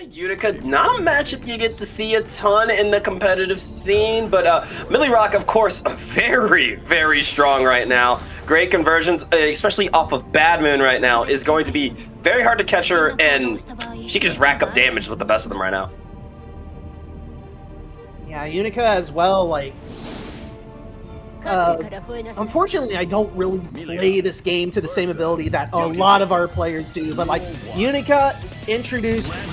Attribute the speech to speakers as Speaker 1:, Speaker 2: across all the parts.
Speaker 1: Unika, not a matchup you get to see a ton in the competitive scene, but Millia, of course, very, very strong right now. Great conversions, especially off of Bad Moon right now, is going to be very hard to catch her, and she can just rack up damage with the best of them right now.
Speaker 2: Yeah, Unika as well, like... unfortunately, I don't really play this game to the same ability that a lot of our players do, but like, Unika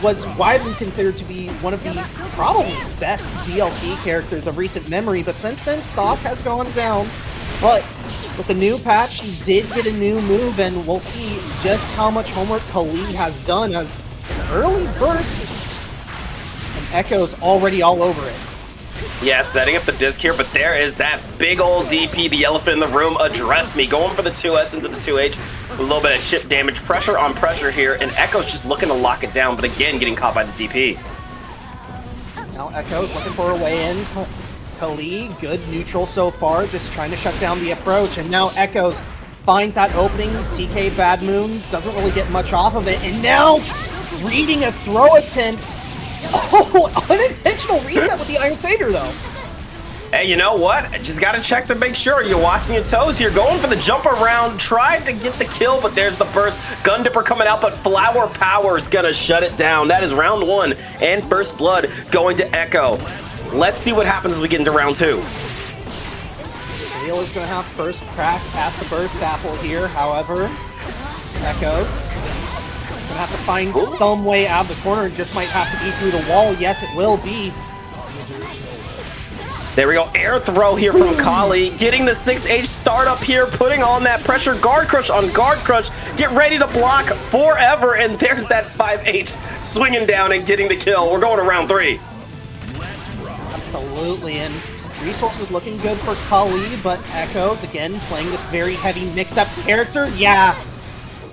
Speaker 2: was widely considered to be one of the probably best DLC characters of recent memory, but since then, stock has gone down. But with the new patch, she did get a new move, and we'll see just how much homework Kalli has done as an early burst, and Echo's already all over it.
Speaker 1: Yeah, setting up the disc here, but there is that big old DP, the elephant in the room, address me, going for the 2S into the 2H, with a little bit of chip damage, pressure on pressure here, and Echo's just looking to lock it down, but again, getting caught by the DP.
Speaker 2: Now Echo's looking for a way in. Kalli, good neutral so far, just trying to shut down the approach, and now Echo's finds that opening. TK Bad Moon doesn't really get much off of it, and now reading a throw attempt. Oh, unintentional reset with the Iron Savior, though.
Speaker 1: Hey, you know what? Just gotta check to make sure you're watching your toes here. Going for the jump around, tried to get the kill, but there's the burst. Gun Dipper coming out, but Flower Power's gonna shut it down. That is round 1, and First Blood going to Echo. Let's see what happens as we get into round 2.
Speaker 2: Real is gonna have first crack at the burst apple here, however, Echo's gonna have to find some way out of the corner, and just might have to be through the wall. Yes, it will be.
Speaker 1: There we go, air throw here from Kalli, getting the 6H startup here, putting on that pressure, guard crush on guard crush, get ready to block forever, and there's that 5H swinging down and getting the kill. We're going to round 3.
Speaker 2: Absolutely, and resources looking good for Kalli, but Echoes, again, playing this very heavy mix-up character. Yeah,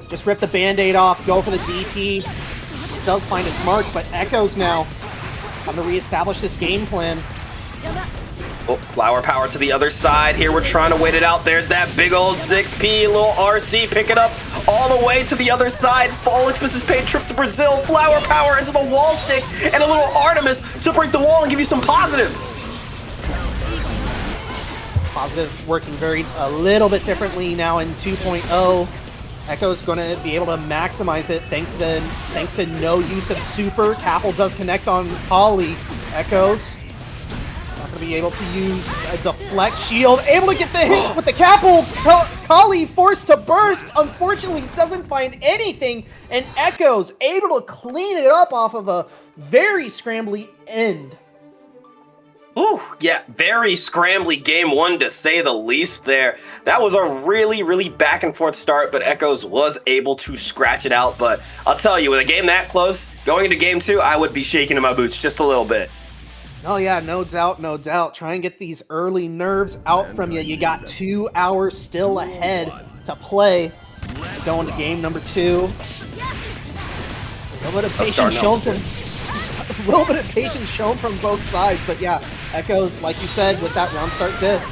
Speaker 2: just rip the Band-Aid off, go for the DP. It does find its mark, but Echoes now having to reestablish this game plan.
Speaker 1: Oh, Flower Power to the other side. Here we're trying to wait it out. There's that big old 6P, little RC, pick it up all the way to the other side. All expenses paid, trip to Brazil. Flower Power into the wall stick, and a little Artemis to break the wall and give you some positive.
Speaker 2: Positive working a little bit differently now in 2.0. Echo's going to be able to maximize it thanks to no use of super. Capel does connect on Kalli. Echo's not going to be able to use a deflect shield. Able to get the hit with the Capel. Kalli forced to burst. Unfortunately, doesn't find anything. And Echo's able to clean it up off of a very scrambly end.
Speaker 1: Ooh, yeah, very scrambly game 1 to say the least there. That was a really, really back and forth start, but Echoes was able to scratch it out. But I'll tell you, with a game that close, going into game 2, I would be shaking in my boots just a little bit.
Speaker 2: Oh yeah, no doubt, no doubt. Try and get these early nerves out from you. You got 2 hours still ahead to play. Going to game number 2. A little bit of patience shown from... A little bit of patience shown from both sides, but yeah, Echoes, like you said, with that round start disc.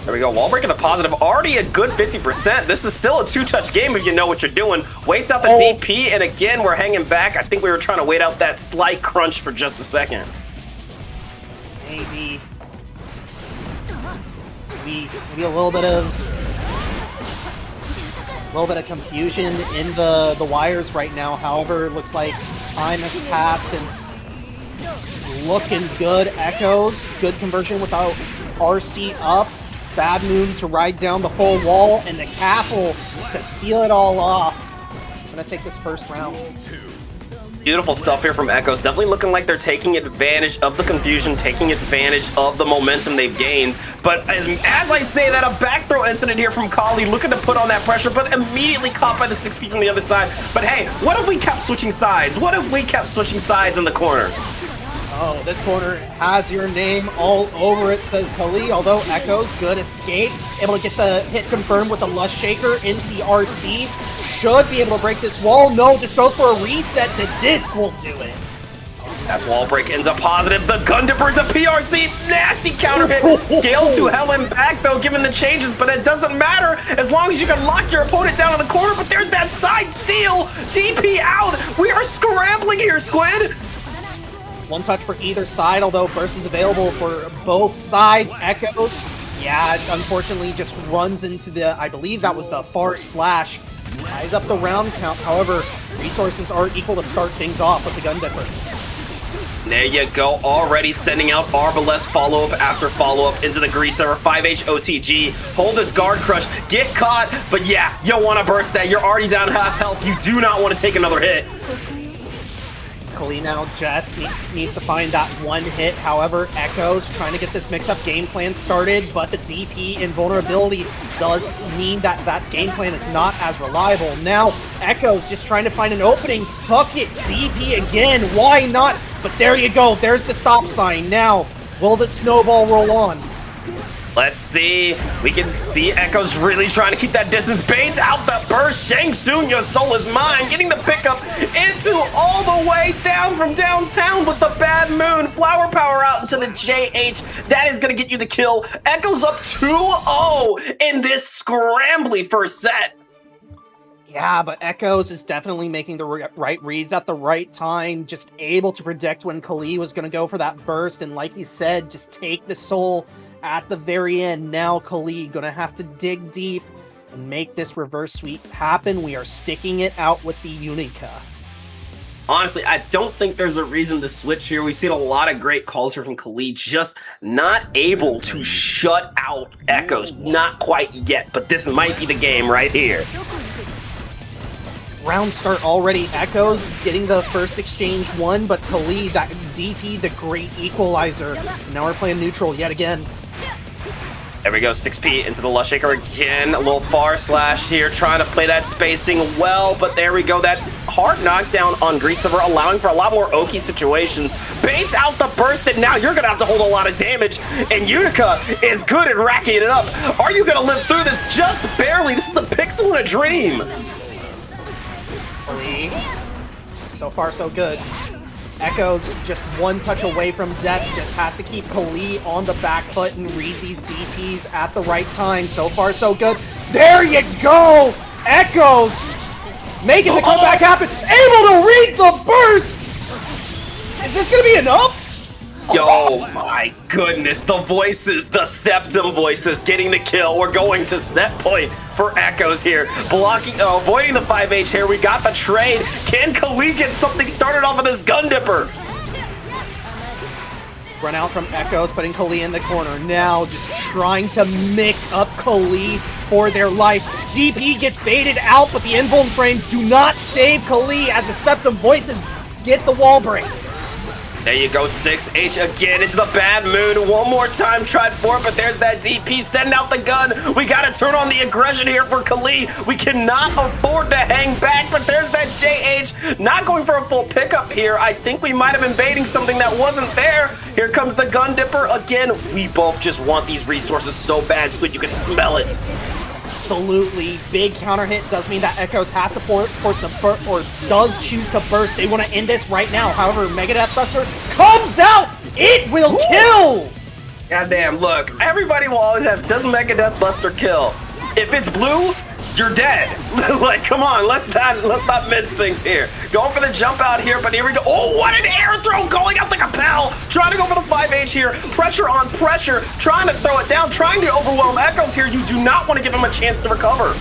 Speaker 1: There we go, wall breaking a positive, already a good 50%. This is still a 2-touch game if you know what you're doing. Waits out the DP, and again, we're hanging back. I think we were trying to wait out that slight crunch for just a second.
Speaker 2: Maybe a little bit of confusion in the wires right now. However, it looks like time has passed and looking good. Echoes, good conversion without RC up. Bad Moon to ride down the full wall, and the Capel to seal it all off. Gonna take this first round.
Speaker 1: Beautiful stuff here from Echoes. Definitely looking like they're taking advantage of the confusion, taking advantage of the momentum they've gained. But as I say that, a back throw incident here from Kalli, looking to put on that pressure, but immediately caught by the 6P from the other side. But hey, what if we kept switching sides? What if we kept switching sides in the corner?
Speaker 2: Oh, this corner has your name all over it, says Kalli, although Echoes, good escape. Able to get the hit confirmed with the Lust Shaker into the RC. Should be able to break this wall. No, just goes for a reset. The disc will do it.
Speaker 1: That's wall break ends up positive. The gun dipper into PRC. Nasty counter hit. Scaled to hell and back though, given the changes, but it doesn't matter as long as you can lock your opponent down in the corner. But there's that side steal. DP out. We are scrambling here, Squid.
Speaker 2: One touch for either side, although burst is available for both sides. Echoes, yeah, unfortunately just runs into the, I believe that was the far slash. Ties up the round count, however, resources are equal to start things off with the gun dipper.
Speaker 1: There you go, already sending out Arbalest follow-up after follow-up into the greed server. 5H OTG, hold this guard crush, get caught, but yeah, you want to burst that. You're already down half health. You do not want to take another hit.
Speaker 2: Kalli now just needs to find that one hit. However, Echoes trying to get this mix-up game plan started, but the DP invulnerability does mean that that game plan is not as reliable. Now, Echoes just trying to find an opening. Fuck it, DP again, why not? But there you go, there's the stop sign. Now, will the snowball roll on?
Speaker 1: Let's see. We can see Echoes really trying to keep that distance. Baits out the burst. Shang Tsung, your soul is mine. Getting the pickup into all the way down from downtown with the bad moon. Flower power out into the JH. That is going to get you the kill. Echoes up 2-0 in this scrambly first set.
Speaker 2: Yeah, but Echoes is definitely making the right reads at the right time. Just able to predict when Kalli was going to go for that burst. And like you said, just take the soul at the very end. Now Kalli gonna have to dig deep and make this reverse sweep happen. We are sticking it out with the Unika.
Speaker 1: Honestly, I don't think there's a reason to switch here. We've seen a lot of great calls here from Kalli, just not able to shut out Echoes. Not quite yet, but this might be the game right here.
Speaker 2: Round start already. Echoes getting the first exchange won, but Kalli, that DP, the great equalizer. Now we're playing neutral yet again.
Speaker 1: There we go, 6P into the Lush Shaker again. A little far slash here, trying to play that spacing well, but there we go. That hard knockdown on Greed Silver, allowing for a lot more Oki situations. Baits out the burst, and now you're gonna have to hold a lot of damage, and Unika is good at racking it up. Are you gonna live through this? Just barely. This is a pixel in a dream.
Speaker 2: So far, so good. Echoes just one touch away from death. Just has to keep Kalli on the back foot and read these DPs at the right time. So far, so good. There you go! Echoes making the comeback happen. Able to read the burst! Is this gonna be enough?
Speaker 1: Yo, my goodness, the voices, the Septum voices getting the kill. We're going to set point for Echoes here. Blocking, avoiding the 5H here. We got the trade. Can Kalli get something started off of this gun dipper?
Speaker 2: Run out from Echoes, putting Kalli in the corner. Now just trying to mix up Kalli for their life. DP gets baited out, but the invuln frames do not save Kalli as the Septum voices get the wall break.
Speaker 1: There you go, 6H again into the bad moon. One more time, tried for it, but there's that DP. Send out the gun. We got to turn on the aggression here for Kalli. We cannot afford to hang back, but there's that JH. Not going for a full pickup here. I think we might have been baiting something that wasn't there. Here comes the gun dipper again. We both just want these resources so bad, Squid. You can smell it.
Speaker 2: Absolutely. Big counter hit does mean that Echoes has to force the burst, or does choose to burst. They want to end this right now. However, Mega Death Buster comes out. It will kill.
Speaker 1: Goddamn, look. Everybody will always ask, does Mega Death Buster kill? If it's blue, you're dead. Like, come on, let's not mince things here. Going for the jump out here, but here we go. Oh, what an air throw, going out like a pal. Trying to go for the 5H here. Pressure on pressure, trying to throw it down, trying to overwhelm Echoes here. You do not want to give him a chance to recover.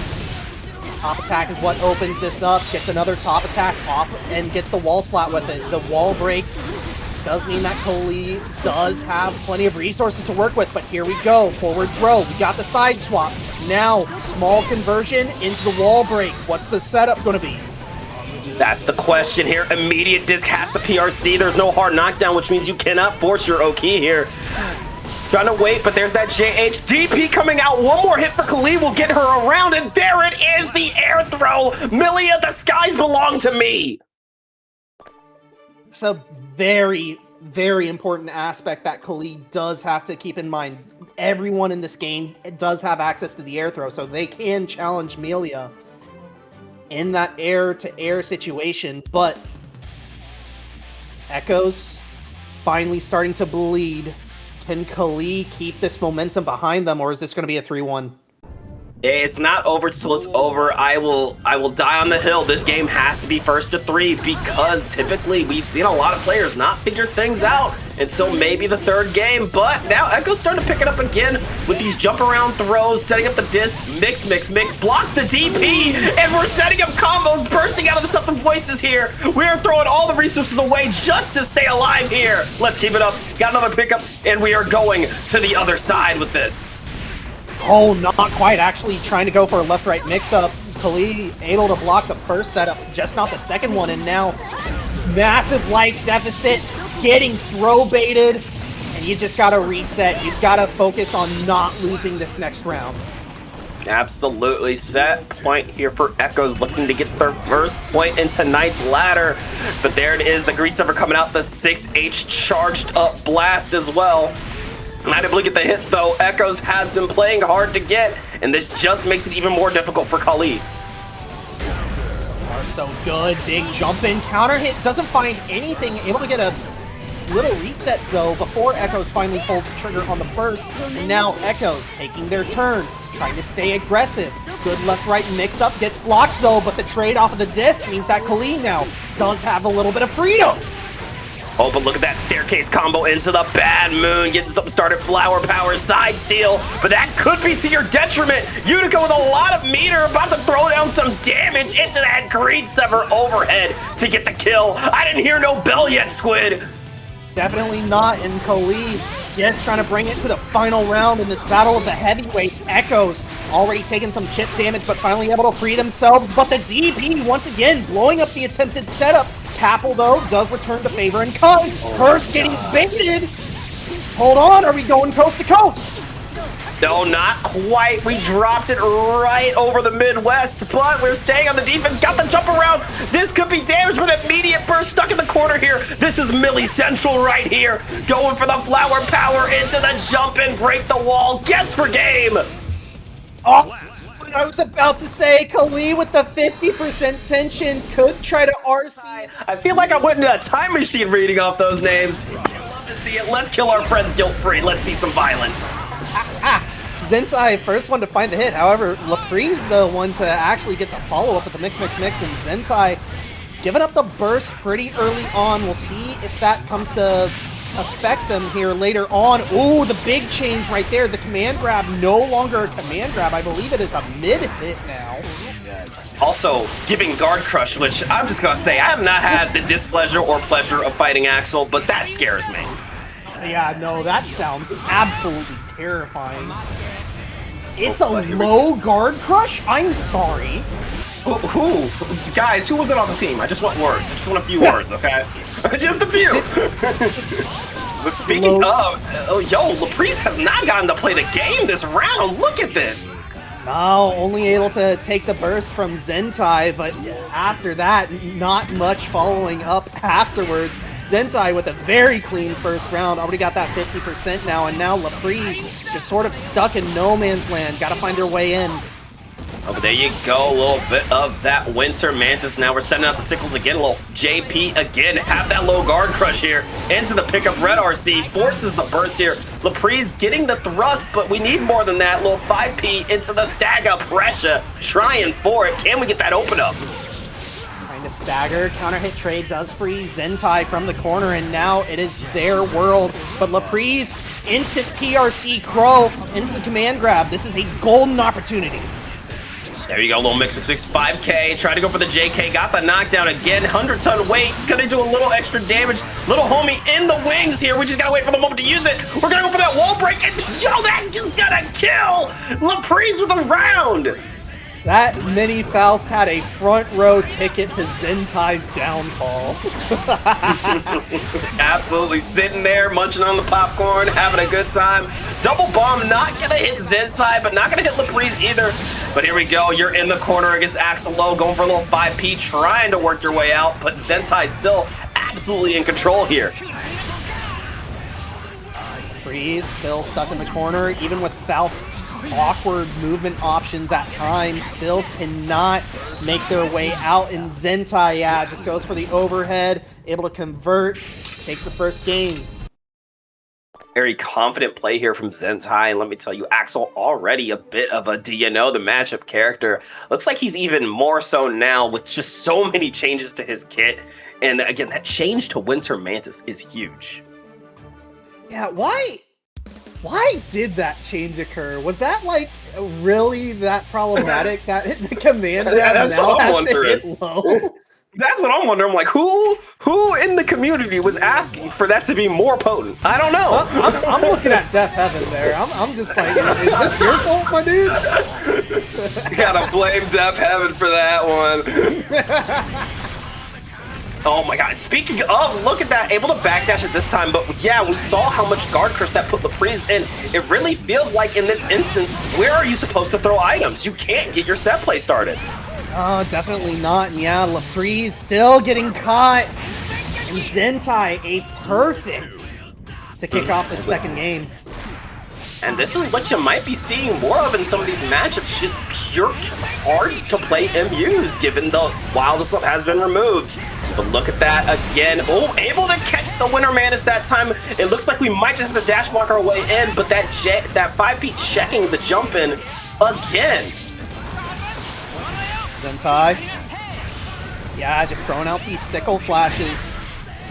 Speaker 2: Top attack is what opens this up. Gets another top attack off and gets the wall splat with it. The wall break does mean that Kalli does have plenty of resources to work with, but here we go. Forward throw. We got the side swap. Now, small conversion into the wall break. What's the setup going to be?
Speaker 1: That's the question here. Immediate disc has to PRC. There's no hard knockdown, which means you cannot force your Oki here. Trying to wait, but there's that JH. DP coming out. One more hit for Kalli will get her around, and there it is, the air throw. Millia, the skies belong to me.
Speaker 2: It's a very, very important aspect that Kalli does have to keep in mind. Everyone in this game does have access to the air throw, so they can challenge Millia in that air-to-air situation, but Echoes finally starting to bleed. Can Kalli keep this momentum behind them, or is this going to be a 3-1?
Speaker 1: It's not over till it's over. I will die on the hill. This game has to be first to 3 because typically we've seen a lot of players not figure things out until maybe the 3rd game. But now Echo's starting to pick it up again with these jump around throws, setting up the disc, mix, blocks the DP, and we're setting up combos, bursting out of the Something Voices here. We're throwing all the resources away just to stay alive here. Let's keep it up. Got another pickup, and we are going to the other side with this.
Speaker 2: Oh, not quite. Actually trying to go for a left-right mix-up. Kalli able to block the first setup, just not the second one, and now massive life deficit, getting throw-baited, and you just gotta reset. You've gotta focus on not losing this next round.
Speaker 1: Absolutely. Set point here for Echoes, looking to get their first point in tonight's ladder. But there it is, the Greed Sever coming out, the 6H charged up blast as well. Not able to get the hit though. Echoes has been playing hard to get, and this just makes it even more difficult for Kalli.
Speaker 2: Are so good. Big jump in, counter hit, doesn't find anything. Able to get a little reset though before Echoes finally pulls the trigger on the burst. And now Echoes taking their turn, trying to stay aggressive. Good left-right mix-up, gets blocked though, but the trade off of the disc means that Kalli now does have a little bit of freedom.
Speaker 1: Oh, but look at that staircase combo into the Bad Moon, getting something started, flower power, side steal, but that could be to your detriment. Unika with a lot of meter, about to throw down some damage into that Greed Sever overhead to get the kill. I didn't hear no bell yet, Squid.
Speaker 2: Definitely not, and Kalli just trying to bring it to the final round in this battle of the heavyweights. Echoes already taking some chip damage, but finally able to free themselves, but the DP once again blowing up the attempted setup. Capel, though, does return to favor and cut. First getting baited. Hold on, are we going coast to coast?
Speaker 1: No, not quite. We dropped it right over the Midwest, but we're staying on the defense. Got the jump around. This could be damage, but immediate burst stuck in the corner here. This is Millie Central right here. Going for the flower power into the jump and break the wall. Guess for game.
Speaker 2: Oh, I was about to say, Kalli with the 50% tension could try to RC.
Speaker 1: I feel like I went into a time machine reading off those names. I love to see it. Let's kill our friends guilt-free. Let's see some violence.
Speaker 2: Zintai, first one to find the hit. However, Lapriz the one to actually get the follow-up with the mix, and Zintai giving up the burst pretty early on. We'll see if that comes to affect them here later on. Ooh, the big change right there. The command grab, no longer a command grab. I believe it is a mid-hit now.
Speaker 1: Also, giving guard crush, which I'm just gonna say, I have not had the displeasure or pleasure of fighting Axel, but that scares me.
Speaker 2: Yeah, no, that sounds absolutely terrifying. It's a low guard crush? I'm sorry.
Speaker 1: Who? Guys, who was it on the team? I just want words. I just want a few words, okay? Just a few. But speaking of, Lapriz has not gotten to play the game this round. Look at this.
Speaker 2: No, only able to take the burst from Zintai, but after that, not much following up afterwards. Zintai with a very clean first round, already got that 50% now, and now Lapriz just sort of stuck in no man's land. Gotta find their way in.
Speaker 1: Oh, but there you go, a little bit of that Winter Mantis. Now we're sending out the sickles again, a little JP again. Have that low guard crush here into the pickup. Red RC forces the burst here. Lapriz getting the thrust, but we need more than that. Little 5P into the stagger pressure. Trying for it. Can we get that open up?
Speaker 2: Trying to stagger. Counter hit trade does free Zintai from the corner, and now it is their world. But Lapriz, instant PRC Crow, instant command grab. This is a golden opportunity.
Speaker 1: There you go, little mix 5K, try to go for the JK, got the knockdown again, 100-ton weight, gonna do a little extra damage, little homie in the wings here, we just gotta wait for the moment to use it, we're gonna go for that wall break, and that just gotta kill Lapriz with a round!
Speaker 2: That mini Faust had a front row ticket to Zentai's downfall.
Speaker 1: Absolutely sitting there, munching on the popcorn, having a good time. Double bomb, not gonna hit Zintai, but not gonna hit Lapriz either. But here we go, you're in the corner against Axel Low, going for a little 5P, trying to work your way out, but Zentai still absolutely in control here.
Speaker 2: Lapriz still stuck in the corner, even with Faust awkward movement options at times. Still cannot make their way out. And Zintai, yeah, just goes for the overhead, able to convert, takes the first game.
Speaker 1: Very confident play here from Zintai, and let me tell you, Axel already a bit of a DNO, the matchup character. Looks like he's even more so now with just so many changes to his kit. And again, that change to Winter Mantis is huge.
Speaker 2: Yeah, why did that change occur? Was that like really that problematic that the command grab now has to hit low?
Speaker 1: That's what I'm wondering. I'm like, who in the community was asking for that to be more potent? I don't know.
Speaker 2: I'm looking at Death Heaven there. I'm just like, is this your fault, my dude?
Speaker 1: You gotta blame Death Heaven for that one. Oh my god, speaking of, look at that, able to backdash at this time, but yeah, we saw how much guard curse that put Lapriz in. It really feels like in this instance, where are you supposed to throw items? You can't get your set play started.
Speaker 2: Definitely not. And yeah, Lapriz still getting caught. And Zintai, a perfect to kick off the second game.
Speaker 1: And this is what you might be seeing more of in some of these matchups, just pure hard to play MUs, given the Wild Assault has been removed. But look at that again. Oh, able to catch the Winter Mantis that time. It looks like we might just have to dash block our way in, but that 5-peat checking the jump in again.
Speaker 2: Zintai. Yeah, just throwing out these sickle flashes.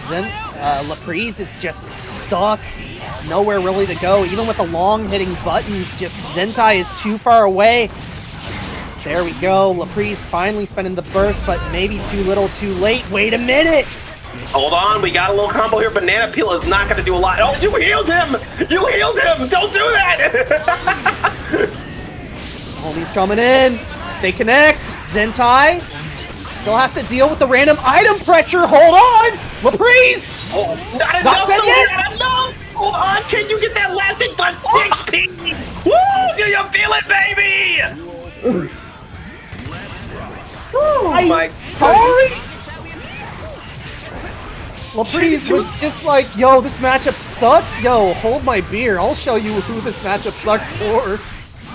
Speaker 2: Lapriz is just stuck. Nowhere really to go. Even with the long hitting buttons, just Zintai is too far away. There we go. Lapriz finally spending the burst, but maybe too little too late. Wait a minute.
Speaker 1: Hold on, we got a little combo here. Banana Peel is not going to do a lot. Oh, you healed him! You healed him! Don't do that!
Speaker 2: Homies coming in. They connect. Zintai still has to deal with the random item pressure. Hold on! Lapriz!
Speaker 1: Oh, not enough! Not enough! Hold on, can you get that last hit? The 6P! Woo! Do you feel it, baby? Oh my
Speaker 2: sorry! Lapriz was just like, yo, this matchup sucks. Yo, hold my beer. I'll show you who this matchup sucks for.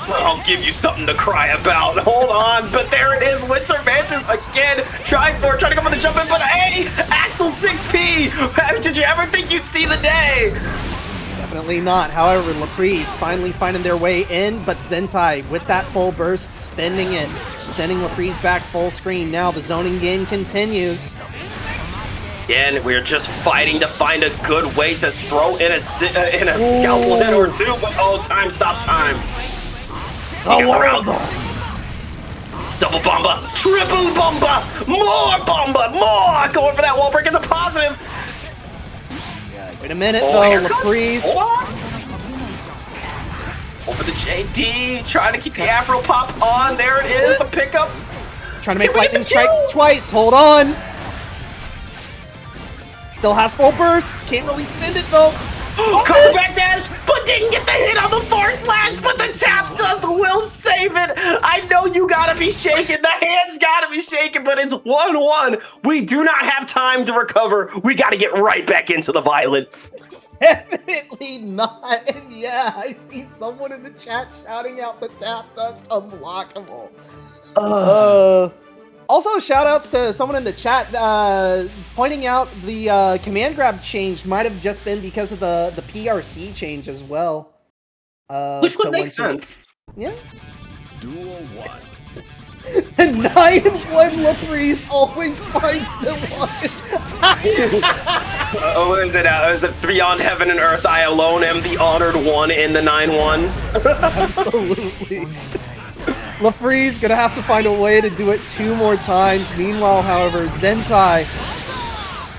Speaker 1: I'll give you something to cry about. Hold on, but there it is. Winter Mantis again, trying to go for the jump in, but hey, Axel 6P. Did you ever think you'd see the day?
Speaker 2: Definitely not. However, Lapriz finally finding their way in, but Zintai with that full burst, spending it, sending Lapriz back full screen. Now the zoning game continues.
Speaker 1: Again, we're just fighting to find a good way to throw in a scalpel hit or two, but oh, time, stop time. Double bomba, triple bomba, more bomba, more! Going for that wall break as a positive.
Speaker 2: Wait a minute though, Lapriz.
Speaker 1: Over the JD, trying to keep the Afro pop on. There it is, the pickup.
Speaker 2: Trying to make lightning strike twice, hold on. Still has full burst, can't really spend it though.
Speaker 1: Cover back dash, but didn't get the hit on the force slash, but the tap dust will save it. I know you gotta be shaking, the hands gotta be shaking, but it's 1-1. We do not have time to recover. We gotta get right back into the violence.
Speaker 2: Definitely not. And yeah, I see someone in the chat shouting out the tap dust unblockable. Also, shout-outs to someone in the chat pointing out the command grab change might have just been because of the PRC change as well.
Speaker 1: Which would make sense.
Speaker 2: Yeah.
Speaker 3: Duel 1.
Speaker 2: And 9-1 Lapriz always finds the one.
Speaker 1: Is it Beyond Heaven and Earth, I alone am the honored one in the 9-1?
Speaker 2: Absolutely. Lapriz gonna have to find a way to do it 2 more times. Meanwhile, however, Zintai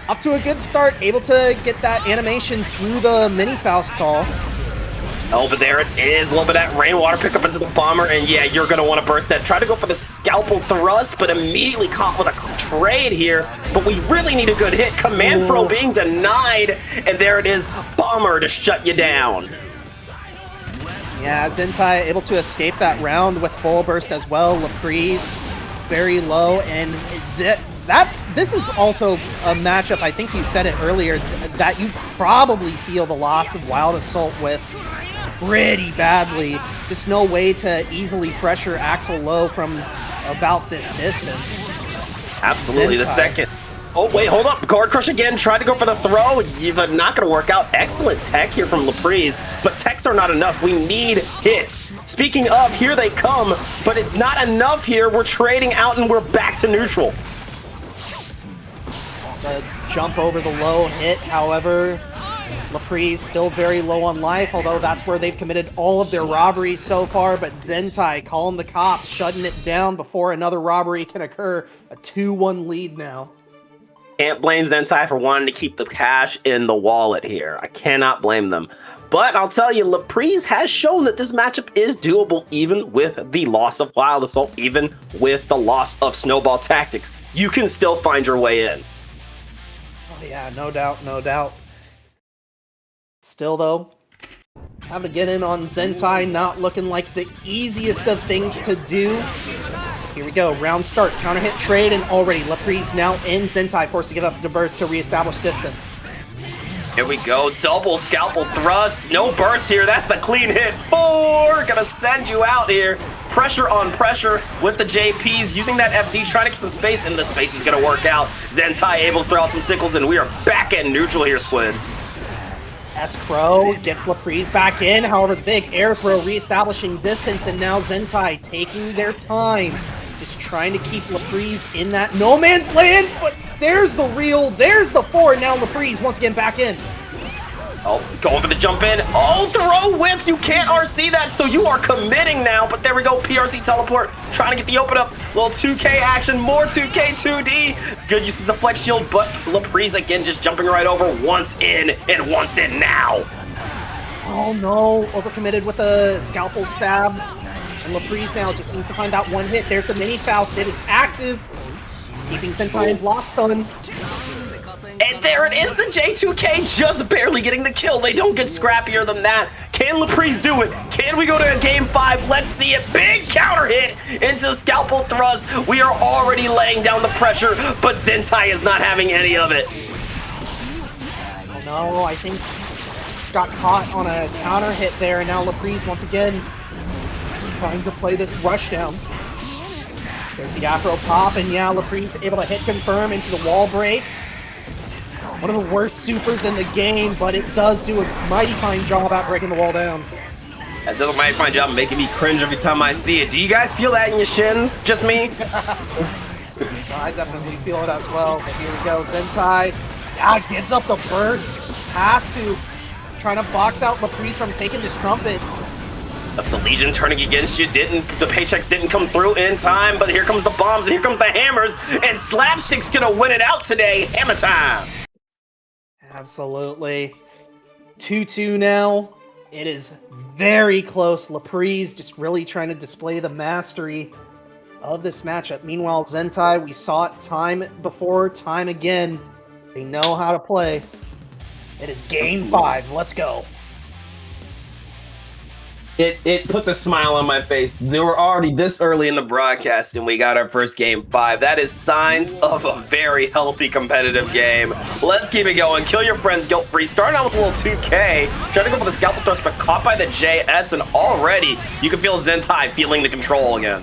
Speaker 2: up to a good start, able to get that animation through the mini Faust call.
Speaker 1: Oh, but there it is. A little bit of that rainwater pickup into the bomber, and yeah, you're gonna want to burst that. Try to go for the scalpel thrust, but immediately caught with a trade here. But we really need a good hit. Command throw being denied, and there it is. Bomber to shut you down.
Speaker 2: Yeah, Zintai able to escape that round with full burst as well. Lapriz very low, and this is also a matchup, I think you said it earlier, that you probably feel the loss of Wild Assault with. pretty badly. Just no way to easily pressure Axel low from about this distance.
Speaker 1: Absolutely, the
Speaker 2: Zintai.
Speaker 1: second. Oh, wait, hold up. Guard Crush again, tried to go for the throw. But not going to work out. Excellent tech here from Lapriz, but techs are not enough. We need hits. Speaking of, here they come, but it's not enough here. We're trading out and we're back to neutral.
Speaker 2: The jump over the low hit, however, Lapriz still very low on life, although that's where they've committed all of their robberies so far, but Zintai calling the cops, shutting it down before another robbery can occur. A 2-1 lead now.
Speaker 1: Can't blame Zintai for wanting to keep the cash in the wallet here. I cannot blame them. But I'll tell you, Lapriz has shown that this matchup is doable even with the loss of Wild Assault, even with the loss of Snowball Tactics. You can still find your way in.
Speaker 2: Oh yeah, no doubt, no doubt. Still though, having to get in on Zintai, not looking like the easiest of things to do. Here we go, round start, counter hit trade, and already Lapriz now in Zintai, forced to give up the burst to reestablish distance.
Speaker 1: Here we go, double scalpel thrust, no burst here, that's the clean hit. 4, gonna send you out here. Pressure on pressure with the JPs, using that FD, trying to get some space, and the space is gonna work out. Zintai able to throw out some sickles, and we are back at neutral here, Squid.
Speaker 2: S-Crow gets Lapriz back in, however the big air throw reestablishing distance, and now Zintai taking their time. Just trying to keep Lapriz in that no man's land, but there's the reel, there's the 4, now Lapriz once again back in.
Speaker 1: Oh, going for the jump in. Oh, throw whiff, you can't RC that, so you are committing now, but there we go, PRC teleport, trying to get the open up, little 2K action, more 2K 2D, good use of the flex shield, but Lapriz again just jumping right over, once in and once in now.
Speaker 2: Oh no, overcommitted with a scalpel stab. And Lapriz now just needs to find out one hit. There's the mini Faust. It is active. Keeping Zintai in block stun.
Speaker 1: And there it is, the J2K just barely getting the kill. They don't get scrappier than that. Can Lapriz do it? Can we go to a game 5? Let's see it. Big counter hit into scalpel thrust. We are already laying down the pressure, but Zintai is not having any of it.
Speaker 2: Oh no, I think got caught on a counter hit there, and now Lapriz once again trying to play this rush down. There's the Afro pop, and yeah, Lapriz able to hit confirm into the wall break. One of the worst supers in the game, but it does do a mighty fine job at breaking the wall down.
Speaker 1: That does a mighty fine job making me cringe every time I see it. Do you guys feel that in your shins? Just me?
Speaker 2: I definitely feel it as well. But here we go, Zintai. Yeah, gets up the burst. Has to. Trying to box out Lapriz from taking this trumpet.
Speaker 1: The Legion turning against you, the paychecks didn't come through in time, but here comes the bombs and here comes the hammers, and Slapstick's gonna win it out today. Hammer time.
Speaker 2: Absolutely. 2-2 now. It is very close. Lapriz just really trying to display the mastery of this matchup. Meanwhile, Zintai, we saw it time before, time again. They know how to play. It is game 5. Let's go.
Speaker 1: It puts a smile on my face. They were already this early in the broadcast and we got our first game 5. That is signs of a very healthy competitive game. Let's keep it going. Kill your friends guilt-free. Starting out with a little 2K. Trying to go for the scalpel thrust, but caught by the JS, and already you can feel Zintai feeling the control again.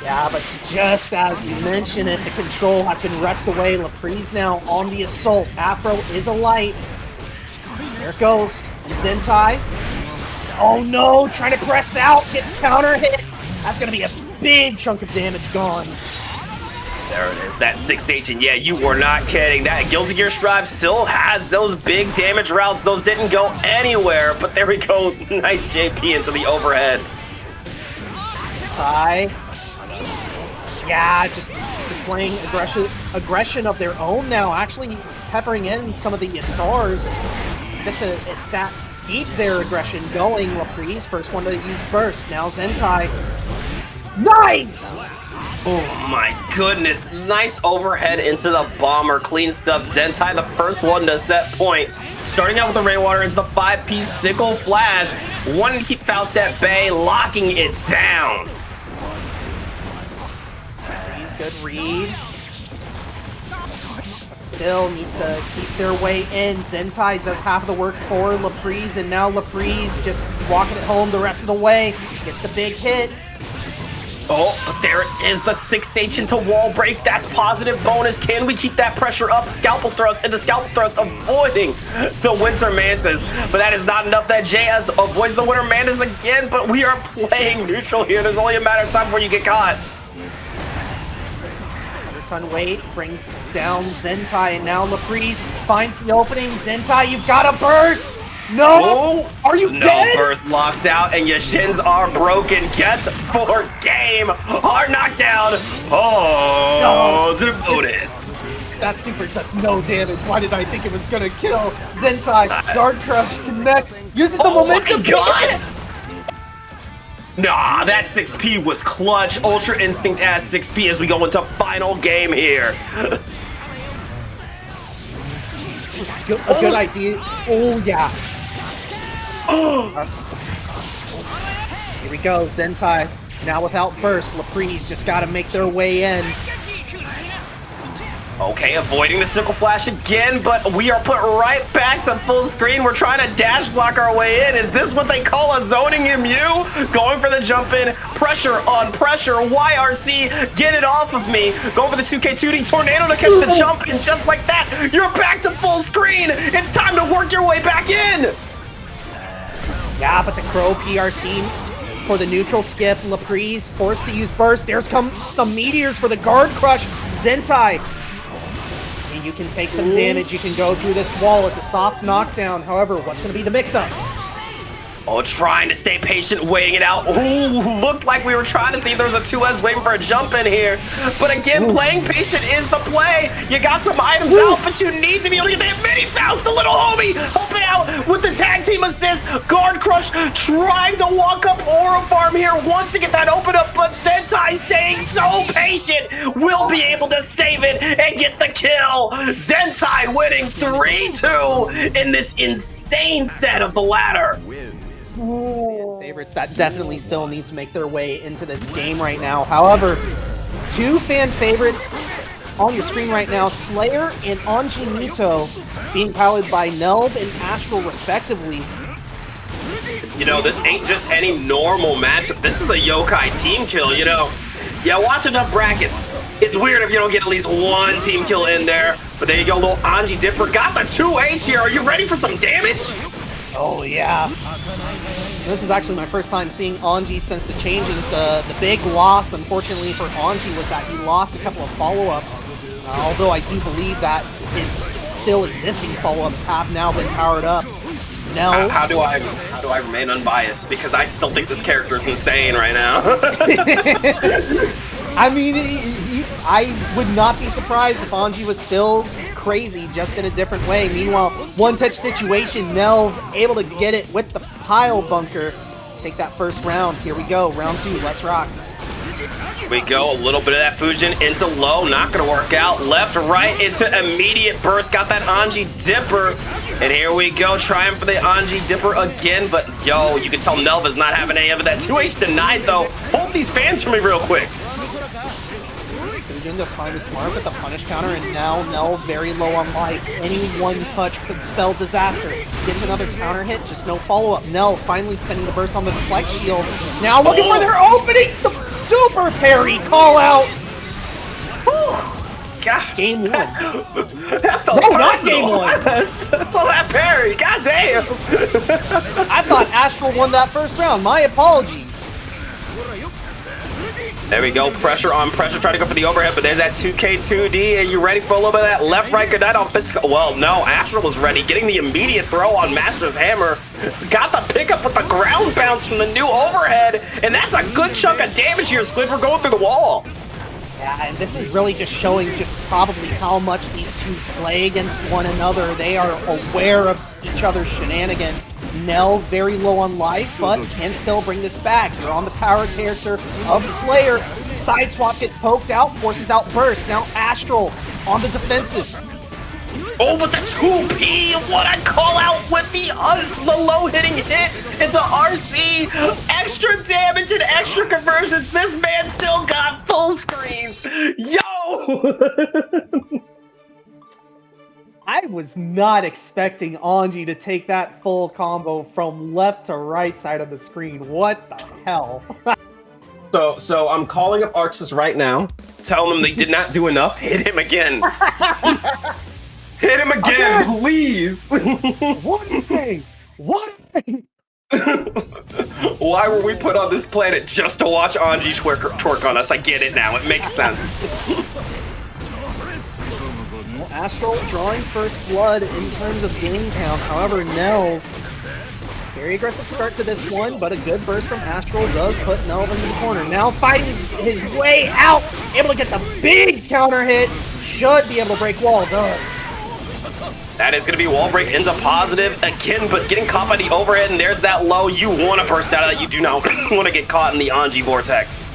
Speaker 2: Yeah, but just as you mentioned it, the control has been wrested away. Lapriz now on the assault. Afro is a light. There it goes. And Zintai. Oh no, trying to press out, gets counter hit. That's gonna be a big chunk of damage gone.
Speaker 1: There it is, that 6H, and yeah, you were not kidding. That Guilty Gear Strive still has those big damage routes. Those didn't go anywhere, but there we go. Nice JP into the overhead.
Speaker 2: Zintai. Yeah, just displaying aggression of their own now, actually peppering in some of the Yasars just to keep their aggression going. Lapriz, first one to use burst. Now Zintai. Nice!
Speaker 1: Oh my goodness. Nice overhead into the bomber. Clean stuff. Zintai, the first one to set point. Starting out with the Rainwater into the 5-piece sickle flash. Wanting to keep Faust at bay, locking it down.
Speaker 2: Good read. still needs to keep their way in. Zintai does half of the work for Lapriz, and now Lapriz just walking it home the rest of the way. Gets the big hit.
Speaker 1: Oh, but there is the 6H into wall break. That's positive bonus. Can we keep that pressure up? Scalpel thrust into scalpel thrust, avoiding the Winter Mantis. But that is not enough. That JS avoids the Winter Mantis again, but we are playing neutral here. There's only a matter of time before you get caught.
Speaker 2: 100-ton weight brings down Zintai, and now Lapriz finds the opening. Zintai, you've got to burst! No!
Speaker 1: Oh,
Speaker 2: are you dead?
Speaker 1: No burst locked out, and your shins are broken. Guess for game. Hard knockdown. Oh, is it a bonus?
Speaker 2: That super does no damage. Why did I think it was gonna kill? Zintai, Guard Crush connects, uses the momentum.
Speaker 1: My God! Nah, that 6P was clutch. Ultra Instinct ass 6P as we go into final game here.
Speaker 2: A good idea. Oh, yeah. Here we go, Zintai. Now without burst, Lapriz just gotta make their way in.
Speaker 1: Okay, avoiding the Sickle Flash again, but we are put right back to full screen. We're trying to dash block our way in. Is this what they call a zoning MU? Going for the jump in, pressure on pressure, YRC, get it off of me. Going for the 2K2D tornado to catch the jump in just like that. You're back to full screen. It's time to work your way back in.
Speaker 2: Yeah, but the Crow PRC for the neutral skip. Lapriz forced to use burst. There's some meteors for the Guard Crush. Zintai. You can take some damage, you can go through this wall, it's a soft knockdown. However, what's going to be the mix-up?
Speaker 1: Oh, trying to stay patient, weighing it out. Ooh, looked like we were trying to see if there was a 2S waiting for a jump in here. But again, playing patient is the play. You got some items out, but you need to be able to get that mini Faust, the little homie, helping out with the tag team assist. Guard Crush trying to walk up Aura Farm here, wants to get that open up, but Zintai staying so patient will be able to save it and get the kill. Zintai winning 3-2 in this insane set of the ladder.
Speaker 2: Favorites that definitely still need to make their way into this game right now. However, two fan favorites on your screen right now, Slayer and Anji Mito, being powered by NhelvY and Astral respectively.
Speaker 1: You know, this ain't just any normal matchup. This is a yokai team kill, you know. Yeah, watch enough brackets. It's weird if you don't get at least one team kill in there. But there you go, little Anji Dipper. Got the 2H here. Are you ready for some damage?
Speaker 2: Oh, yeah. This is actually my first time seeing Anji since the changes. The big loss, unfortunately, for Anji was that he lost a couple of follow-ups. Although I do believe that his still existing follow-ups have now been powered up. Now,
Speaker 1: how do I remain unbiased? Because I still think this character is insane right now.
Speaker 2: I mean, I would not be surprised if Anji was still crazy, just in a different way. Meanwhile, one-touch situation, NhelvY able to get it with the pile bunker. Take that first round. Here we go, round 2, let's rock.
Speaker 1: Here we go, a little bit of that Fujin into low, not gonna work out. Left, right, into immediate burst. Got that Anji Dipper. And here we go, trying for the Anji Dipper again. But yo, you can tell NhelvY is not having any of it. That 2H denied though. Hold these fans for me real quick.
Speaker 2: Fujin just find it smart with the punish counter, and now NhelvY very low on life. Any one touch could spell disaster. Gets another counter hit, just no follow-up. NhelvY finally spending the burst on the deflect shield. Now looking for their opening! The super parry call out!
Speaker 1: Gosh.
Speaker 2: Game 1.
Speaker 1: That felt
Speaker 2: No,
Speaker 1: personal.
Speaker 2: not game 1.
Speaker 1: So that parry, goddamn.
Speaker 2: I thought Astral won that first round. My apologies.
Speaker 1: There we go, pressure on pressure, trying to go for the overhead, but there's that 2K2D. Are you ready for a little bit of that left, right, good night on physical? Well, no, Astral was ready, getting the immediate throw on Master's Hammer. Got the pickup with the ground bounce from the new overhead, and that's a good chunk of damage here, Squid. We're going through the wall.
Speaker 2: Yeah, and this is really just showing just probably how much these two play against one another. They are aware of each other's shenanigans. NhelvY very low on life, but can still bring this back. You're on the power character of Slayer. Side swap gets poked out, forces out burst. Now Astral on the defensive.
Speaker 1: Oh, but the 2P, what I call out with the low-hitting hit into RC. Extra damage and extra conversions. This man still got full screens. Yo!
Speaker 2: I was not expecting Anji to take that full combo from left to right side of the screen. What the hell?
Speaker 1: So I'm calling up Arxis right now, telling them they did not do enough. Hit him again. Hit him again, please.
Speaker 2: One thing. One thing.
Speaker 1: Why were we put on this planet just to watch Anji twerk on us? I get it now. It makes sense.
Speaker 2: Astral drawing first blood in terms of game count. However, no. Very aggressive start to this one, but a good burst from Astral does put NhelvY into the corner. Now fighting his way out, able to get the big counter hit. Should be able to break wall, does.
Speaker 1: That is going to be wall break into positive again, but getting caught by the overhead, and there's that low. You want to burst out of that. You do not want to get caught in the Anji vortex.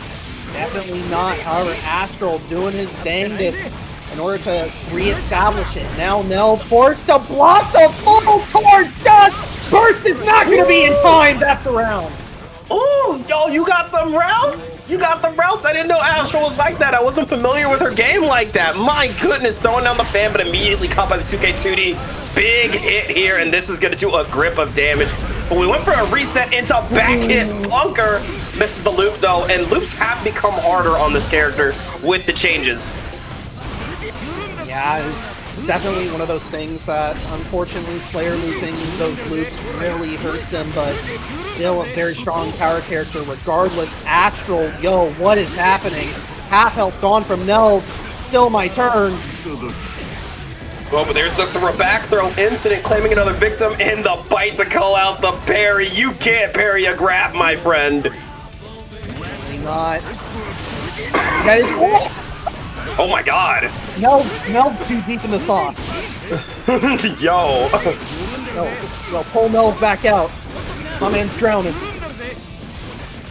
Speaker 2: Definitely not. However, Astral doing his dangest in order to reestablish it. Now NhelvY forced to block the full torch. Burst is not going to be in time. That's the round.
Speaker 1: Oh, yo, you got them routes? You got them routes? I didn't know Astral was like that. I wasn't familiar with her game like that. My goodness, throwing down the fan, but immediately caught by the 2K2D. Big hit here, and this is going to do a grip of damage. But we went for a reset into back hit. Bunker misses the loop, though, and loops have become harder on this character with the changes.
Speaker 2: Yeah, it's definitely one of those things that, unfortunately, Slayer losing those loops really hurts him, but still a very strong power character regardless. Astral, yo, what is happening? Half health gone from NhelvY. Still my turn.
Speaker 1: Well, but there's the back throw incident, claiming another victim, and the bite to call out the parry. You can't parry a grab, my friend.
Speaker 2: Not. That is.
Speaker 1: Oh my god.
Speaker 2: NhelvY's too deep in the sauce.
Speaker 1: Yo.
Speaker 2: No, pull NhelvY back out. My man's drowning.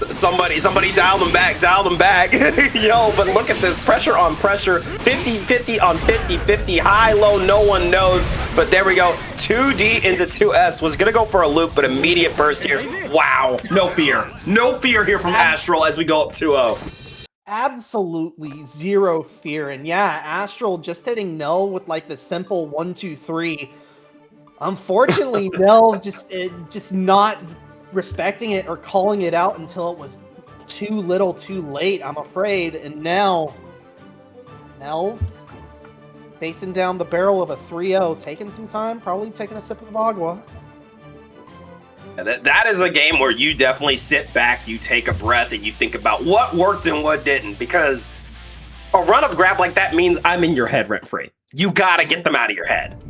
Speaker 1: Somebody dial them back. Yo, but look at this. Pressure on pressure. 50-50 on 50-50. High, low, no one knows. But there we go. 2D into 2S. Was going to go for a loop, but immediate burst here. Wow. No fear. No fear here from Astral as we go up 2-0.
Speaker 2: Absolutely zero fear. And yeah, Astral just hitting NhelvY with like the simple 1-2-3. Unfortunately, NhelvY just not respecting it or calling it out until it was too little too late, I'm afraid. And now NhelvY facing down the barrel of a 3-0, taking some time, probably taking a sip of agua.
Speaker 1: That is a game where you definitely sit back, you take a breath, and you think about what worked and what didn't, because a run-up grab like that means I'm in your head rent-free. You gotta get them out of your head.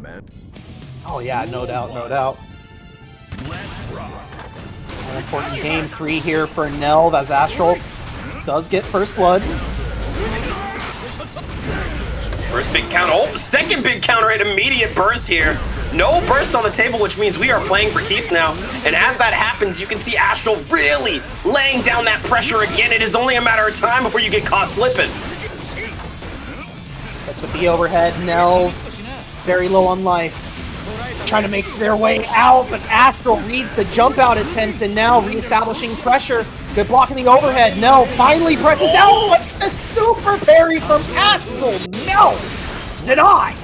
Speaker 2: Oh yeah, no doubt, no doubt. An important game 3 here for NhelvY as Astral does get first blood.
Speaker 1: First big counter. Oh, second big counter hit, immediate burst here. No burst on the table, which means we are playing for keeps now. And as that happens, you can see Astral really laying down that pressure again. It is only a matter of time before you get caught slipping.
Speaker 2: That's with the overhead. NhelvY very low on life. Trying to make their way out, but Astral reads the jump out attempt and now reestablishing pressure. Good blocking the overhead. NhelvY finally presses down, but the super parry from Astral. No! Deny!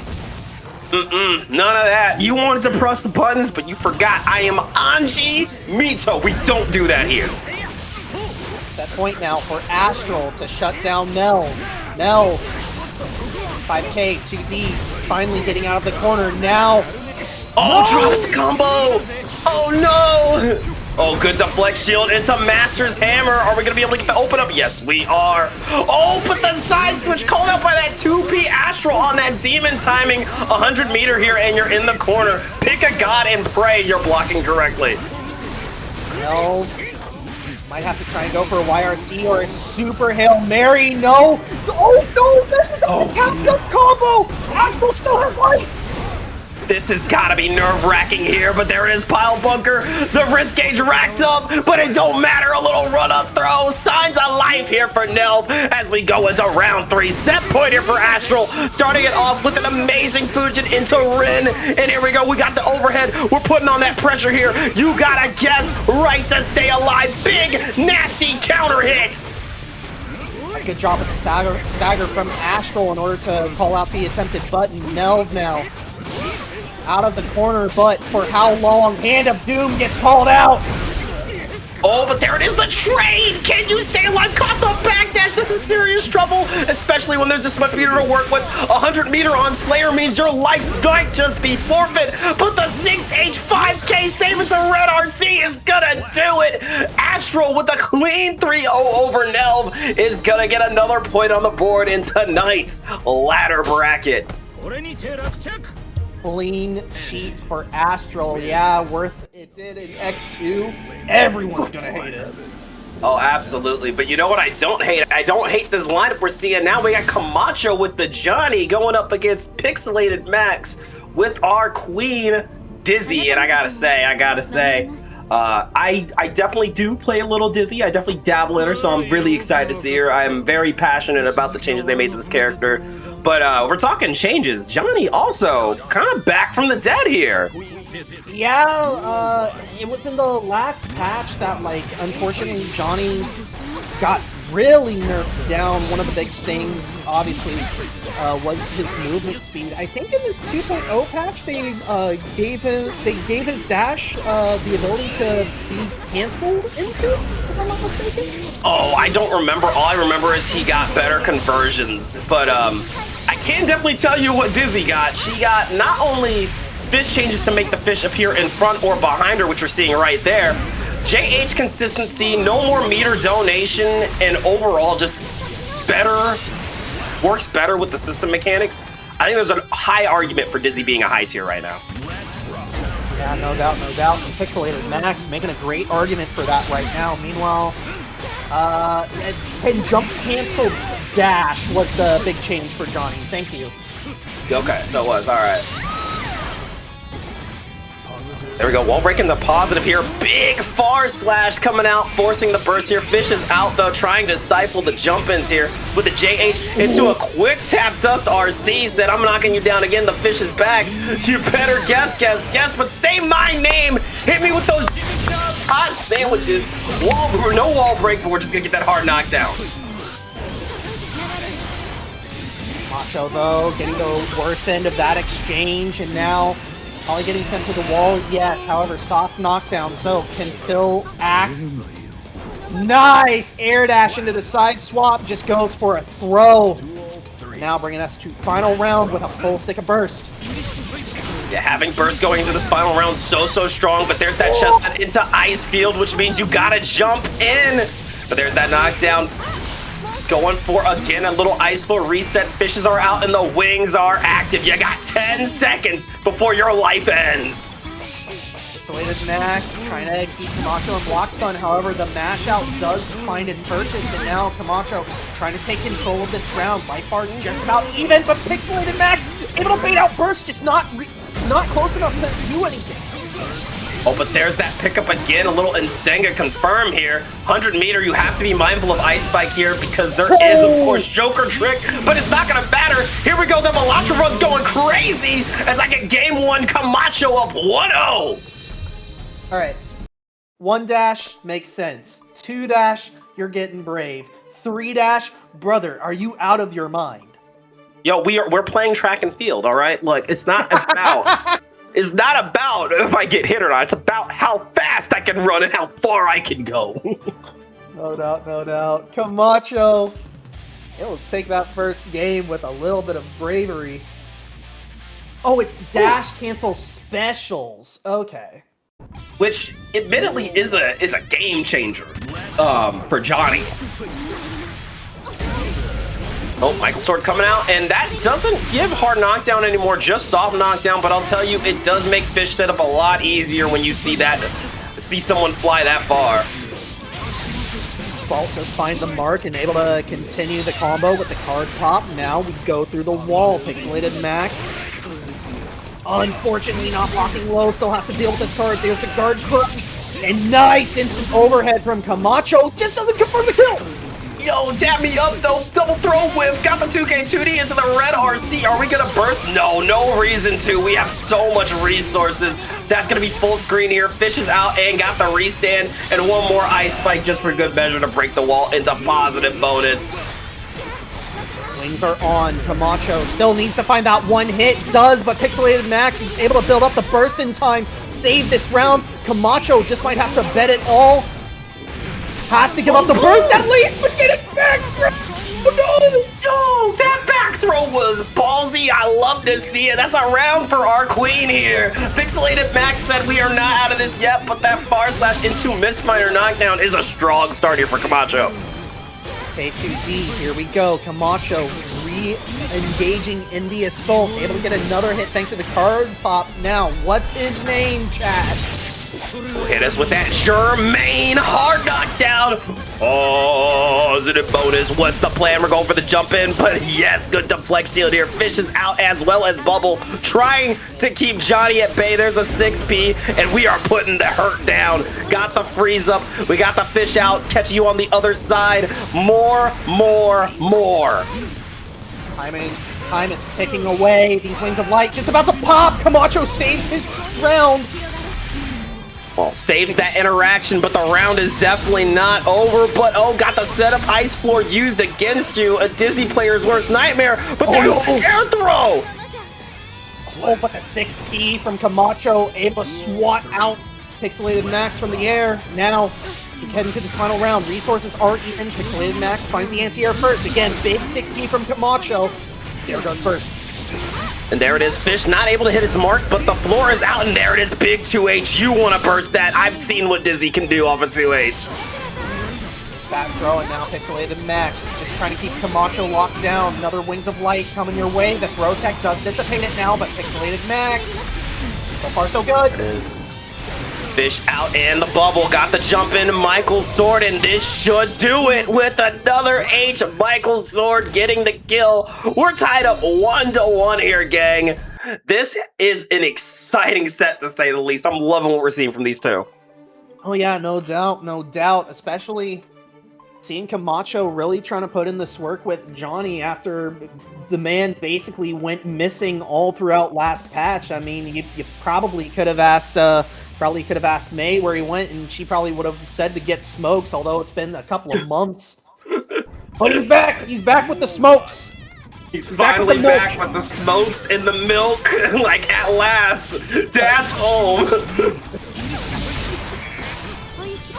Speaker 1: None of that. You wanted to press the buttons, but you forgot I am Anji Mito. We don't do that here.
Speaker 2: That point now for Astral to shut down NhelvY. NhelvY, 5K, 2D, finally getting out of the corner now.
Speaker 1: Oh, drops the combo! Oh no! Oh, good deflect shield into Master's Hammer. Are we gonna be able to get the open up? Yes, we are. Oh, but the side switch called out by that 2P Astral on that demon timing. 100 meter here, and you're in the corner. Pick a god and pray you're blocking correctly.
Speaker 2: NhelvY might have to try and go for a YRC or a super Hail Mary. No! Oh no! This is a fantastic combo! Astral still has life!
Speaker 1: This has got to be nerve-wracking here, but there it is, Pile Bunker. The risk gauge racked up, but it don't matter. A little run-up throw. Signs of life here for NhelvY as we go into round 3. Set point here for Astral, starting it off with an amazing Fujin into Rin. And here we go. We got the overhead. We're putting on that pressure here. You got to guess right to stay alive. Big, nasty counter hit.
Speaker 2: A good job with the stagger from Astral in order to call out the attempted button. NhelvY now out of the corner, but for how long? Hand of Doom gets called out.
Speaker 1: Oh, but there it is, the trade! Can you stay alive? Caught the backdash! This is serious trouble, especially when there's this much meter to work with. 100 meter on Slayer means your life might just be forfeit, but the 6H 5K save into Red RC is gonna do it! Astral with a clean 3-0 over NhelvY is gonna get another point on the board in tonight's ladder bracket.
Speaker 2: Clean sheet for Astral. Yeah, worth it did in X2. Everyone's gonna hate it.
Speaker 1: Oh, absolutely. But you know what I don't hate? I don't hate this lineup we're seeing now. We got Camacho with the Johnny going up against Pixelated Max with our queen, Dizzy. And I gotta say, I definitely do play a little Dizzy. I definitely dabble in her, so I'm really excited to see her. I'm very passionate about the changes they made to this character. But we're talking changes. Johnny also kind of back from the dead here.
Speaker 2: Yeah, it was in the last patch that, like, unfortunately Johnny got really nerfed down. One of the big things, obviously, was his movement speed. I think in this 2.0 patch, they gave his dash the ability to be canceled into, if I'm not mistaken.
Speaker 1: Oh, I don't remember. All I remember is he got better conversions. But I can definitely tell you what Dizzy got. She got not only fish changes to make the fish appear in front or behind her, which you're seeing right there. JH consistency, no more meter donation, and overall just better, works better with the system mechanics. I think there's a high argument for Dizzy being a high tier right now.
Speaker 2: Yeah, no doubt, no doubt. And Pixelated Max making a great argument for that right now. Meanwhile, and jump cancel dash was the big change for Johnny. Thank you.
Speaker 1: Okay, so it was, all right. There we go, wall breaking the positive here. Big far slash coming out, forcing the burst here. Fish is out though, trying to stifle the jump-ins here with the JH into a quick tap dust RC. Said, I'm knocking you down again, the fish is back. You better guess, but say my name. Hit me with those hot sandwiches. No wall break, but we're just gonna get that hard knockdown.
Speaker 2: Macho though, getting the worst end of that exchange, and now probably getting sent to the wall, yes. However, soft knockdown, so can still act. Nice! Air dash into the side swap, just goes for a throw. Now bringing us to final round with a full stick of burst.
Speaker 1: Yeah, having burst going into this final round so strong, but there's that chestnut into ice field, which means you gotta jump in. But there's that knockdown. Going for, again, a little ice floor reset. Fishes are out and the wings are active. You got 10 seconds before your life ends.
Speaker 2: Pixelated Max trying to keep Camacho in block stun. However, the mash out does find its purchase, and now Camacho trying to take control of this round. Life bar's just about even, but Pixelated Max able to bait out burst, just not close enough to do anything.
Speaker 1: Oh, but there's that pickup again, a little Nsenga confirm here. 100 meter, you have to be mindful of Ice Spike here because there is, of course, Joker Trick, but it's not gonna matter. Here we go, the Melatra run's going crazy as I get game one, Camacho up 1-0.
Speaker 2: All right, 1 dash makes sense. 2 dash, you're getting brave. 3 dash, brother, are you out of your mind?
Speaker 1: Yo, we're playing track and field, all right? Look, it's not about... It's not about if I get hit or not. It's about how fast I can run and how far I can go.
Speaker 2: No doubt, no doubt. Camacho, it'll take that first game with a little bit of bravery. Oh, it's dash cancel specials. Okay.
Speaker 1: Which, admittedly, is a game changer for Johnny. Oh, Michael Sword coming out, and that doesn't give hard knockdown anymore, just soft knockdown, but I'll tell you, it does make fish setup a lot easier when you see someone fly that far.
Speaker 2: Fault does find the mark and able to continue the combo with the card pop. Now we go through the wall. Pixelated Max, unfortunately not blocking low, still has to deal with this card. There's the guard crush, and nice instant overhead from Camacho, just doesn't confirm the kill.
Speaker 1: Yo, dab me up though, double throw whiff, got the 2K 2D into the red RC. Are we gonna burst? No reason to. We have so much resources. That's gonna be full screen here. Fish is out and got the restand, and one more ice spike just for good measure to break the wall into positive bonus.
Speaker 2: Wings are on. Camacho still needs to find that one hit. Does, but Pixelated Max is able to build up the burst in time. Save this round. Camacho just might have to bet it all. Has to give up the burst at least, but get it back. Oh no!
Speaker 1: Yo, that back throw was ballsy. I love to see it. That's a round for our queen here. Pixelated Max said we are not out of this yet, but that far slash into misfire knockdown is a strong start here for Camacho.
Speaker 2: K2D, here we go. Camacho re-engaging in the assault. Able to get another hit thanks to the card pop. Now, what's his name, Chad?
Speaker 1: Hit us with that Germain hard knockdown. Positive bonus. What's the plan? We're going for the jump in, but yes, good deflect shield here. Fish is out as well as Bubble, trying to keep Johnny at bay. There's a 6P, and we are putting the hurt down. Got the freeze up. We got the fish out. Catch you on the other side. More.
Speaker 2: Time it's ticking away. These Wings of Light just about to pop. Camacho saves his round.
Speaker 1: Well, saves that interaction, but the round is definitely not over. But oh, got the setup ice floor used against you. A Dizzy player's worst nightmare. But there's the air throw.
Speaker 2: Oh, but the 6P from Camacho able to swat out Pixelated Max from the air. Now we head into this final round. Resources are even. Pixelated Max finds the anti-air first. Again, big 6P from Camacho. There goes first.
Speaker 1: And there it is, Fish not able to hit its mark, but the floor is out, and there it is, big 2H. You want to burst that. I've seen what Dizzy can do off of 2H.
Speaker 2: Back throw, and now Pixelated Max just trying to keep Camacho locked down. Another Wings of Light coming your way. The throw tech does dissipate it now, but Pixelated Max, so far so good.
Speaker 1: There it is. Fish out and the bubble, got the jump in Michael's sword, and this should do it with another H. Michael's sword getting the kill. We're tied up 1-1 here, gang. This is an exciting set, to say the least. I'm loving what we're seeing from these two.
Speaker 2: Oh yeah, no doubt, especially seeing Camacho really trying to put in this work with Johnny after the man basically went missing all throughout last patch. I mean, you probably could have asked May where he went, and she probably would have said to get smokes, although it's been a couple of months. But he's back! He's back with the smokes!
Speaker 1: He's finally back with the smokes and the milk. Like, at last, Dad's home.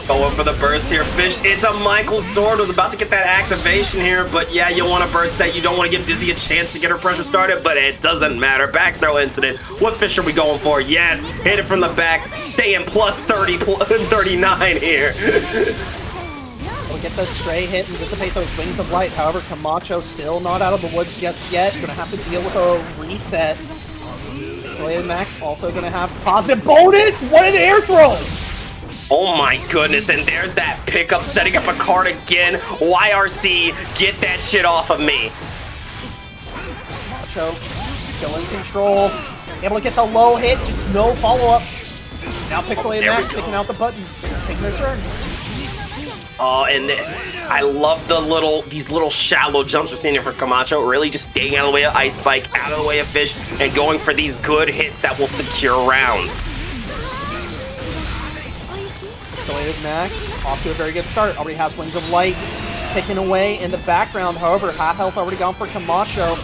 Speaker 1: Going for the burst here, Fish. It's a Michael's sword. Was about to get that activation here, but yeah, you want to burst that. You don't want to give Dizzy a chance to get her pressure started, but it doesn't matter. Back throw incident. What Fish are we going for? Yes, hit it from the back. Staying plus 30, plus 39 here.
Speaker 2: We'll get the stray hit and dissipate those Wings of Light. However, Camacho still not out of the woods just yet. Gonna have to deal with a reset. Pixelated Max also gonna have positive bonus. What an air throw!
Speaker 1: Oh my goodness, and there's that pickup, setting up a card again. YRC, get that shit off of me.
Speaker 2: Camacho still in control. Able to get the low hit, just no follow-up. Now Pixelated Max sticking out the button, taking their turn.
Speaker 1: Oh, and this, I love these little shallow jumps we're seeing here for Camacho. Really just staying out of the way of Ice Spike, out of the way of Fish, and going for these good hits that will secure rounds.
Speaker 2: Pixelated Max off to a very good start. Already has Wings of Light ticking away in the background. However, half health already gone for Camacho.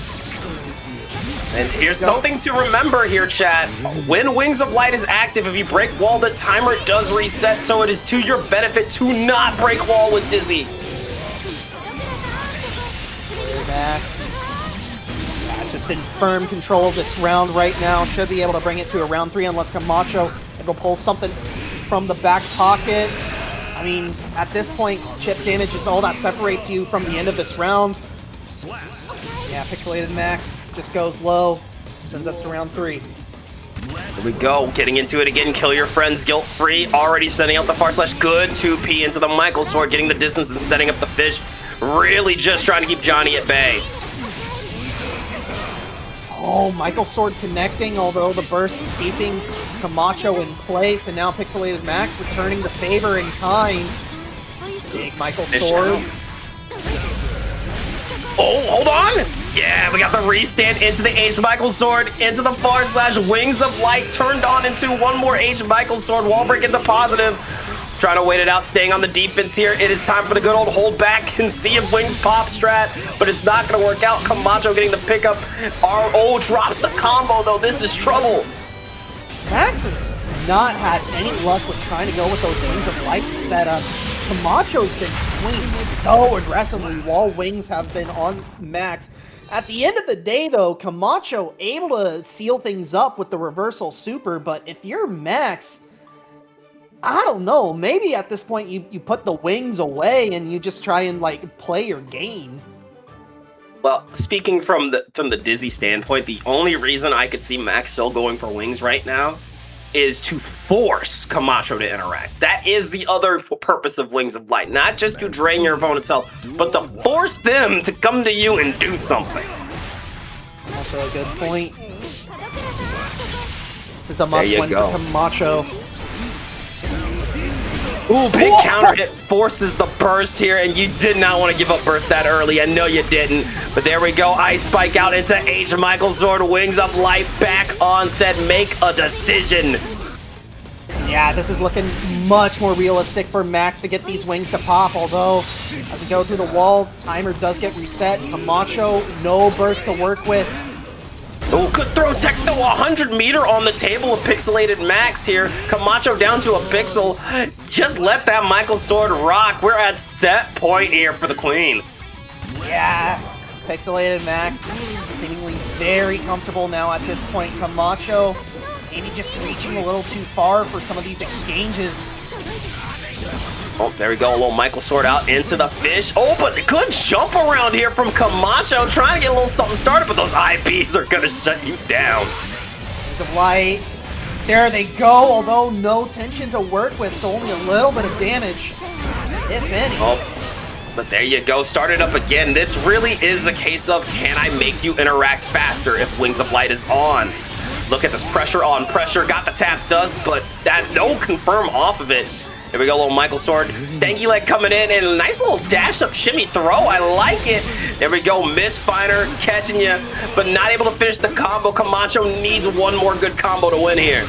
Speaker 1: And here's something to remember here, chat. When Wings of Light is active, if you break wall, the timer does reset, so it is to your benefit to not break wall with Dizzy.
Speaker 2: Max. Yeah, just in firm control of this round right now. Should be able to bring it to a round 3 unless Camacho will pull something from the back pocket. I mean, at this point, chip damage is all that separates you from the end of this round. Yeah, Pixelated Max just goes low, sends us to round 3.
Speaker 1: Here we go, getting into it again. Kill your friends guilt-free. Already sending out the far slash. Good 2P into the Michael sword, getting the distance and setting up the Fish. Really just trying to keep Johnny at bay.
Speaker 2: Oh, Michael sword connecting, although the burst keeping Camacho in place, and now Pixelated Max returning the favor in kind. Big Michael sword.
Speaker 1: Oh, hold on! Yeah, we got the restand into the H Michael sword, into the far slash. Wings of Light turned on into one more H Michael sword. Wall break into positive. trying to wait it out, staying on the defense here. It is time for the good old hold back and see if wings pop strat, but it's not going to work out. Camacho getting the pickup. RO drops the combo, though. This is trouble.
Speaker 2: Max has not had any luck with trying to go with those Wings of Light setups. Camacho's been swinging so aggressively while Wings have been on Max. At the end of the day, though, Chamaco able to seal things up with the reversal super, but if you're Max, I don't know, maybe at this point you put the Wings away and you just try and, like, play your game.
Speaker 1: Well, speaking from the Dizzy standpoint, the only reason I could see Max still going for Wings right now is to force Camacho to interact. That is the other purpose of Wings of Light. Not just to drain your opponent's health, but to force them to come to you and do something.
Speaker 2: Also a good point. This is a must-win for Camacho.
Speaker 1: Ooh, big counter hit forces the burst here, and you did not want to give up burst that early. I know you didn't, but there we go. Ice Spike out into H. Michael Sword, Wings of Light back on set. Make a decision.
Speaker 2: Yeah, this is looking much more realistic for Max to get these wings to pop, although as we go through the wall, timer does get reset. Camacho, no burst to work with.
Speaker 1: Oh, good throw tech though, 100 meter on the table with Pixelated Max here. Camacho down to a pixel. Just let that Michael Sword rock. We're at set point here for the Queen.
Speaker 2: Yeah, Pixelated Max seemingly very comfortable now at this point. Camacho maybe just reaching a little too far for some of these exchanges.
Speaker 1: Oh, there we go. A little Michael Sword out into the fish. Oh, but good jump around here from Camacho. Trying to get a little something started, but those IPs are going to shut you down.
Speaker 2: Wings of Light. There they go, although no tension to work with, so only a little bit of damage, if any.
Speaker 1: Oh, but there you go. Start it up again. This really is a case of, can I make you interact faster if Wings of Light is on? Look at this pressure on pressure. Got the tap dust, but that no confirm off of it. Here we go, little Michael Sword. Stanky leg coming in, and a nice little dash up shimmy throw. I like it. There we go, Misfiner catching you, but not able to finish the combo. Camacho needs one more good combo to win here.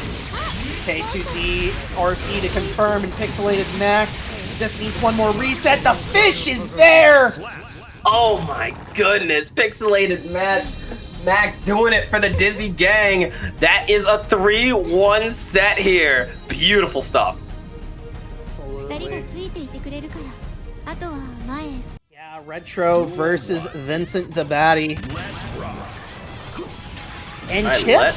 Speaker 2: K2D, RC to confirm, and Pixelated Max just needs one more reset. The fish is there!
Speaker 1: Oh my goodness, Pixelated Max doing it for the Dizzy Gang. That is a 3-1 set here. Beautiful stuff.
Speaker 2: Yeah, Redtro versus Vincentdabaddie. And Chipp.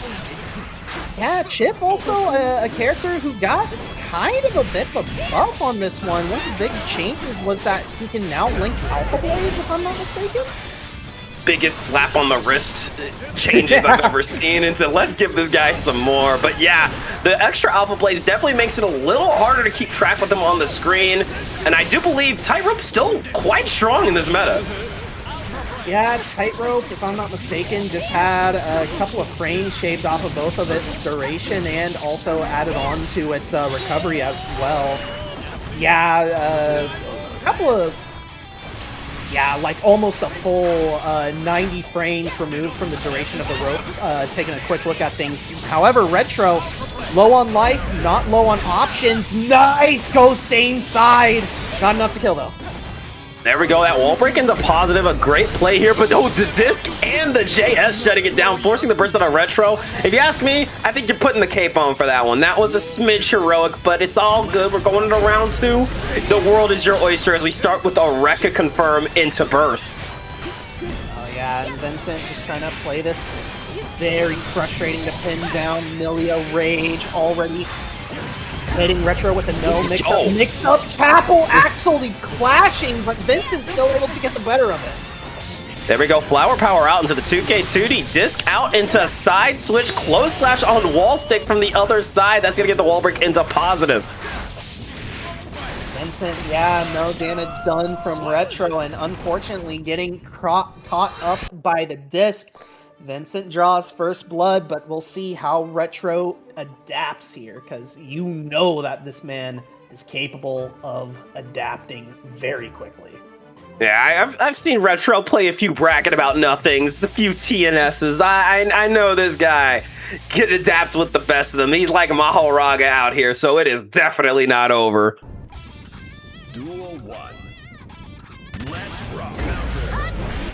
Speaker 2: Yeah, Chipp also a character who got kind of a bit of a buff on this one. One of the big changes was that he can now link Alpha Blades, if I'm not mistaken.
Speaker 1: Biggest slap on the wrist changes I've ever seen into let's give this guy some more. But yeah, the extra Alpha Blades definitely makes it a little harder to keep track with them on the screen. And I do believe Tightrope's still quite strong in this meta.
Speaker 2: Yeah, Tightrope, if I'm not mistaken, just had a couple of frames shaved off of both of its duration and also added on to its recovery as well. Yeah, a couple of... Yeah, like almost a full 90 frames removed from the duration of the rope, taking a quick look at things. However, Redtro, low on life, not low on options. Nice! Go same side! Not enough to kill, though.
Speaker 1: There we go, that wall break into positive, a great play here, but oh, the disc and the JS shutting it down, forcing the burst on a Redtro. If you ask me, I think you're putting the cape on for that one. That was a smidge heroic, but it's all good. We're going into round 2. The world is your oyster as we start with a Rekka confirm into burst.
Speaker 2: Oh yeah, and Vincent just trying to play this very frustrating to pin down Millia Rage already. Hitting Redtro with a no mix up Capel actually clashing, but Vincent's still able to get the better of it.
Speaker 1: There we go, Flower Power out into the 2K2D, disc out into side switch, close slash on wall stick from the other side. That's gonna get the wall break into positive.
Speaker 2: Vincent, yeah, no damage done from Redtro, and unfortunately getting caught up by the disc. Vincent draws first blood, but we'll see how Redtro adapts here, because you know that this man is capable of adapting very quickly.
Speaker 1: Yeah, I've seen Redtro play a few bracket about nothings, a few TNSs. I know this guy can adapt with the best of them. He's like Mahoraga out here, so it is definitely not over.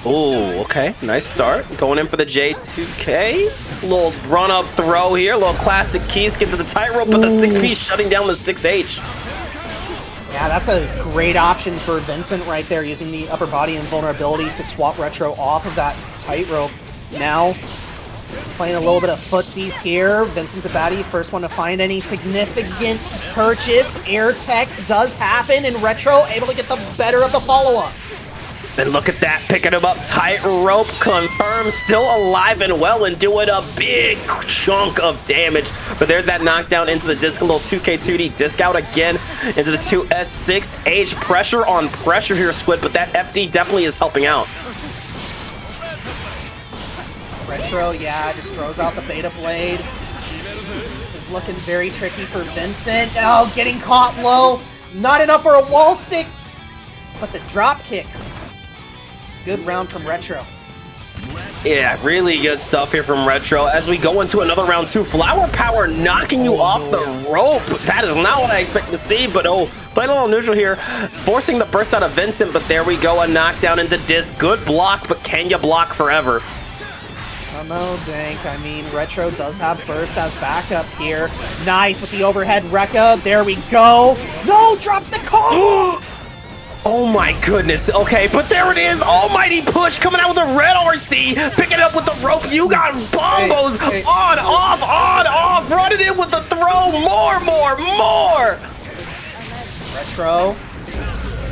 Speaker 1: Oh, okay. Nice start. Going in for the J2K. Little run-up throw here. Little classic Kiske to the tightrope, but the 6P shutting down the 6H.
Speaker 2: Yeah, that's a great option for Vincent right there, using the upper body invulnerability to swap Redtro off of that tightrope. Now, playing a little bit of footsies here. Vincentdabaddie, first one to find any significant purchase. Air tech does happen, and Redtro able to get the better of the follow-up.
Speaker 1: And look at that, picking him up, tightrope confirmed, still alive and well, and doing a big chunk of damage. But there's that knockdown into the disc, a little 2K2D disc out again into the 2S6H. Pressure on pressure here, Squid, but that FD definitely is helping out.
Speaker 2: Redtro, yeah, just throws out the Beta Blade. This is looking very tricky for Vincent. Oh, getting caught low. Not enough for a wall stick, but the drop kick. Good round from Redtro.
Speaker 1: Yeah, really good stuff here from Redtro. As we go into another round 2, Flower Power knocking you off the rope. That is not what I expect to see, but oh, playing a little neutral here, forcing the burst out of Vincent, but there we go, a knockdown into disc. Good block, but can you block forever?
Speaker 2: No, Zank. I mean, Redtro does have burst as backup here. Nice with the overhead Rekka. There we go. No, drops the combo.
Speaker 1: Oh my goodness. Okay, but there it is. Almighty push coming out with a red RC. Picking it up with the rope. You got bombos. On, off. Running in with the throw. More.
Speaker 2: Redtro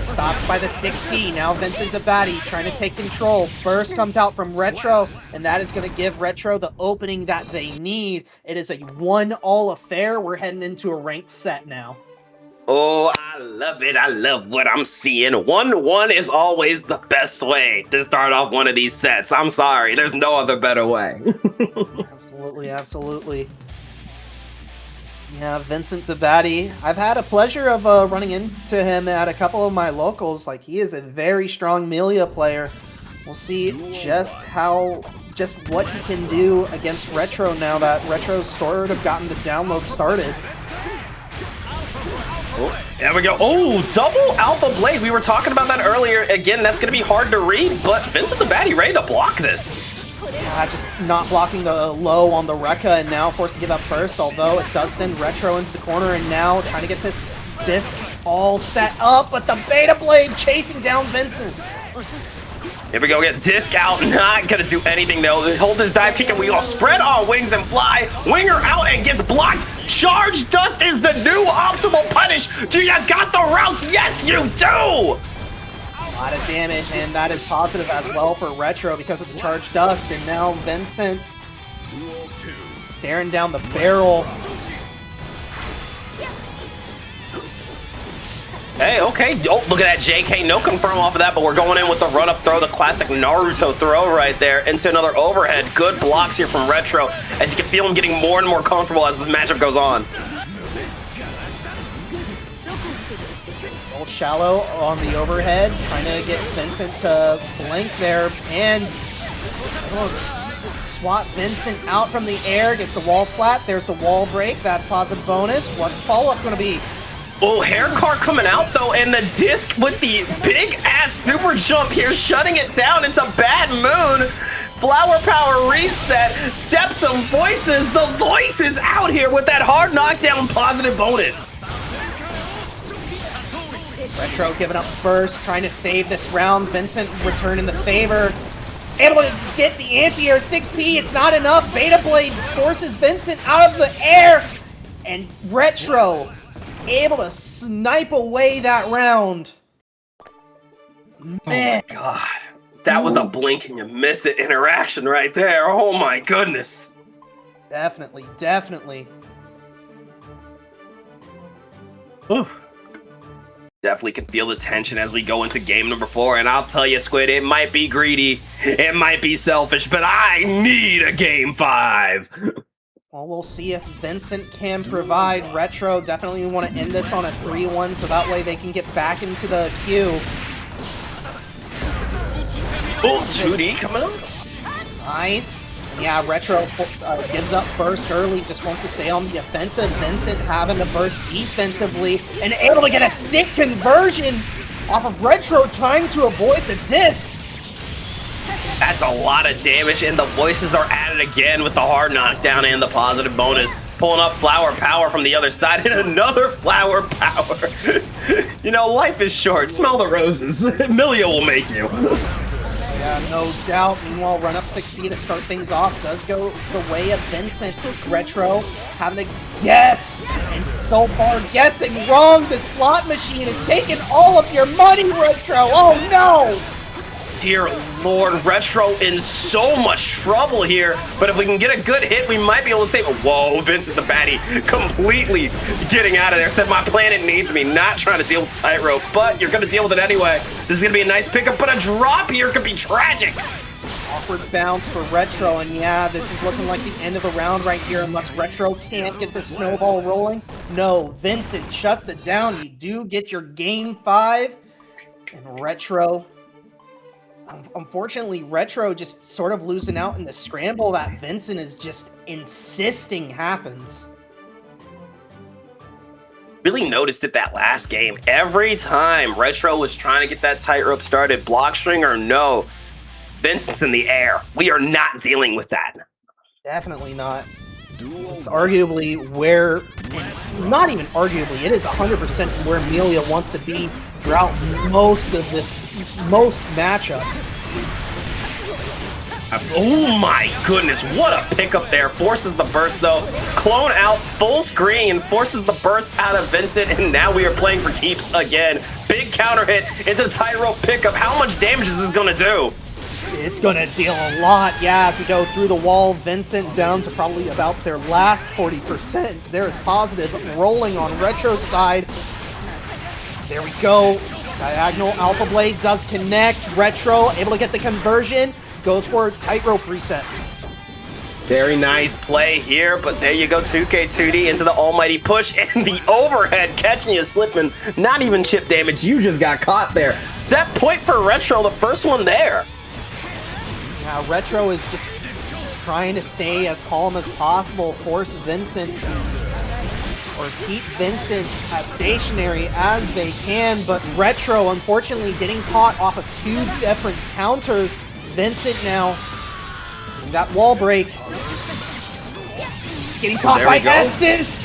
Speaker 2: stopped by the 6P. Now Vincentdabaddie trying to take control. Burst comes out from Redtro, and that is going to give Redtro the opening that they need. It is a 1-all affair. We're heading into a ranked set now.
Speaker 1: Oh, I love it. I love what I'm seeing. 1-1 is always the best way to start off one of these sets. I'm sorry. There's no other better way.
Speaker 2: Absolutely. Yeah, Vincentdabaddie. I've had a pleasure of running into him at a couple of my locals. Like, he is a very strong Millia player. We'll see just what he can do against Redtro now that Redtro's sort of gotten the download started.
Speaker 1: Oh, there we go. Oh, double Alpha Blade. We were talking about that earlier. Again, that's going to be hard to read, but Vincentdabaddie ready to block this.
Speaker 2: Yeah, just not blocking the low on the Rekka, and now forced to give up first, although it does send Redtro into the corner, and now trying to get this disc all set up, but the Beta Blade chasing down Vincent.
Speaker 1: Here we go, get disc out, not gonna do anything though. Hold this dive kick and we all spread our wings and fly. Winger out and gets blocked. Charge Dust is the new optimal punish. Do you got the routes? Yes, you do!
Speaker 2: A lot of damage, and that is positive as well for Redtro because of the Charge Dust, and now Vincent staring down the barrel.
Speaker 1: Hey, okay. Oh, look at that JK. No confirm off of that, but we're going in with the run-up throw, the classic Naruto throw right there into another overhead. Good blocks here from Redtro, as you can feel him getting more and more comfortable as this matchup goes on.
Speaker 2: A little shallow on the overhead, trying to get Vincent to blink there, and swat Vincent out from the air, gets the wall splat. There's the wall break. That's positive bonus. What's the follow-up going to be?
Speaker 1: Oh, hair car coming out though, and the disc with the big ass super jump here, shutting it down into Bad Moon. Flower Power reset, Septum Voices, the voice is out here with that hard knockdown positive bonus.
Speaker 2: Redtro giving up first, trying to save this round. Vincent returning the favor. Able to get the anti-air 6P, it's not enough. Beta Blade forces Vincent out of the air, and Redtro able to snipe away that round. Man.
Speaker 1: Oh my god. That was a blink and you miss it interaction right there. Oh my goodness.
Speaker 2: Definitely.
Speaker 1: Whew. Definitely can feel the tension as we go into game number 4. And I'll tell you, Squid, it might be greedy, it might be selfish, but I need a game 5.
Speaker 2: Well, we'll see if Vincent can provide. Redtro definitely want to end this on a 3-1, so that way they can get back into the queue.
Speaker 1: Oh, 2D coming up.
Speaker 2: Nice. Yeah, Redtro gives up burst early, just wants to stay on the offensive. Vincent having to burst defensively and able to get a sick conversion off of Redtro trying to avoid the disc.
Speaker 1: That's a lot of damage, and the voices are at it again with the hard knockdown and the positive bonus. Pulling up flower power from the other side, and another flower power. You know, life is short. Smell the roses. Millia will make you.
Speaker 2: Yeah, no doubt. Meanwhile, run up 6B to start things off does go the way of Vincent. Redtro having to guess, and so far guessing wrong. The slot machine is taking all of your money, Redtro. Oh no!
Speaker 1: Dear Lord, Redtro in so much trouble here, but if we can get a good hit, we might be able to save it. Whoa, Vincentdabaddie completely getting out of there. Said, my planet needs me, not trying to deal with the tightrope, but you're gonna deal with it anyway. This is gonna be a nice pickup, but a drop here could be tragic.
Speaker 2: Awkward bounce for Redtro, and yeah, this is looking like the end of the round right here unless Redtro can't get the snowball rolling. No, Vincent shuts it down. You do get your game 5, and Redtro... Unfortunately, Redtro just sort of losing out in the scramble that Vincent is just insisting happens.
Speaker 1: Really noticed it that last game. Every time Redtro was trying to get that tightrope started, block string or no, Vincent's in the air. We are not dealing with that.
Speaker 2: Definitely not. It's arguably where, not even arguably, it is 100% where Millia wants to be throughout most matchups.
Speaker 1: Oh my goodness, what a pickup there. Forces the burst though. Clone out, full screen, forces the burst out of Vincent, and now we are playing for keeps again. Big counter hit into the tightrope pickup. How much damage is this gonna do?
Speaker 2: It's gonna deal a lot, yeah, as we go through the wall. Vincent down to probably about their last 40%. There is positive rolling on Redtro's side. There we go. Diagonal Alpha Blade does connect. Redtro able to get the conversion. Goes for tightrope reset.
Speaker 1: Very nice play here, but there you go, 2K2D into the almighty push, and the overhead catching you slipping. Not even chip damage, you just got caught there. Set point for Redtro, the first one there.
Speaker 2: Now Redtro is just trying to stay as calm as possible, force Vincent, or keep Vincent as stationary as they can, but Redtro unfortunately getting caught off of 2 different counters. Vincent now, that wall break, getting caught by Estes.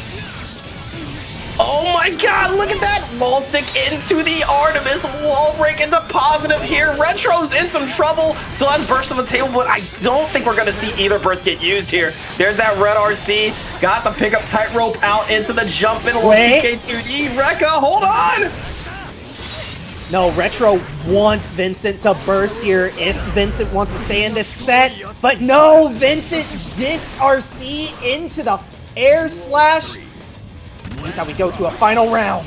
Speaker 1: Oh my god, look at that! Wall stick into the Artemis, wall break into positive here. Redtro's in some trouble, still has burst on the table, but I don't think we're gonna see either burst get used here. There's that red RC, got the pickup tightrope out into the jump in, a little 2K2D. Rekka, hold on!
Speaker 2: No, Redtro wants Vincent to burst here if Vincent wants to stay in this set, but no, Vincent disc RC into the air slash. That's how we go to a final round.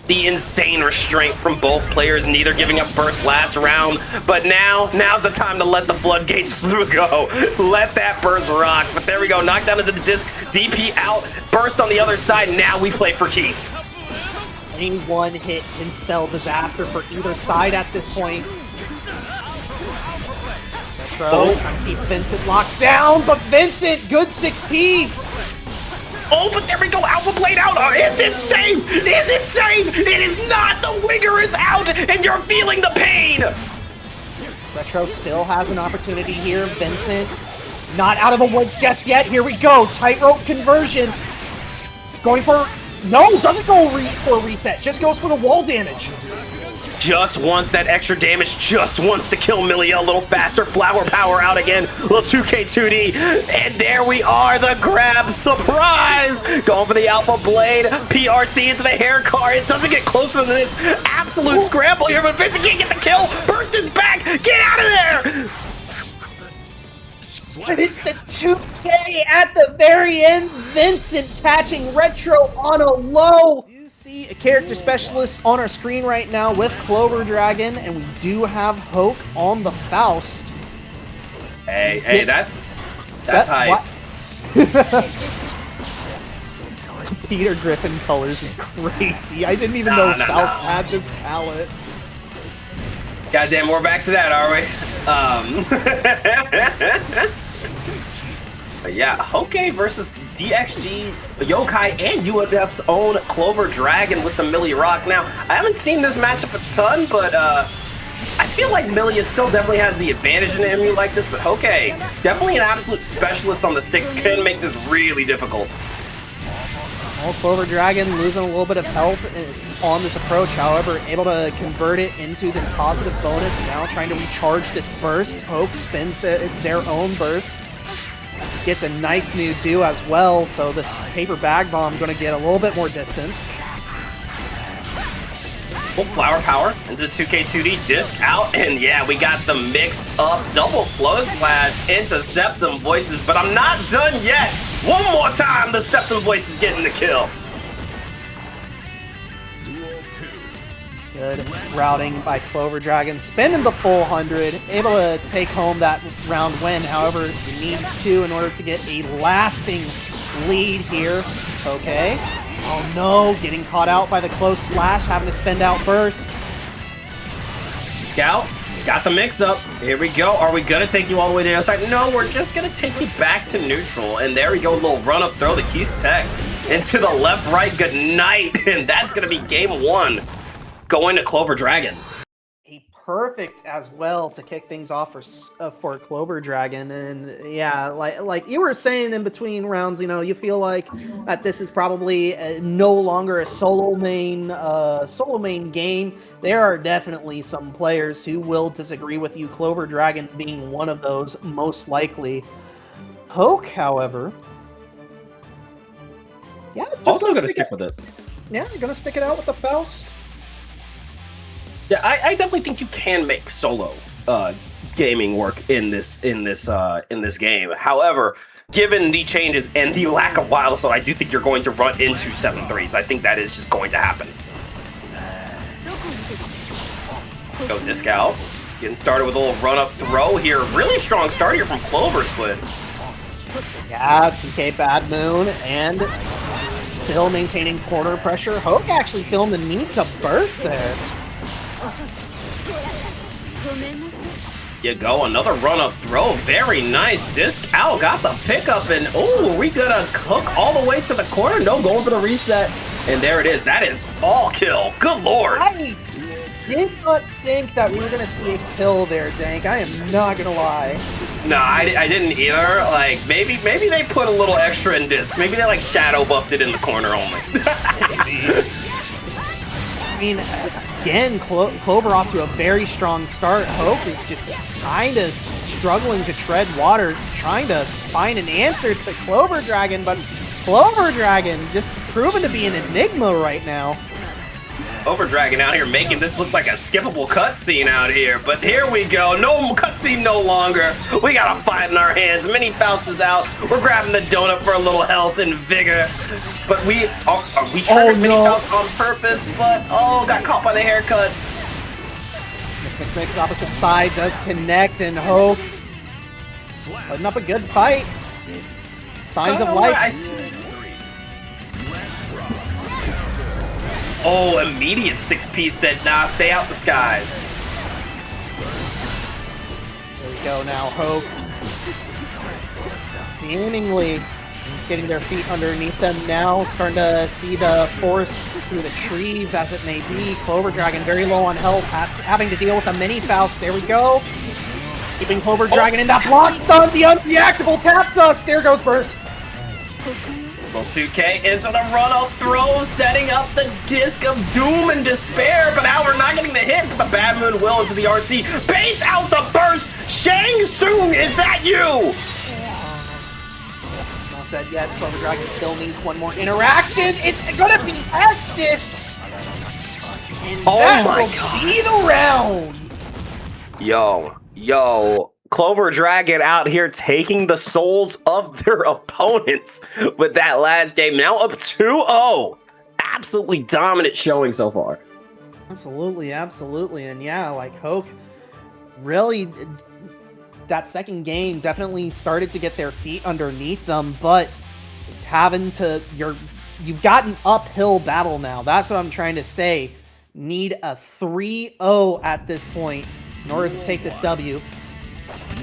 Speaker 1: The insane restraint from both players, neither giving up burst last round, but now's the time to let the floodgates go. Let that burst rock, but there we go, knocked down into the disc, DP out, burst on the other side, now we play for keeps.
Speaker 2: Any one hit can spell disaster for either side at this point. Redtro trying to keep Vincent locked down, but Vincent, good 6P.
Speaker 1: Oh, but there we go, Alpha Blade out. Is it safe? Is it safe? It is not. The winger is out, and you're feeling the pain.
Speaker 2: Redtro still has an opportunity here. Vincent not out of the woods just yet. Here we go. Tightrope conversion. Going for... No, doesn't go for a reset. Just goes for the wall damage.
Speaker 1: Just wants that extra damage, just wants to kill Millia a little faster. Flower power out again, little 2K2D, and there we are, the grab, surprise! Going for the Alpha Blade, PRC into the hair car, it doesn't get closer than this. Absolute scramble here, but Vincent can't get the kill, burst is back, get out of there!
Speaker 2: And it's the 2K at the very end, Vincent catching Redtro on a low. We do see a character specialist on our screen right now with CloverDragon, and we do have Hoke on the Faust.
Speaker 1: Hey, that's hype.
Speaker 2: Peter Griffin colors is crazy. I didn't even know Faust had this palette.
Speaker 1: Goddamn, we're back to that, are we? Yeah, Hoke versus DXG, Yokai, and UFF's own CloverDragon with the Millia Rock. Now, I haven't seen this matchup a ton, but I feel like Millia still definitely has the advantage in an MU like this, but hoke, definitely an absolute specialist on the sticks, can make this really difficult.
Speaker 2: Well, CloverDragon losing a little bit of health on this approach, however, able to convert it into this positive bonus. Now trying to recharge this burst. Hoke spins their own burst. Gets a nice new do as well, so this paper bag bomb going to get a little bit more distance.
Speaker 1: Well, flower power into the 2K2D, disc out, and yeah, we got the mixed up double flow slash into Septum Voices, but I'm not done yet. One more time, the Septum Voices getting the kill.
Speaker 2: Good routing by CloverDragon, spending the full 100, able to take home that round win. However, you need 2 in order to get a lasting lead here. Okay. Oh no, getting caught out by the close slash, having to spend out burst.
Speaker 1: Scout, got the mix up. Here we go. Are we gonna take you all the way to the other side? No, we're just gonna take you back to neutral. And there we go, a little run up throw, the Kiske tech into the left, right, good night. And that's gonna be game 1. Going to CloverDragon.
Speaker 2: Perfect as well to kick things off for CloverDragon. And yeah, like you were saying in between rounds, you know, you feel like that this is probably no longer a solo main game. There are definitely some players who will disagree with you, CloverDragon being one of those, most likely. Hoke, however, yeah, just
Speaker 1: also gonna stick with this.
Speaker 2: Yeah, you're gonna stick it out with the Faust.
Speaker 1: Yeah, I definitely think you can make solo gaming work in this game. However, given the changes and the lack of wild assault, I do think you're going to run into 7-3s. I think that is just going to happen. Go disc out. Getting started with a little run up throw here. Really strong start here from Clover Squid.
Speaker 2: Yeah, 2K Bad Moon and still maintaining quarter pressure. Hoke actually feeling the need to burst there.
Speaker 1: You go, another run-up throw. Very nice. Disc out, got the pickup, and oh, we gonna cook all the way to the corner. No, going for the reset. And there it is. That is all kill. Good lord.
Speaker 2: I did not think that we were gonna see a kill there, Dank. I am not gonna lie.
Speaker 1: No, I didn't either. Like, maybe they put a little extra in disc. Maybe they like shadow buffed it in the corner only.
Speaker 2: I mean, again, Clover off to a very strong start. Hoke is just kind of struggling to tread water, trying to find an answer to CloverDragon, but CloverDragon just proven to be an enigma right now.
Speaker 1: CloverDragon out here making this look like a skippable cutscene out here, but here we go. No cutscene no longer. We got a fight in our hands. Mini Faust is out. We're grabbing the donut for a little health and vigor. But we triggered Mini Faust on purpose, but got caught by the haircuts.
Speaker 2: Mix, opposite side does connect, and Hoke putting up a good fight. Signs of life.
Speaker 1: Oh, immediate 6-piece said, nah, stay out the skies.
Speaker 2: There we go now, Hoke. Seemingly getting their feet underneath them now, starting to see the forest through the trees as it may be. CloverDragon very low on health, having to deal with a mini Faust. There we go. Keeping CloverDragon in that block stun, the unreactable tap dust. There goes burst.
Speaker 1: Little 2K into the run-up throw, setting up the disc of doom and despair, but now we're not getting the hit, but the Bad Moon will into the RC. Baits out the burst! Shang Tsung, is that you?
Speaker 2: Not dead yet. CloverDragon still needs one more interaction. It's gonna be Estes! And that will be the round!
Speaker 1: Yo. CloverDragon out here taking the souls of their opponents with that last game. Now up 2-0. Absolutely dominant showing so far.
Speaker 2: Absolutely. And yeah, like Hoke really, that second game definitely started to get their feet underneath them, but you've got an uphill battle now. That's what I'm trying to say. Need a 3-0 at this point in order to take this W.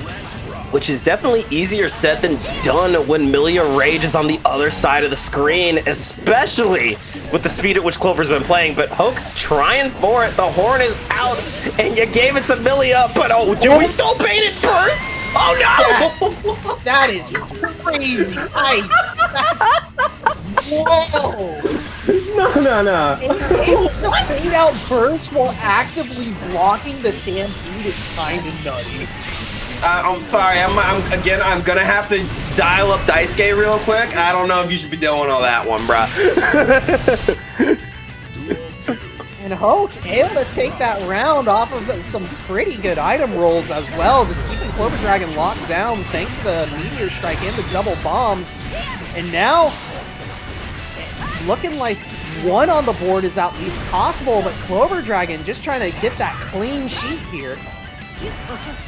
Speaker 3: Let's rock.
Speaker 1: which is definitely easier said than done when Millia Rage is on the other side of the screen, especially with the speed at which Clover's been playing. But Hoke trying for it. The horn is out, and you gave it to Millia, but oh, do we still bait it first? Oh no!
Speaker 2: That is crazy. Whoa!
Speaker 4: No.
Speaker 2: The fade out burst while actively blocking the stampede is kind of nutty.
Speaker 1: I'm sorry. I'm gonna have to dial up Daisuke real quick. I don't know if you should be doing all that one, bruh.
Speaker 2: And Hoke able to take that round off of some pretty good item rolls as well, just keeping CloverDragon locked down thanks to the Meteor Strike and the double bombs. And now, looking like one on the board is at least possible, but CloverDragon just trying to get that clean sheet here.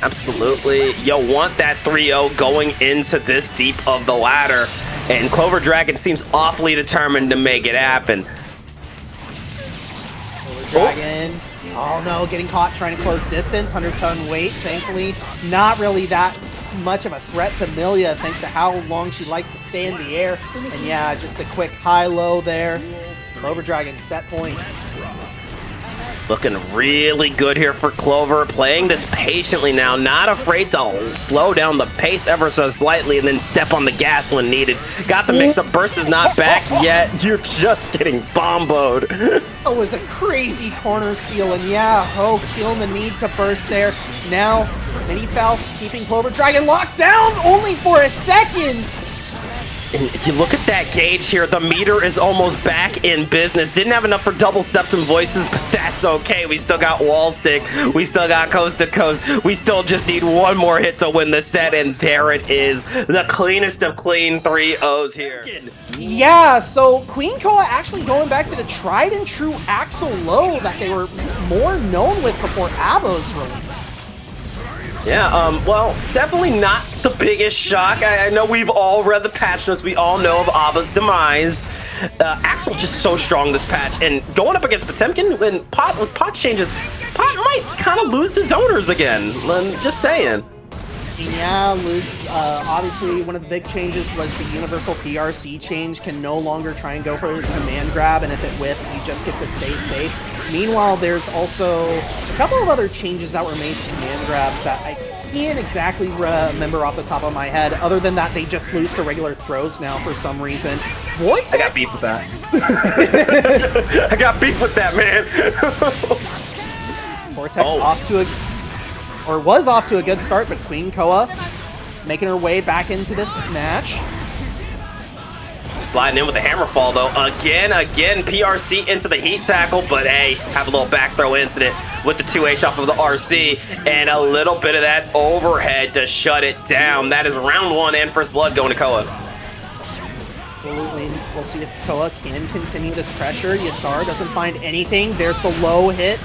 Speaker 1: Absolutely. You want that 3-0 going into this deep of the ladder, and CloverDragon seems awfully determined to make it happen.
Speaker 2: CloverDragon, oh no, getting caught trying to close distance, 100-ton weight, thankfully. Not really that much of a threat to Millia thanks to how long she likes to stay in the air. And yeah, just a quick high-low there. CloverDragon set point.
Speaker 1: Looking really good here for Clover, playing this patiently now, not afraid to slow down the pace ever so slightly and then step on the gas when needed. Got the mix-up, burst is not back yet. You're just getting bomboed.
Speaker 2: That was a crazy corner steal, and yeah, Hoke feeling the need to burst there. Now, Mini Faust keeping CloverDragon locked down only for a second.
Speaker 1: And if you look at that gauge here, the meter is almost back in business. Didn't have enough for double septum voices, but that's okay. We still got wall stick. We still got coast to coast. We still just need one more hit to win the set, and there it is. The cleanest of clean 3-0s here.
Speaker 2: Yeah, so QueenKoa actually going back to the tried and true Axel Low that they were more known with before ABBA's release.
Speaker 1: Yeah, well, definitely not the biggest shock. I know we've all read the patch notes. We all know of ABBA's demise. Axel just so strong this patch. And going up against Potemkin with pot changes, Pot might kind of lose to zoners again. I'm just saying.
Speaker 2: Yeah, obviously one of the big changes was the universal PRC change can no longer try and go for the command grab, and if it whiffs, you just get to stay safe. Meanwhile, there's also a couple of other changes that were made to command grabs that I can't exactly remember off the top of my head. Other than that, they just lose to regular throws now for some reason. Vortix?
Speaker 4: I got beef with that.
Speaker 1: I got beef with that, man.
Speaker 2: Vortix was off to a good start, but QueenKoa making her way back into this match.
Speaker 1: Sliding in with the hammer fall though. Again, PRC into the heat tackle, but hey, have a little back throw incident with the 2H off of the RC, and a little bit of that overhead to shut it down. That is round one and first blood going to Koa.
Speaker 2: Absolutely. We'll see if Koa can continue this pressure. Yasar doesn't find anything. There's the low hit.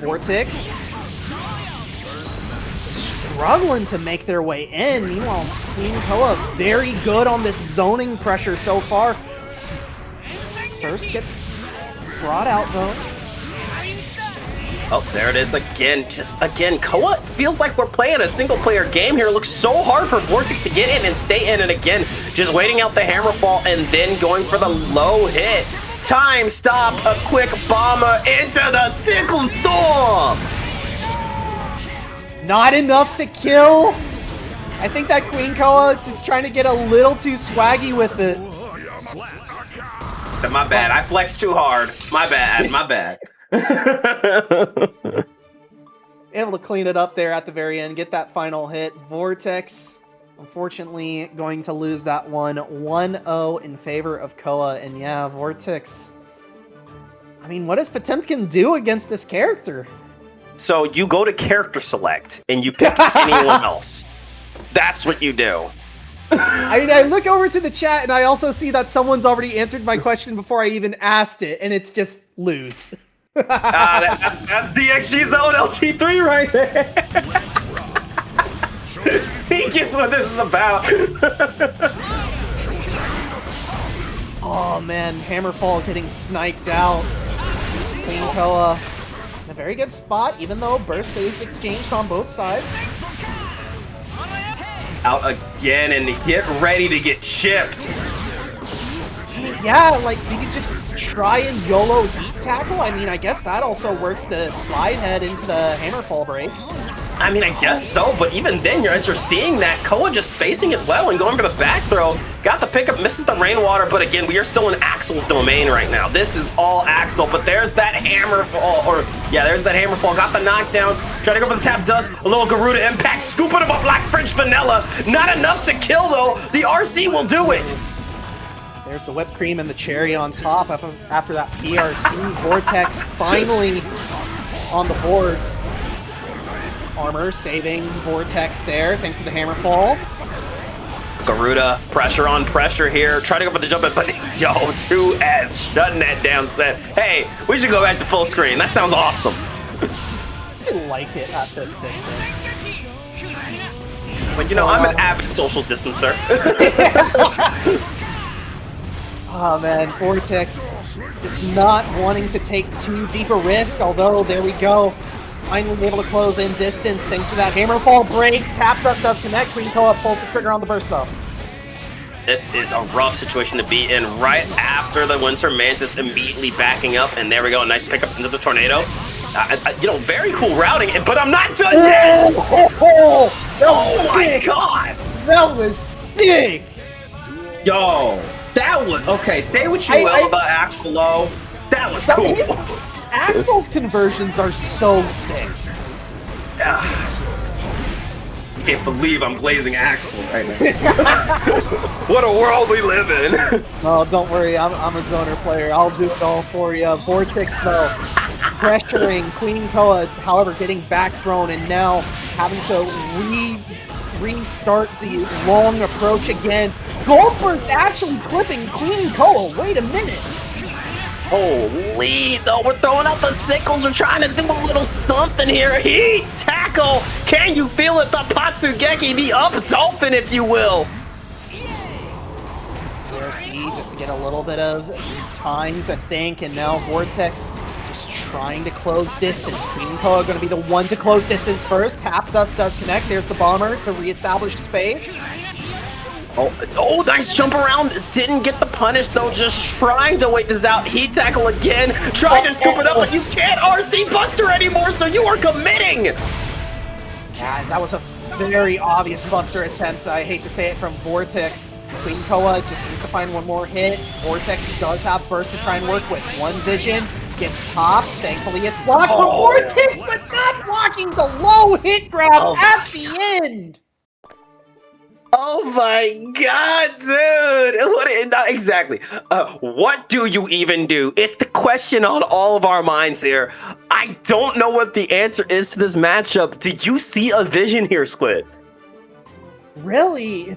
Speaker 2: Vortix struggling to make their way in. Meanwhile, QueenKoa very good on this zoning pressure so far. First gets brought out though.
Speaker 1: Oh, there it is again. Koa feels like we're playing a single player game here. It looks so hard for Vortix to get in and stay in, and again, just waiting out the hammer fall and then going for the low hit. Time stop, a quick bomber into the Cyclone Storm.
Speaker 2: Not enough to kill. I think that QueenKoa just trying to get a little too swaggy with it.
Speaker 1: My bad, I flexed too hard. My bad.
Speaker 2: Able to clean it up there at the very end, get that final hit. Vortix, unfortunately, going to lose that one 1-0 in favor of Koa. And yeah, Vortix. I mean, what does Potemkin do against this character?
Speaker 1: So you go to character select and you pick anyone else. That's what you do.
Speaker 2: I mean, I look over to the chat and I also see that someone's already answered my question before I even asked it, and it's just lose.
Speaker 1: That's DXG Zone LT3 right there. He gets what this is about.
Speaker 2: Oh man, Hammerfall getting sniped out. QueenKoa in a very good spot, even though burst is exchanged on both sides.
Speaker 1: out again and get ready to get chipped.
Speaker 2: Yeah, like, do you just try and YOLO heat tackle? I mean, I guess that also works the slide head into the hammerfall break.
Speaker 1: I mean, I guess so, but even then, as you're seeing that, Koa just spacing it well and going for the back throw. Got the pickup, misses the rainwater, but again, we are still in Axel's domain right now. This is all Axel, but there's that hammerfall, or yeah, there's that hammerfall. Got the knockdown, trying to go for the tap dust, a little Garuda impact, scooping him up like French vanilla. Not enough to kill though, the RC will do it.
Speaker 2: There's the whipped cream and the cherry on top after that PRC. Vortix finally on the board. Armor saving Vortix there, thanks to the hammerfall.
Speaker 1: Garuda, pressure on pressure here, trying to go for the jump in, but yo, 2S shutting that down, said, hey, we should go back to full screen. That sounds awesome.
Speaker 2: I like it at this distance.
Speaker 1: But you know, I'm an avid social distancer.
Speaker 2: Oh man, Vortix is not wanting to take too deep a risk, although there we go. Finally able to close in distance thanks to that hammerfall break. Tap dust does connect. QueenKoa pulls the trigger on the burst though.
Speaker 1: This is a rough situation to be in right after the Winter Mantis immediately backing up. And there we go, a nice pickup into the tornado. You know, very cool routing, but I'm not done yet! Oh my god!
Speaker 2: That was sick!
Speaker 1: Yo, that was, okay, say what you will about Axel Low. That was cool.
Speaker 2: Axel's conversions are so sick.
Speaker 1: Can't believe I'm blazing Axel right now. What a world we live in.
Speaker 2: Oh, don't worry, I'm a zoner player. I'll do it all for you. Vortix, though, pressuring QueenKoa, however, getting back thrown and now having to restart the long approach again. Goldburst actually clipping QueenKoa. Wait a minute.
Speaker 1: Holy, though, we're throwing out the sickles. We're trying to do a little something here. Heat tackle. Can you feel it? The Patsugeki, the up dolphin, if you will.
Speaker 2: CRC just to get a little bit of time to think, and now Vortix just trying to close distance. QueenKoa going to be the one to close distance first. Tap dust does connect. There's the bomber to reestablish space.
Speaker 1: Oh, nice jump around. Didn't get the punish, though. Just trying to wait this out. Heat tackle again. Trying to scoop it up, but you can't RC Buster anymore, so you are committing.
Speaker 2: Yeah, that was a very obvious Buster attempt. I hate to say it from Vortix. QueenKoa just needs to find one more hit. Vortix does have burst to try and work with. One vision gets popped. Thankfully, it's blocked. But Vortix, but not blocking the low hit grab at the end.
Speaker 1: Oh my god, dude! Not exactly. What do you even do? It's the question on all of our minds here. I don't know what the answer is to this matchup. Do you see a vision here, Squid?
Speaker 2: Really, you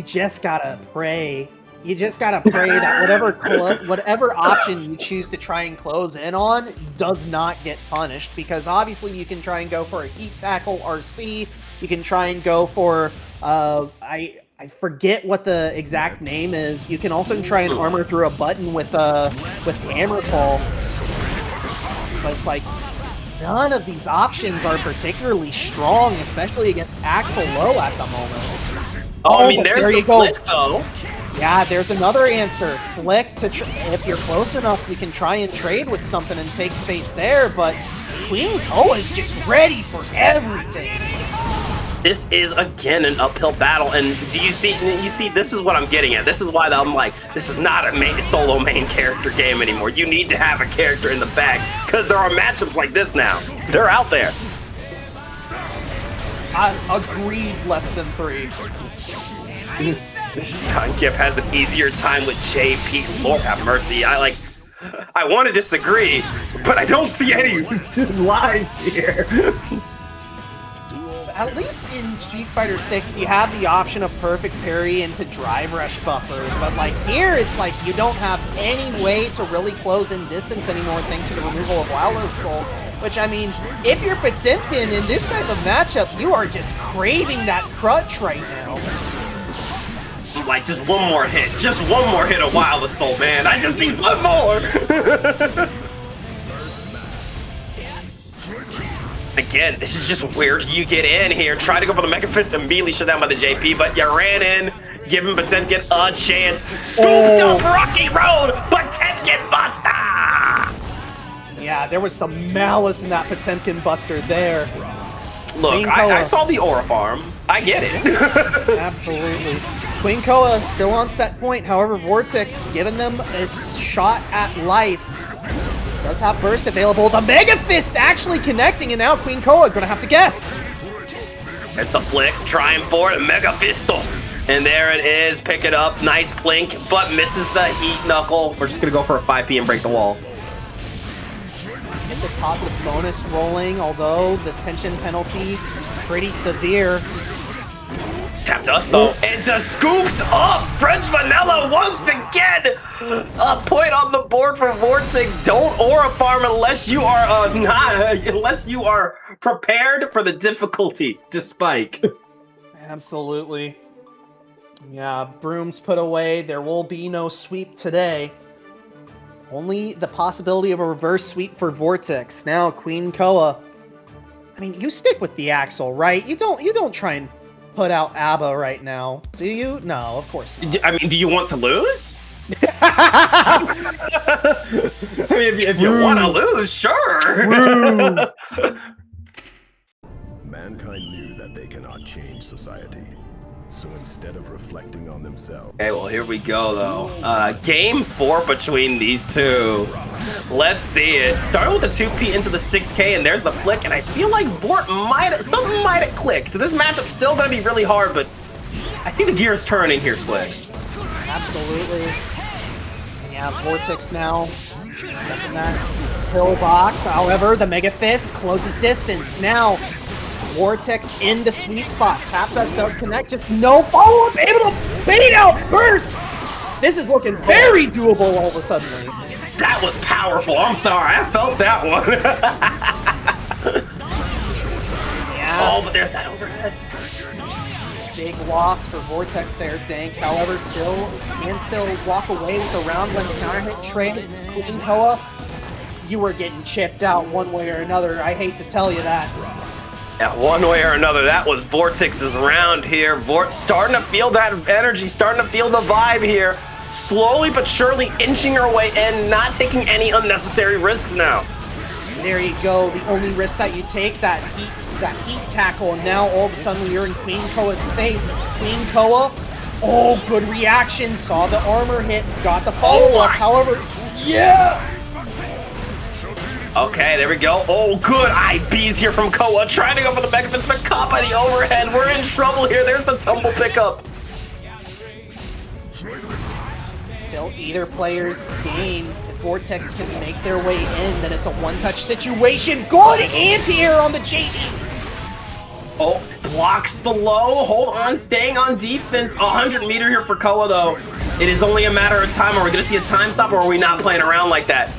Speaker 2: just gotta pray. You just gotta pray that whatever option you choose to try and close in on does not get punished, because obviously you can try and go for a heat tackle RC. You can try and go for, I forget what the exact name is. You can also try and armor through a button with hammerfall. But it's like, none of these options are particularly strong, especially against Axel Low at the moment.
Speaker 1: Oh, I mean, there's the flick, though.
Speaker 2: Yeah, there's another answer. Flick, if you're close enough, you can try and trade with something and take space there, but QueenKoa is just ready for everything.
Speaker 1: This is, again, an uphill battle, and you see, this is what I'm getting at. This is why I'm like, this is not a solo main character game anymore. You need to have a character in the back, because there are matchups like this now. They're out there.
Speaker 2: I agreed, less than 3.
Speaker 1: Zanuff has an easier time with JP. Lord have mercy. I want to disagree, but I don't see any lies here.
Speaker 2: At least in Street Fighter 6, you have the option of perfect parry into drive rush buffers, but like here, it's like you don't have any way to really close in distance anymore thanks to the removal of Wildless Soul. Which, I mean, if you're Potemkin in this type of matchup, you are just craving that crutch right now.
Speaker 1: Like, just one more hit of Wildless Soul, man. I just need one more. Again, this is just where do you get in here? Try to go for the Mega Fist, immediately shut down by the JP, but you ran in, giving Potemkin a chance. Scooped up Rocky Road, Potemkin Buster!
Speaker 2: Yeah, there was some malice in that Potemkin Buster there.
Speaker 1: Look, I saw the Aura Farm. I get it.
Speaker 2: Absolutely. QueenKoa still on set point. However, Vortix giving them a shot at life. Does have burst available. The Mega Fist actually connecting, and now QueenKoa gonna have to guess.
Speaker 1: There's the flick, trying for it, Mega Fistal. And there it is, pick it up, nice blink, but misses the Heat Knuckle. We're just gonna go for a 5P and break the wall.
Speaker 2: Get this positive bonus rolling, although the tension penalty pretty severe.
Speaker 1: Tapped us though, and just scooped up French Vanilla once again. A point on the board for Vortix. Don't Aura Farm unless you are unless you are prepared for the difficulty to spike.
Speaker 2: Absolutely. Yeah, brooms put away. There will be no sweep today. Only the possibility of a reverse sweep for Vortix. Now, QueenKoa. I mean, you stick with the Axel, right? You don't try and put out ABBA right now, do you? No, of course not.
Speaker 1: I mean, do you want to lose? I mean, if you want to lose, sure.
Speaker 3: Mankind knew that they cannot change society. So instead of reflecting on themselves...
Speaker 1: Okay, well, here we go, though. Game 4 between these two. Let's see it. Starting with the 2P into the 6K, and there's the flick, and I feel like something might have clicked. This matchup's still going to be really hard, but I see the gears turning here, Slick.
Speaker 2: Absolutely. And yeah, Vortix now stuck in that pillbox. However, the Mega Fist closes distance. Now, Vortix in the sweet spot. Tap that does connect, just no follow-up, able to bait out burst! This is looking very doable all of a sudden.
Speaker 1: That was powerful. I'm sorry, I felt that one.
Speaker 2: Yeah.
Speaker 1: Oh, but there's that overhead.
Speaker 2: Big loss for Vortix there, Dank. However, can still walk away with a round one counter hit trade. QueenKoa, you were getting chipped out one way or another. I hate to tell you that.
Speaker 1: Yeah, one way or another, that was Vortix's round here. Vort starting to feel that energy, starting to feel the vibe here. Slowly but surely inching her way in, not taking any unnecessary risks now.
Speaker 2: There you go. The only risk that you take, that heat tackle, and now all of a sudden you're in QueenKoa's face. QueenKoa, oh, good reaction. Saw the armor hit, got the follow-up. However, yeah!
Speaker 1: Okay, there we go. Oh, good IBs here from Koa. Trying to go for the Mega Fist, but caught by the overhead. We're in trouble here. There's the tumble pickup.
Speaker 2: Still either player's game. If Vortix can make their way in, then it's a one-touch situation. Good anti-air on the JD.
Speaker 1: Oh, blocks the low. Hold on, staying on defense. 100 meter here for Koa, though. It is only a matter of time. Are we going to see a time stop, or are we not playing around like that?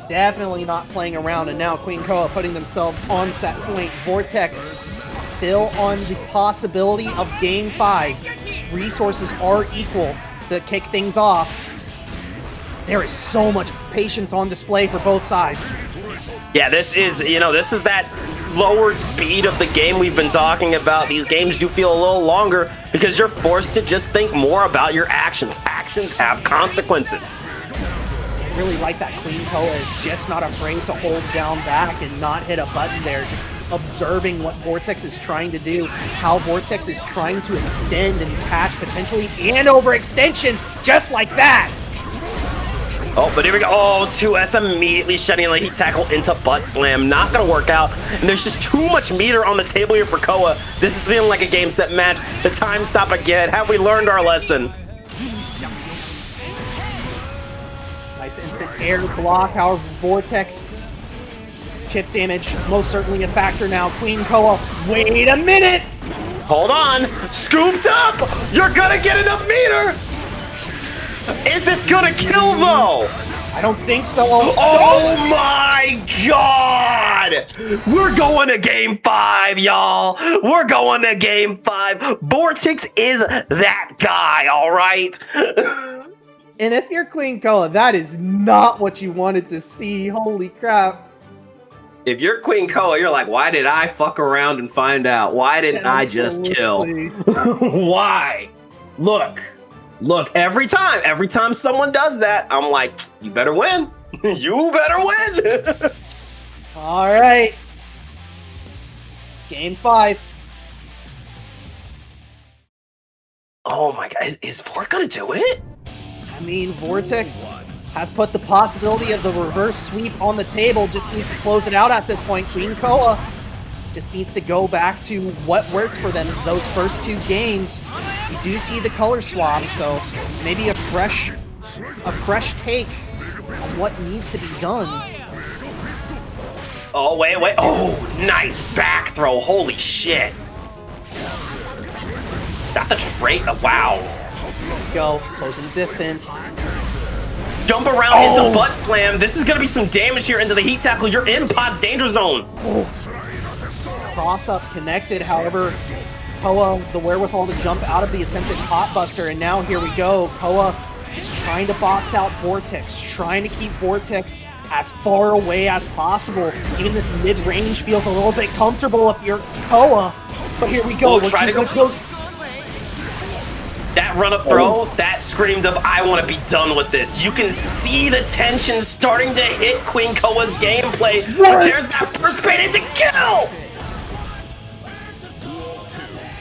Speaker 2: Definitely not playing around, and now QueenKoa putting themselves on set point. Vortix still on the possibility of Game 5. Resources are equal to kick things off. There is so much patience on display for both sides.
Speaker 1: Yeah, this is that lowered speed of the game we've been talking about. These games do feel a little longer because you're forced to just think more about your actions. Actions have consequences.
Speaker 2: I really like that QueenKoa is just not afraid to hold down back and not hit a button there, just observing what Vortix is trying to do, how Vortix is trying to extend and catch potentially an overextension, just like that.
Speaker 1: Oh, but here we go. Oh, 2S immediately shedding a heat tackle into butt slam. Not gonna work out. And there's just too much meter on the table here for Koa. This is feeling like a game set match. The time stop again. Have we learned our lesson?
Speaker 2: Nice instant air block. However, Vortix chip damage most certainly a factor now. QueenKoa, wait a minute.
Speaker 1: Hold on. Scooped up. You're gonna get enough meter. Is this gonna kill though?
Speaker 2: I don't think so.
Speaker 1: Oh my god! We're going to game 5, y'all. We're going to game 5. Vortix is that guy, all right?
Speaker 2: And if you're QueenKoa, that is not what you wanted to see. Holy crap.
Speaker 1: If you're QueenKoa, you're like, why did I fuck around and find out? Why didn't I just kill? Why? Look, every time someone does that, I'm like, you better win. You better win.
Speaker 2: All right. Game 5.
Speaker 1: Oh my God, is Vort gonna do it?
Speaker 2: I mean, Vortix has put the possibility of the reverse sweep on the table, just needs to close it out at this point. QueenKoa just needs to go back to what worked for them those first 2 games. We do see the color swap, so maybe a fresh take on what needs to be done.
Speaker 1: Oh, wait. Oh, nice back throw. Holy shit. Got the trait. Oh, wow.
Speaker 2: Go, closing the distance.
Speaker 1: Jump around into butt slam. This is going to be some damage here into the heat tackle. You're in Pod's danger zone.
Speaker 2: Cross up connected, however, Koa the wherewithal to jump out of the attempted pot buster, and now here we go. Koa just trying to box out Vortix, trying to keep Vortix as far away as possible. Even this mid-range feels a little bit comfortable if you're Koa, but here we go.
Speaker 1: Try to go. That run-up throw, that screamed of, I want to be done with this. You can see the tension starting to hit QueenKoa's gameplay, but there's that first bait into kill!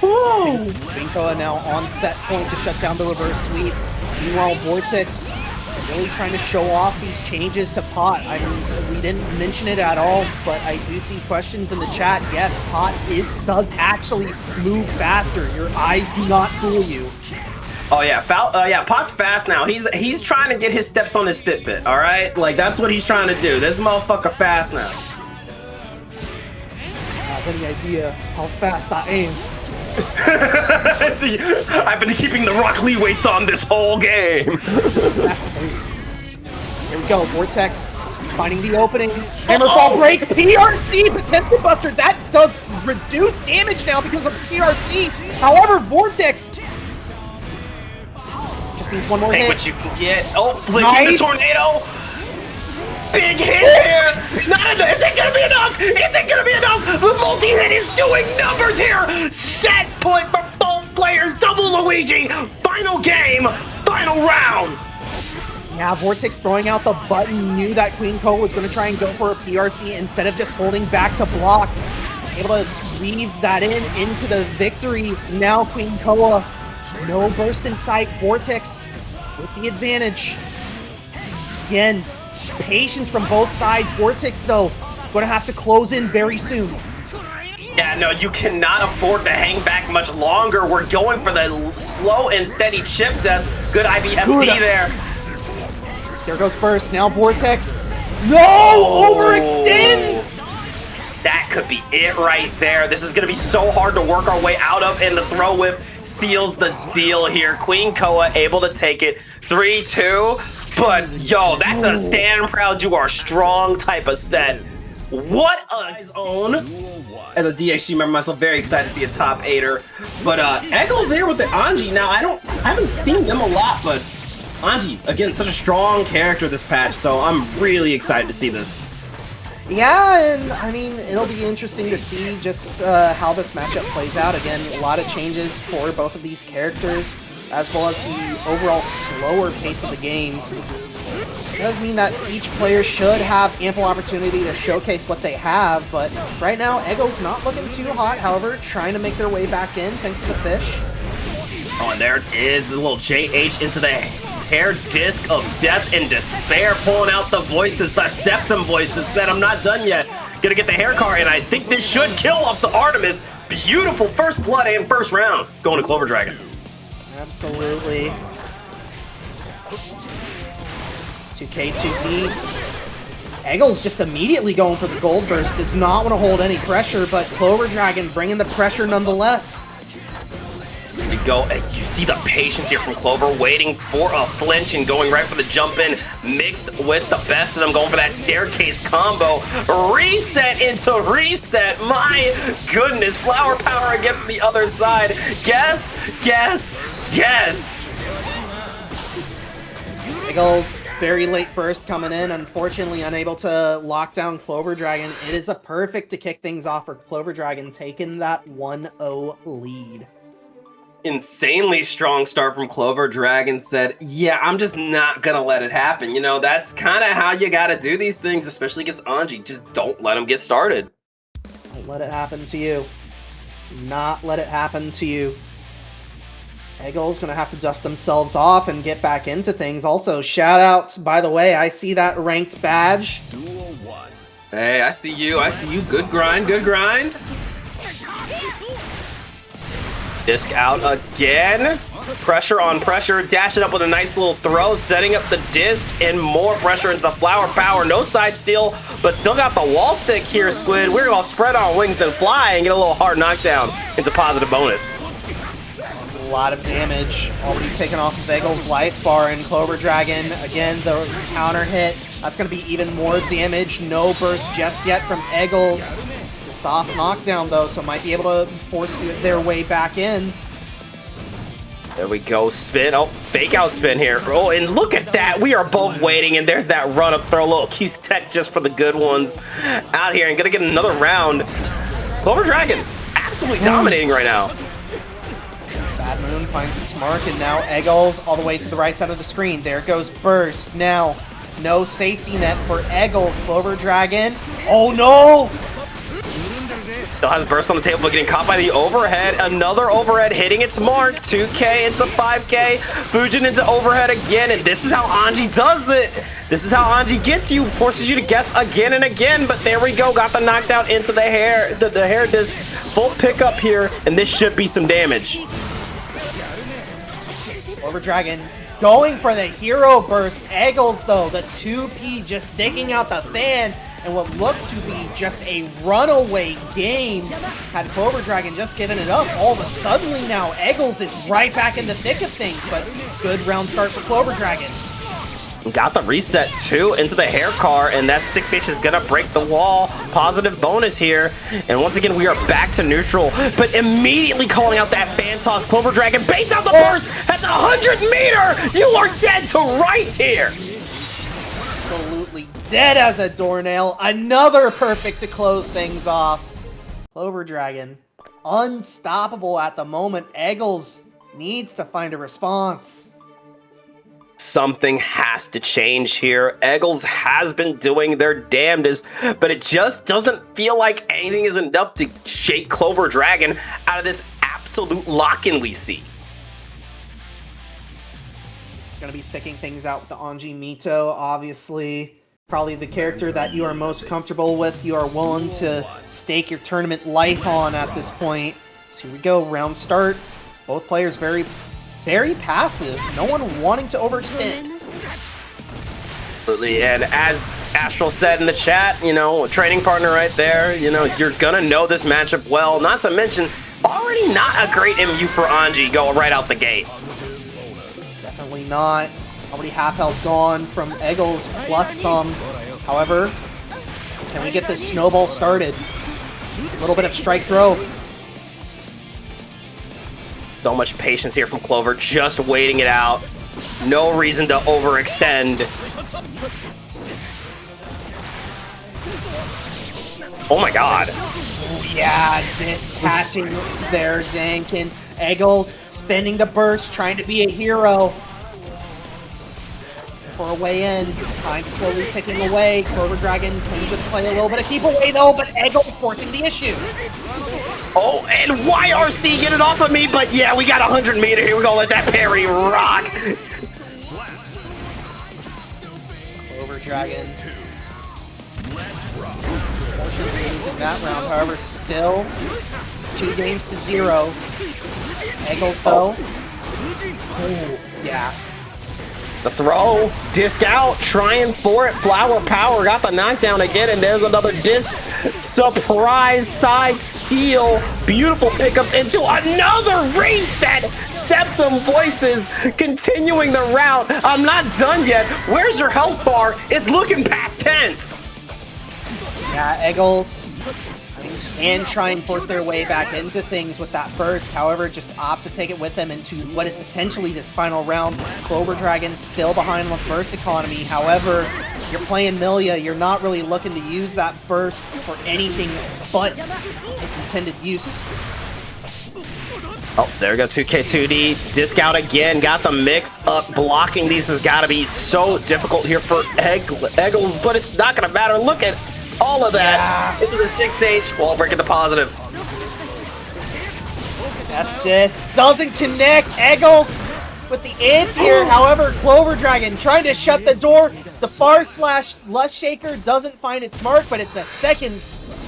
Speaker 2: QueenKoa now on set point to shut down the reverse sweep. Meanwhile, Vortix really trying to show off these changes to Pot. I mean, we didn't mention it at all, but I do see questions in the chat. Yes, Pot does actually move faster. Your eyes do not fool you.
Speaker 1: Oh yeah, Pot's fast now. He's trying to get his steps on his Fitbit, all right? Like, that's what he's trying to do. This motherfucker fast now.
Speaker 2: Have any idea how fast I am?
Speaker 1: I've been keeping the Rock Lee weights on this whole game.
Speaker 2: Here we go, Vortix finding the opening. Hammerfall break, PRC, Potential Buster. That does reduce damage now because of PRC. However, Vortix just needs one more hit.
Speaker 1: What you can get. Oh, flicking the tornado. Big hits here. Not enough. Is it gonna be enough? Is it gonna be enough? The multi-hit is doing numbers here. Set point for both players. Double Luigi. Final game. Final round.
Speaker 2: Yeah, Vortix throwing out the button, knew that QueenKoa was going to try and go for a PRC instead of just holding back to block. Able to weave that into the victory. Now QueenKoa, no burst in sight. Vortix with the advantage. Again, patience from both sides. Vortix, though, going to have to close in very soon.
Speaker 1: Yeah, no, you cannot afford to hang back much longer. We're going for the slow and steady chip death. Good IBFD there.
Speaker 2: There goes burst. Now Vortix. No! Overextends!
Speaker 1: That could be it right there. This is going to be so hard to work our way out of, and the throw whip seals the deal here. QueenKoa able to take it 3-2. But, yo, that's a stand proud, you are strong type of set. What a zone. As a DXG member myself, very excited to see a top 8er. But Echo's here with the Anji. Now, I haven't seen them a lot, but Anji, again, such a strong character this patch, so I'm really excited to see this.
Speaker 2: Yeah, and I mean, it'll be interesting to see just how this matchup plays out. Again, a lot of changes for both of these characters, as well as the overall slower pace of the game. It does mean that each player should have ample opportunity to showcase what they have, but right now, Echo's not looking too hot, however, trying to make their way back in thanks to the fish.
Speaker 1: Oh, and there it is, the little JH into the hair disc of death and despair, pulling out the voices, the septum voices, said I'm not done yet. Gonna get the hair car, and I think this should kill off the Artemis. Beautiful first blood and first round. Going to CloverDragon.
Speaker 2: Absolutely. 2K, 2D. Eggle's just immediately going for the gold burst. Does not want to hold any pressure, but CloverDragon bringing the pressure nonetheless.
Speaker 1: There you go, and you see the patience here from Clover, waiting for a flinch and going right for the jump in, mixed with the best of them, going for that staircase combo. Reset into reset, my goodness, flower power again from the other side. Guess.
Speaker 2: Eagles, very late burst coming in, unfortunately unable to lock down CloverDragon. It is a perfect to kick things off for CloverDragon, taking that 1-0 lead.
Speaker 1: Insanely strong start from CloverDragon. Said, yeah, I'm just not gonna let it happen. You know, that's kind of how you gotta do these things, especially against Anji. Just don't let him get started.
Speaker 2: Don't let it happen to you. Do not let it happen to you. Eagles gonna have to dust themselves off and get back into things. Also, shout outs, by the way, I see that ranked badge.
Speaker 1: Hey, I see you. I see you. Good grind. Good grind. Disc out again. Pressure on pressure. Dash it up with a nice little throw. Setting up the disc and more pressure into the flower power. No side steal, but still got the wall stick here, Squid. We're going to spread our wings and fly and get a little hard knockdown into positive bonus.
Speaker 2: A lot of damage already taken off of Eagles' life bar, and CloverDragon, again, the counter hit. That's going to be even more damage. No burst just yet from Eagles. It's a soft knockdown, though, so might be able to force their way back in.
Speaker 1: There we go, spin. Oh, fake out spin here. Oh, and look at that. We are both waiting, and there's that run up throw. A little Kiske tech just for the good ones out here, and gonna get another round. CloverDragon absolutely dominating right now.
Speaker 2: Bad Moon finds its mark, and now Eagles all the way to the right side of the screen. There goes burst. Now, no safety net for Eagles. CloverDragon. Oh no!
Speaker 1: Still has burst on the table, but getting caught by the overhead. Another overhead hitting its mark. 2K into the 5K. Fujin into overhead again, and this is how Anji does it. This is how Anji gets you, forces you to guess again and again, but there we go. Got the knockdown into the hair disc. Full pickup here, and this should be some damage.
Speaker 2: CloverDragon going for the hero burst. Eagles, though, the 2P just sticking out the fan. And what looked to be just a runaway game. Had CloverDragon just given it up, all of a sudden now Eagles is right back in the thick of things, but good round start for CloverDragon.
Speaker 1: Got the reset too into the hair car, and that 6H is gonna break the wall. Positive bonus here, and once again we are back to neutral, but immediately calling out that fan toss. CloverDragon baits out the burst at the 100-meter. You are dead to rights here.
Speaker 2: Absolutely dead as a doornail. Another perfect to close things off. CloverDragon unstoppable at the moment. Eagles needs to find a response.
Speaker 1: Something has to change here. Eagles has been doing their damnedest, but it just doesn't feel like anything is enough to shake CloverDragon out of this absolute lock-in we see.
Speaker 2: Going to be sticking things out with the Anji Mito, obviously. Probably the character that you are most comfortable with, you are willing to stake your tournament life on at this point. So here we go, round start. Both players very passive. No one wanting to overextend.
Speaker 1: Absolutely, and as Astral said in the chat, you know, a training partner right there, you know, you're gonna know this matchup well. Not to mention, already not a great MU for Anji going right out the gate.
Speaker 2: Definitely not. Already half health gone from Eagles plus some. However, can we get this snowball started? A little bit of strike throw.
Speaker 1: So much patience here from Clover, just waiting it out. No reason to overextend. Oh my god.
Speaker 2: Yeah, this catching there, Dankin. Eagles spending the burst, trying to be a hero. For a way in, time slowly ticking away. CloverDragon can just play a little bit of keep away though, but Eagles forcing the issue.
Speaker 1: Oh, and YRC get it off of me, but yeah, we got 100 meter here. We're gonna let that parry rock.
Speaker 2: CloverDragon. Unfortunately, in that round, however, still 2-0. Eagles though. Oh, yeah.
Speaker 1: The throw, disc out, trying for it. Flower power got the knockdown again, and there's another disc. Surprise side steal. Beautiful pickups into another reset. Septum Voices continuing the route. I'm not done yet. Where's your health bar? It's looking past tense.
Speaker 2: Yeah, Eagles and try and force their way back into things with that burst. However, just opts to take it with them into what is potentially this final round. CloverDragon still behind with burst economy. However, you're playing Millia, you're not really looking to use that burst for anything but its intended use.
Speaker 1: Oh, there we go, 2K2D. Disc out again, got the mix up. Blocking these has got to be so difficult here for Eggles, but it's not going to matter. Look at all of that into the 6H. Wall breaking the positive.
Speaker 2: This doesn't connect. Eggles with the anti-air. However, CloverDragon trying to shut the door. The far slash Lust Shaker doesn't find its mark, but it's a second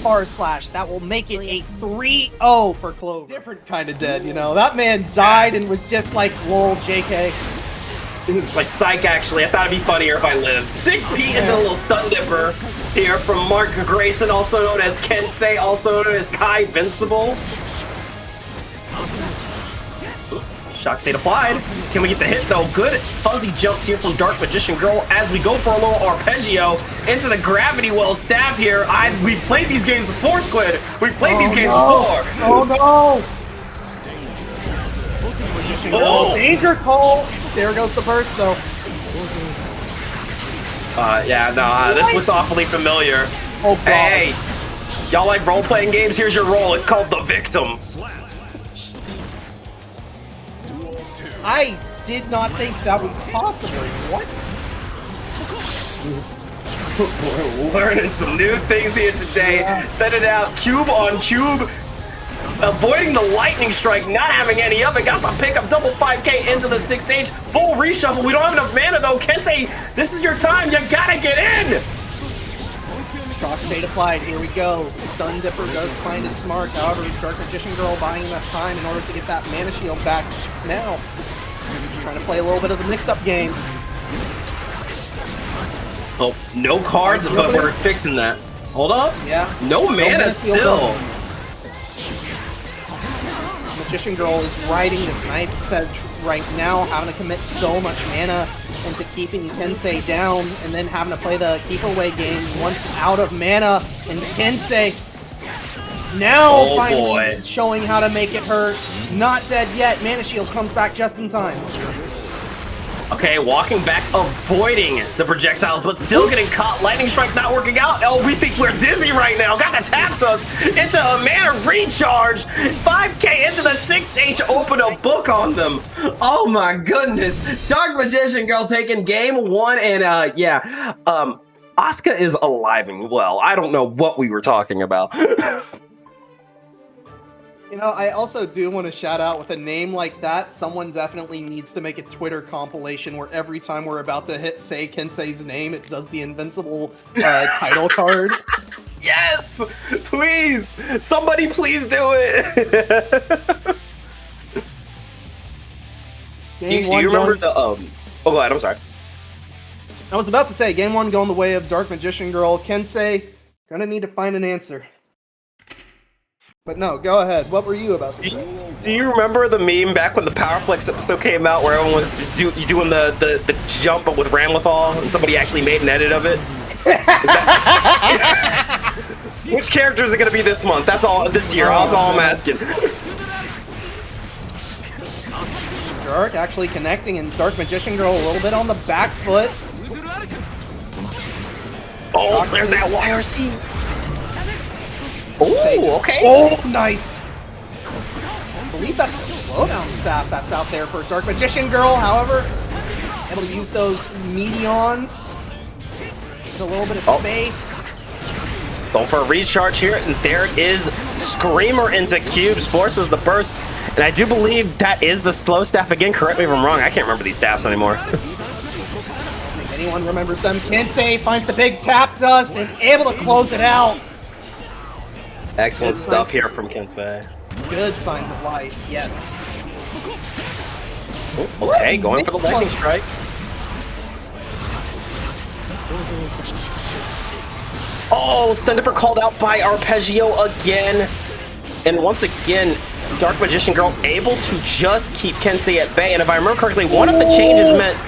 Speaker 2: far slash that will make it a 3-0 for Clover. Different kind of dead, you know. That man died and was just like, lol, JK.
Speaker 1: It's like psych, actually. I thought it'd be funnier if I lived. 6P into a little stun dipper here from Mark Grayson, also known as Kensei, also known as Kai Vincible. Shock state applied. Can we get the hit though? Good fuzzy jumps here from Dark Magician Girl as we go for a little arpeggio into the gravity well stab here. We've played these games before, Squid. We've played these games before.
Speaker 2: Oh no! Magician Girl, danger call. There goes the burst though.
Speaker 1: Yeah, no, this looks awfully familiar.
Speaker 2: Oh god.
Speaker 1: Hey, y'all like role-playing games? Here's your role. It's called The Victim.
Speaker 2: I did not think that was possible. What?
Speaker 1: We're learning some new things here today.
Speaker 2: Yeah.
Speaker 1: Set it out, cube on cube. Avoiding the lightning strike, not having any of it. Got the pickup, double 5K into the 6th stage. Full reshuffle. We don't have enough mana though. Kensei, this is your time. You gotta get in.
Speaker 2: Shock state applied. Here we go. Stun Dipper does find its mark. However, Dark Magician Girl buying enough time in order to get that mana shield back now. Trying to play a little bit of the mix-up game.
Speaker 1: Oh, no cards, but we're fixing that. Hold up.
Speaker 2: Yeah.
Speaker 1: No mana still.
Speaker 2: Magician Girl is riding this Knife's Edge right now, having to commit so much mana into keeping Kensei down, and then having to play the keep away game once out of mana. And Kensei now finally showing how to make it hurt. Not dead yet. Mana shield comes back just in time.
Speaker 1: Okay, walking back, avoiding the projectiles, but still getting caught. Lightning strike not working out. Oh, we think we're dizzy right now. Got to tap us into a mana recharge. 5K into the 6H, open a book on them. Oh my goodness. Dark Magician Girl taking game one, and Asuka is alive and well. I don't know what we were talking about.
Speaker 2: You know, I also do want to shout out, with a name like that, someone definitely needs to make a Twitter compilation where every time we're about to say Kensei's name, it does the invincible title card.
Speaker 1: Yes! Please! Somebody please do it! Do you remember the, oh, go ahead, I'm sorry.
Speaker 2: I was about to say, game one going the way of Dark Magician Girl. Kensei, gonna need to find an answer. But no, go ahead. What were you about to say?
Speaker 1: Do you remember the meme back when the Powerflex episode came out where everyone was doing the jump but with Ramlethal and somebody actually made an edit of it? Which characters are going to be this month? That's all, this year. That's all I'm asking.
Speaker 2: Dark actually connecting, and Dark Magician Girl a little bit on the back foot.
Speaker 1: Oh, there's that YRC. Oh, okay.
Speaker 2: Oh, nice. I believe that's a slowdown staff that's out there for Dark Magician Girl. However, able to use those Meteons with a little bit of space.
Speaker 1: Going for a recharge here, and there it is. Screamer into cubes, forces the burst, and I do believe that is the slow staff again. Correct me if I'm wrong. I can't remember these staffs anymore.
Speaker 2: If anyone remembers them, Kensei finds the big tap dust and able to close it out.
Speaker 1: Excellent stuff here from Kensei.
Speaker 2: Good signs of life, yes.
Speaker 1: Oh, okay, going for the lightning strike. Oh, Stun Dipper called out by Arpeggio again. And once again, Dark Magician Girl able to just keep Kensei at bay. And if I remember correctly, one of the changes meant,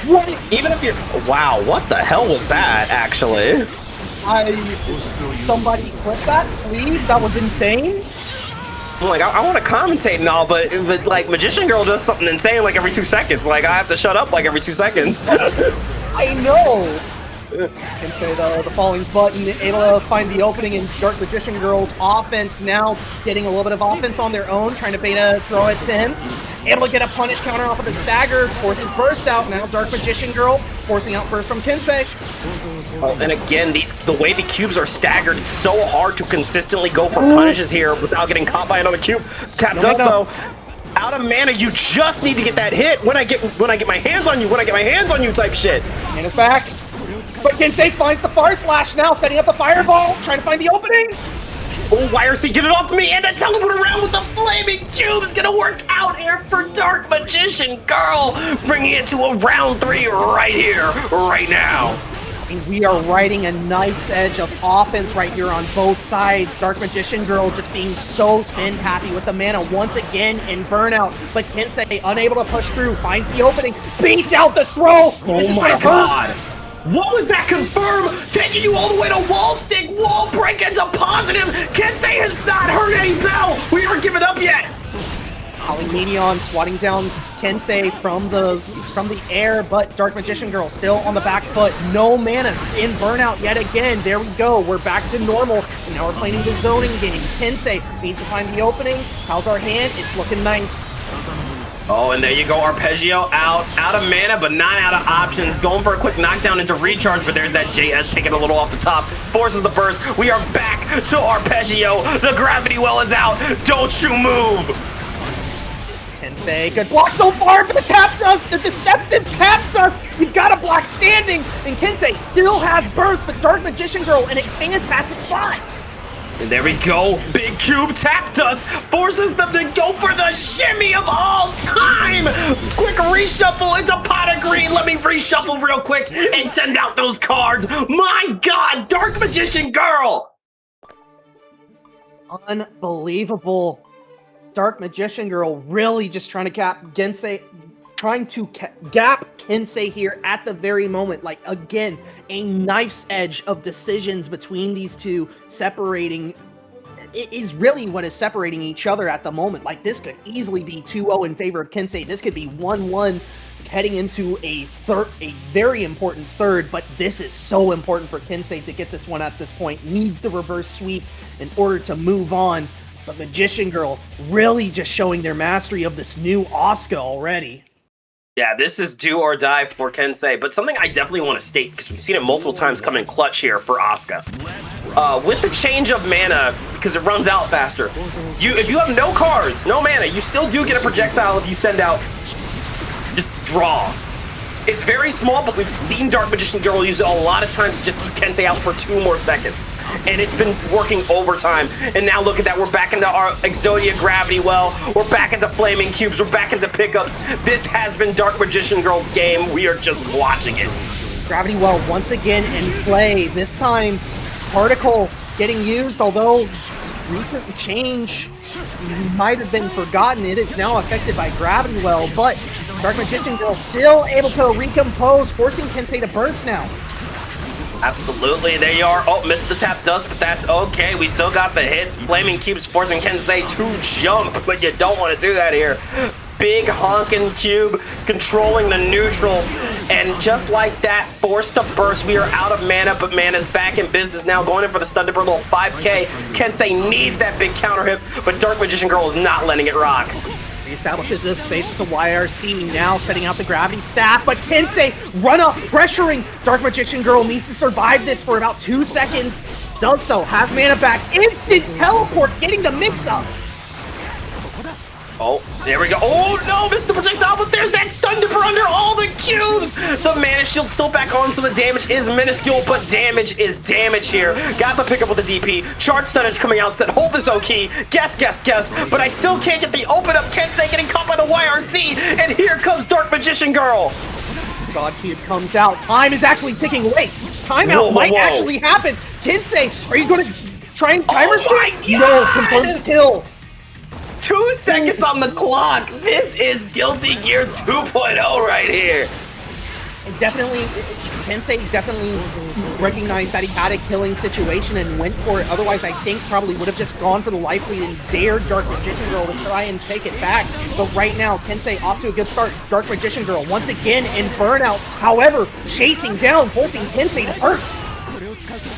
Speaker 1: even if you're... Wow, what the hell was that, actually?
Speaker 2: Somebody clip that, please. That was insane.
Speaker 1: I'm like, I want to commentate and all, but like Magician Girl does something insane like every 2 seconds. Like I have to shut up like every 2 seconds.
Speaker 2: I know. Kensei, the falling button, able to find the opening in Dark Magician Girl's offense now, getting a little bit of offense on their own, trying to beta throw attempt. Able to get a punish counter off of the stagger, forces burst out. Now Dark Magician Girl forcing out first from Kensei.
Speaker 1: Oh, and again, the way the cubes are staggered, it's so hard to consistently go for punishes here without getting caught by another cube. Tap dust though. Out of mana, you just need to get that hit when I get my hands on you, type shit.
Speaker 2: Mana's back. But Kensei finds the Fire Slash now, setting up the Fireball, trying to find the opening.
Speaker 1: Oh, YRC, get it off me! And that teleport around with the flaming cube is gonna work out here for Dark Magician Girl, bringing it to a round 3 right here, right now.
Speaker 2: And we are riding a nice edge of offense right here on both sides. Dark Magician Girl just being so spin happy with the mana once again in Burnout. But Kensei unable to push through, finds the opening, beats out the throw.
Speaker 1: Oh my god! What was that confirm? Taking you all the way to wall stick, wall break into positive. Kensei has not heard any bell. We aren't giving up yet.
Speaker 2: Minion swatting down Kensei from the air, but Dark Magician Girl still on the back foot. No mana in Burnout yet again. There we go. We're back to normal. And now we're playing the zoning game. Kensei needs to find the opening. How's our hand? It's looking nice.
Speaker 1: Oh, and there you go, Arpeggio out of mana, but not out of options. Going for a quick knockdown into recharge, but there's that JS taking a little off the top. Forces the burst. We are back to Arpeggio. The gravity well is out. Don't you move.
Speaker 2: Kensei, good block so far, but the tap dust, the deceptive tap dust. You've got a block standing, and Kensei still has burst, but Dark Magician Girl in a fantastic spot.
Speaker 1: And there we go, big cube tap dust forces them to go for the shimmy of all time. Quick reshuffle into pot of green. Let me reshuffle real quick and send out those cards. My God, Dark Magician Girl.
Speaker 2: Unbelievable. Dark Magician Girl really just trying to gap Kensei here at the very moment. Like, again, a knife's edge of decisions between these two, separating. It is really what is separating each other at the moment. Like, this could easily be 2-0 in favor of Kensei. This could be 1-1 heading into a very important third, but this is so important for Kensei to get this one at this point. Needs the reverse sweep in order to move on. But Magician Girl really just showing their mastery of this new Asuka already.
Speaker 1: Yeah, this is do or die for Kensei, but something I definitely want to state, because we've seen it multiple times come in clutch here for Asuka. With the change of mana, because it runs out faster, if you have no cards, no mana, you still do get a projectile if you send out, just draw. It's very small, but we've seen Dark Magician Girl use it a lot of times to just keep Kensei out for 2 more seconds. And it's been working overtime. And now look at that, we're back into our Exodia Gravity Well, we're back into Flaming Cubes, we're back into pickups. This has been Dark Magician Girl's game, we are just watching it.
Speaker 2: Gravity Well once again in play, this time Particle getting used, although recent change might have been forgotten. It is now affected by Gravity Well, but Dark Magician Girl still able to recompose, forcing Kensei to burst now.
Speaker 1: Absolutely, there you are. Oh, missed the tap dust, but that's okay. We still got the hits. Flaming Cubes forcing Kensei to jump, but you don't want to do that here. Big honking cube controlling the neutral, and just like that, forced to burst. We are out of mana, but mana's back in business now, going in for the stun dipper, little 5k. Kensei needs that big counter hit, but Dark Magician Girl is not letting it rock.
Speaker 2: Reestablishes this space with the YRC, now setting out the gravity staff, but Kensei run up, pressuring. Dark Magician Girl needs to survive this for about 2 seconds. Does so, has mana back, instant teleport, getting the mix up.
Speaker 1: Oh, there we go. Oh no, missed the projectile, but there's that stun dipper under all the cubes. The mana shield still back on, so the damage is minuscule, but damage is damage here. Got the pickup with the DP. Charge stunnage coming out, said hold this O-key. Guess, but I still can't get the open up. Kensei getting caught by the YRC, and here comes Dark Magician Girl.
Speaker 2: God Cube comes out. Time is actually ticking away. Timeout might actually happen. Kensei, are you going to try and timer skip? No, confirmed kill.
Speaker 1: 2 seconds on the clock. This is Guilty Gear 2.0 right here.
Speaker 2: And definitely, Kensei definitely recognized that he had a killing situation and went for it. Otherwise, I think probably would have just gone for the life lead and dared Dark Magician Girl to try and take it back. But right now, Kensei off to a good start. Dark Magician Girl once again in burnout. However, chasing down, forcing Kensei to burst.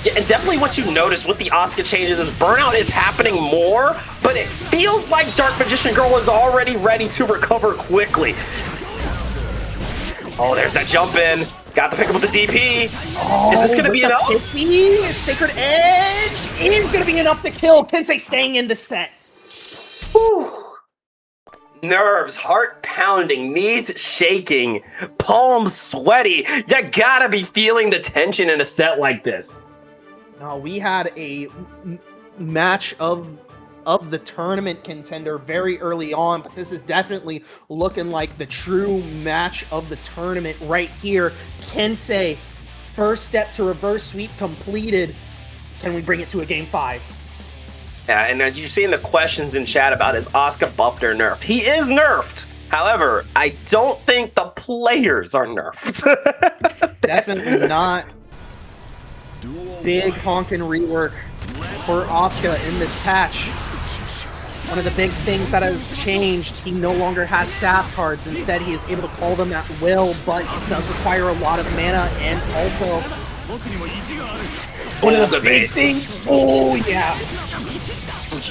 Speaker 1: Yeah, and definitely what you notice with the Asuka changes is burnout is happening more, but it feels like Dark Magician Girl is already ready to recover quickly. Oh, there's that jump in. Got the pick up with the DP.
Speaker 2: Oh,
Speaker 1: is this going to be enough?
Speaker 2: Sacred Edge is going to be enough to kill. Kensei staying in the set.
Speaker 1: Whew. Nerves, heart pounding, knees shaking, palms sweaty. You gotta be feeling the tension in a set like this.
Speaker 2: No, we had a match of the tournament contender very early on, but this is definitely looking like the true match of the tournament right here. Kensei, first step to reverse sweep completed. Can we bring it to a game 5?
Speaker 1: Yeah, and you've seen the questions in chat about is Asuka buffed or nerfed. He is nerfed. However, I don't think the players are nerfed.
Speaker 2: Definitely not. Big honkin' rework for Asuka in this patch. One of the big things that has changed, he no longer has staff cards. Instead, he is able to call them at will, but it does require a lot of mana, and also one of the big things. Oh, yeah.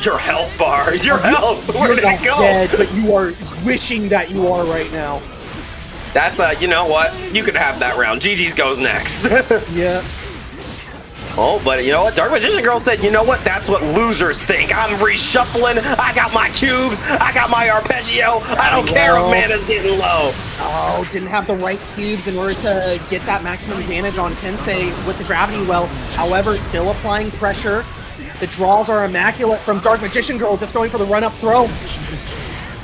Speaker 1: Your health bar. Your health. Where did it go?
Speaker 2: Dead, but you are wishing that you are right now.
Speaker 1: That's, you know what? You could have that round. GG's goes next.
Speaker 2: Yeah.
Speaker 1: Oh, but you know what? Dark Magician Girl said, you know what? That's what losers think. I'm reshuffling. I got my cubes. I got my arpeggio. I don't care if mana's getting low.
Speaker 2: Oh, didn't have the right cubes in order to get that maximum advantage on Kensei with the gravity well. However, still applying pressure. The draws are immaculate from Dark Magician Girl, just going for the run-up throw.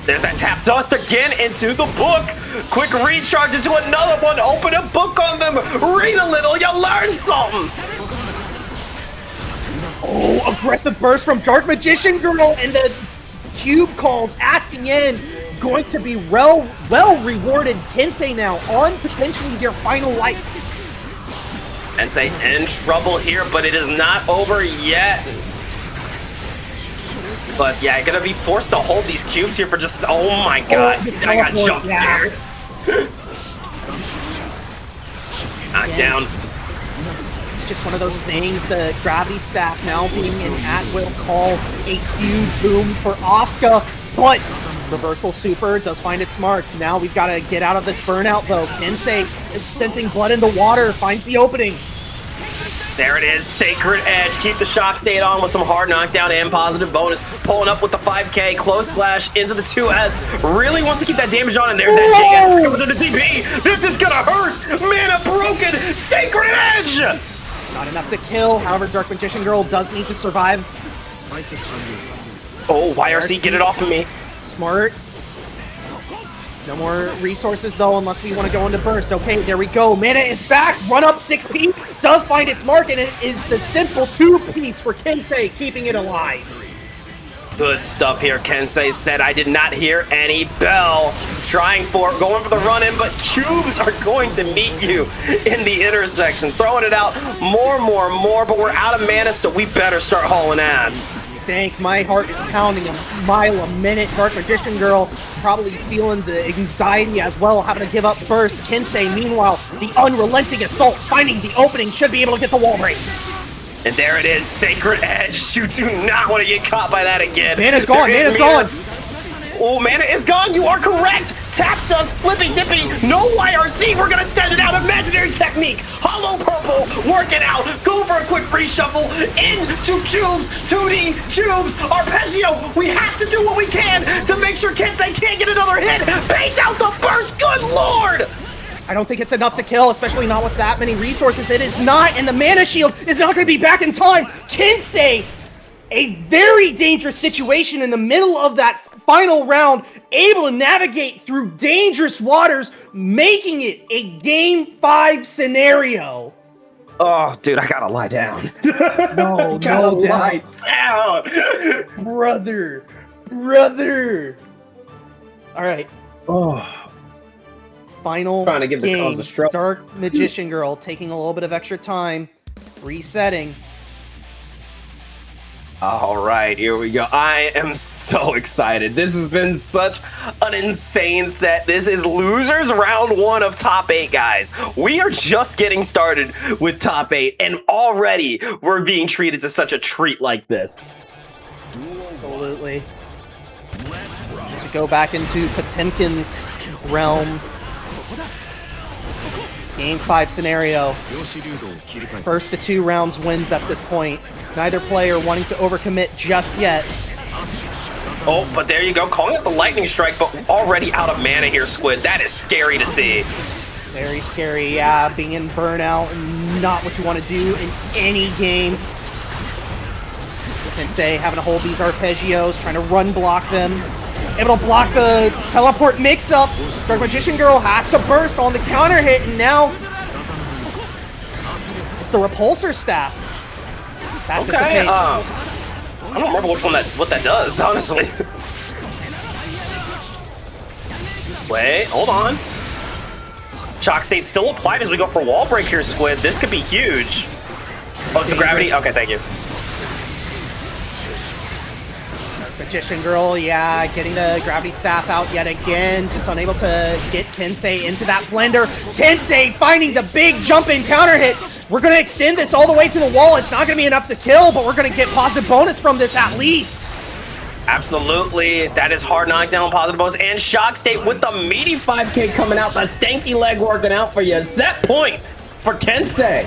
Speaker 1: There's that tap dust again into the book. Quick recharge into another one. Open a book on them. Read a little. You'll learn something.
Speaker 2: Oh, aggressive burst from Dark Magician Girl, and the cube calls at the end. Going to be well rewarded. Kensei now on potentially their final life.
Speaker 1: Kensei in trouble here, but it is not over yet. But yeah, gonna be forced to hold these cubes here for just, oh my god, I got jump scared. Knocked down.
Speaker 2: It's just one of those things, the gravity staff now being an at-will call, a huge boom for Asuka, but reversal super does find its mark. Now we've got to get out of this burnout though. Kensei, sensing blood in the water, finds the opening.
Speaker 1: There it is, Sacred Edge. Keep the shock state on with some hard knockdown and positive bonus. Pulling up with the 5K, close slash into the 2S. Really wants to keep that damage on, and there's that JS coming to the DP. This is gonna hurt. Mana broken, Sacred Edge.
Speaker 2: Not enough to kill. However, Dark Magician Girl does need to survive.
Speaker 1: Oh, YRC, get it off of me.
Speaker 2: Smart. No more resources though, unless we want to go into burst. Okay, there we go. Mana is back. Run up 6P does find its mark, and it is the simple 2-piece for Kensei, keeping it alive.
Speaker 1: Good stuff here. Kensei said, I did not hear any bell. Going for the run-in, but cubes are going to meet you in the intersection. Throwing it out more, but we're out of mana, so we better start hauling ass.
Speaker 2: Thank, my heart is pounding a mile a minute. Dark Magician Girl probably feeling the anxiety as well, having to give up burst. Kensei, meanwhile, the unrelenting assault, finding the opening, should be able to get the wall break.
Speaker 1: And there it is, Sacred Edge. You do not want to get caught by that again.
Speaker 2: Mana's gone, mana's gone.
Speaker 1: Oh, mana is gone, you are correct. Tap dust, flippy dippy, no YRC, we're gonna send it out. Imaginary technique, hollow purple, work it out. Go for a quick reshuffle, into cubes, 2D cubes, arpeggio. We have to do what we can to make sure Kensei can't get another hit. Bait out the burst, good lord.
Speaker 2: I don't think it's enough to kill, especially not with that many resources. It is not, and the mana shield is not going to be back in time. Kensei, a very dangerous situation in the middle of that final round, able to navigate through dangerous waters, making it a Game 5 scenario.
Speaker 1: Oh, dude, I gotta lie down.
Speaker 2: No,
Speaker 1: gotta lie down.
Speaker 2: Brother. All right.
Speaker 4: Oh.
Speaker 2: Final
Speaker 4: Trying to give the
Speaker 2: game.
Speaker 4: cons a stroke.
Speaker 2: Dark Magician Girl taking a little bit of extra time, resetting.
Speaker 1: All right, here we go. I am so excited. This has been such an insane set. This is losers round 1 of top 8, guys. We are just getting started with top 8, and already we're being treated to such a treat like this.
Speaker 2: Absolutely. To go back into Potemkin's realm. Game 5 scenario. First of 2 rounds wins at this point. Neither player wanting to overcommit just yet.
Speaker 1: Oh, but there you go. Calling it the lightning strike, but already out of mana here, Squid. That is scary to see.
Speaker 2: Very scary, yeah. Being in burnout and not what you want to do in any game. Kensei having to hold these arpeggios, trying to run block them. Able to block the teleport mix-up. Dark Magician Girl has to burst on the counter hit, and now it's the repulsor staff. That dissipates.
Speaker 1: I don't remember which one what that does, honestly. Wait, hold on. Shock state still applied as we go for wall break here, Squid. This could be huge. Oh, it's the gravity? Okay, thank you.
Speaker 2: Magician Girl, yeah, getting the gravity staff out yet again. Just unable to get Kensei into that blender. Kensei finding the big jump in counter hit. We're going to extend this all the way to the wall. It's not going to be enough to kill, but we're going to get positive bonus from this at least.
Speaker 1: Absolutely. That is hard knockdown on positive bonus. And Shock State with the meaty 5K coming out. The stanky leg working out for you. Set point for Kensei.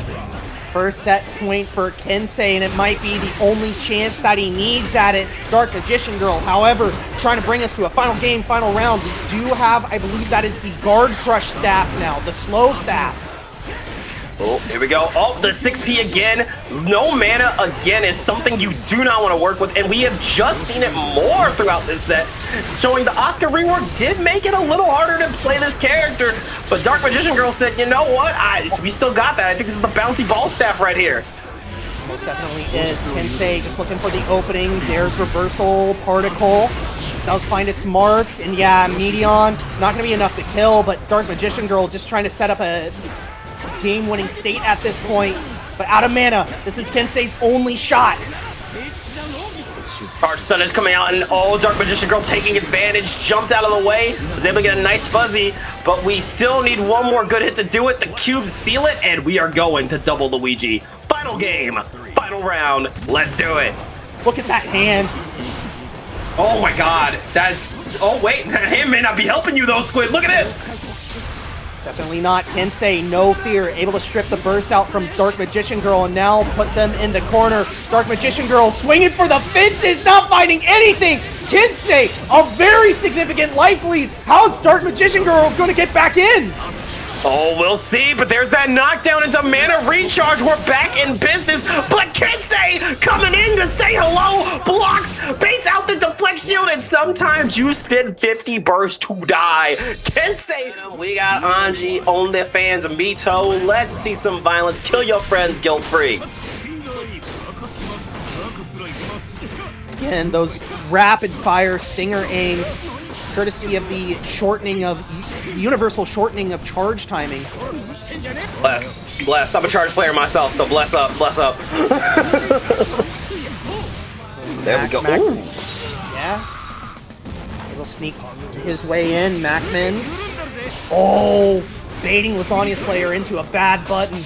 Speaker 2: First set point for Kensei, and it might be the only chance that he needs at it. Dark Magician Girl, however, trying to bring us to a final game, final round. We do have, I believe that is the Guard Crush staff now, the slow staff.
Speaker 1: Oh, here we go. Oh, the 6P again. No mana again is something you do not want to work with, and we have just seen it more throughout this set, showing the Asuka rework did make it a little harder to play this character, but Dark Magician Girl said, you know what? We still got that. I think this is the bouncy ball staff right here.
Speaker 2: Most definitely is. Kensei just looking for the opening. There's Reversal Particle. Does find its mark, and yeah, Meteon, not going to be enough to kill, but Dark Magician Girl just trying to set up a game-winning state at this point, but out of mana. This is Kensei's only shot.
Speaker 1: Charge Sun is coming out, and oh, Dark Magician Girl taking advantage, jumped out of the way, was able to get a nice fuzzy, but we still need one more good hit to do it. The cubes seal it, and we are going to double Luigi. Final game, final round, let's do it.
Speaker 2: Look at that hand.
Speaker 1: Oh my god, that's... Oh wait, that hand may not be helping you though, Squid. Look at this.
Speaker 2: Definitely not. Kensei, no fear, able to strip the burst out from Dark Magician Girl and now put them in the corner. Dark Magician Girl swinging for the fences, not finding anything. Kensei, a very significant life lead. How's Dark Magician Girl going to get back in?
Speaker 1: Oh, we'll see, but there's that knockdown into mana recharge. We're back in business, but Kensei coming in to say hello, blocks, baits out the deflect shield, and sometimes you spend 50 bursts to die. Kensei, we got Anji, OnlyFans, Mito. Let's see some violence. Kill your friends guilt-free.
Speaker 2: Again, those rapid-fire stinger aims, courtesy of the shortening of universal shortening of charge timing.
Speaker 1: Bless. I'm a charge player myself, so bless up, bless up. There we go. Ooh.
Speaker 2: Yeah. He'll sneak his way in. MacMens. Oh, baiting Lasagna Slayer into a bad button.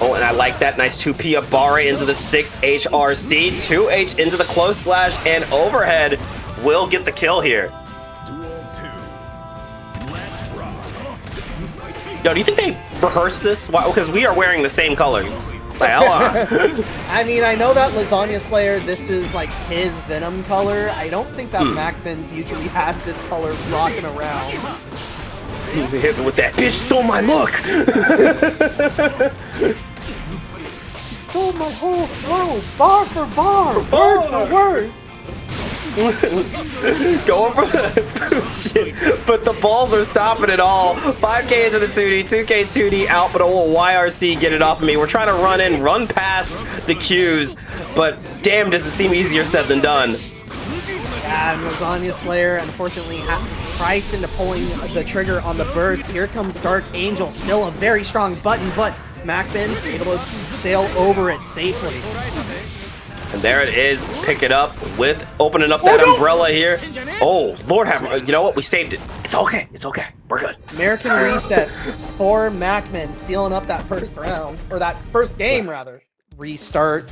Speaker 1: Oh, and I like that. Nice 2P up Barre into the 6H RC. 2H into the close slash and overhead. Will get the kill here. Yo, do you think they rehearsed this? Why? Because we are wearing the same colors. The hell are?
Speaker 2: I mean, I know that Lasagna Slayer, this is like his Venom color. I don't think that MacMens usually has this color rocking around.
Speaker 1: Hit me with that. Bitch stole my look.
Speaker 2: He stole my whole flow, bar for bar, word for word.
Speaker 1: Going for the shit, but the balls are stopping it all. 5K into the 2D, 2K 2D out, but a little YRC get it off of me. We're trying to run past the Qs, but damn, does it seem easier said than done.
Speaker 2: Yeah, and Lasagna Slayer, unfortunately, priced into pulling the trigger on the burst. Here comes Dark Angel, still a very strong button, but MacMens able to sail over it safely.
Speaker 1: And there it is. Pick it up with opening up that umbrella here. Oh, Lord have, you know what? We saved it. It's okay. It's okay. We're good.
Speaker 2: American resets for MacMens, sealing up that first round, or that first game rather. Restart.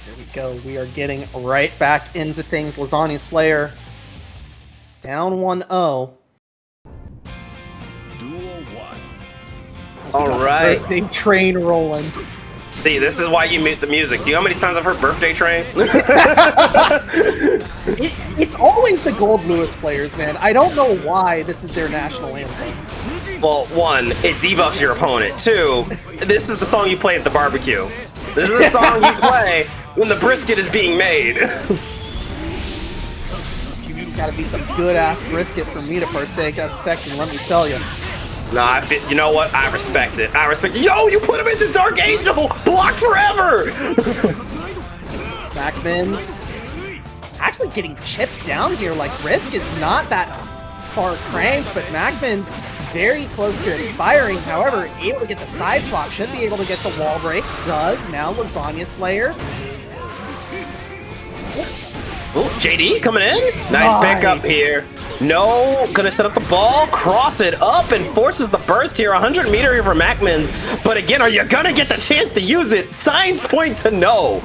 Speaker 2: Here we go. We are getting right back into things. Lasagna Slayer down 1-0.
Speaker 3: Duel 1.
Speaker 1: All right.
Speaker 2: Big train rolling.
Speaker 1: See, this is why you mute the music. Do you know how many times I've heard Birthday Train?
Speaker 2: It's always the Gold Lewis players, man. I don't know why this is their national anthem.
Speaker 1: Well, one, it debuffs your opponent. Two, this is the song you play at the barbecue. This is the song you play when the brisket is being made.
Speaker 2: It's got to be some good-ass brisket for me to partake as a Texan, let me tell you.
Speaker 1: Nah, you know what? I respect it. I respect it. Yo, you put him into Dark Angel! Block forever!
Speaker 2: MacMens actually getting chipped down here. Like, Risk is not that far cranked, but MacMens very close to expiring. However, able to get the side swap. Should be able to get the wall break. Does. Now Lasagna Slayer.
Speaker 1: Oh, JD coming in. Nice pickup here. No, gonna set up the ball, cross it up, and forces the burst here. 100 meter here for MacMens. But again, are you gonna get the chance to use it? Signs point to no.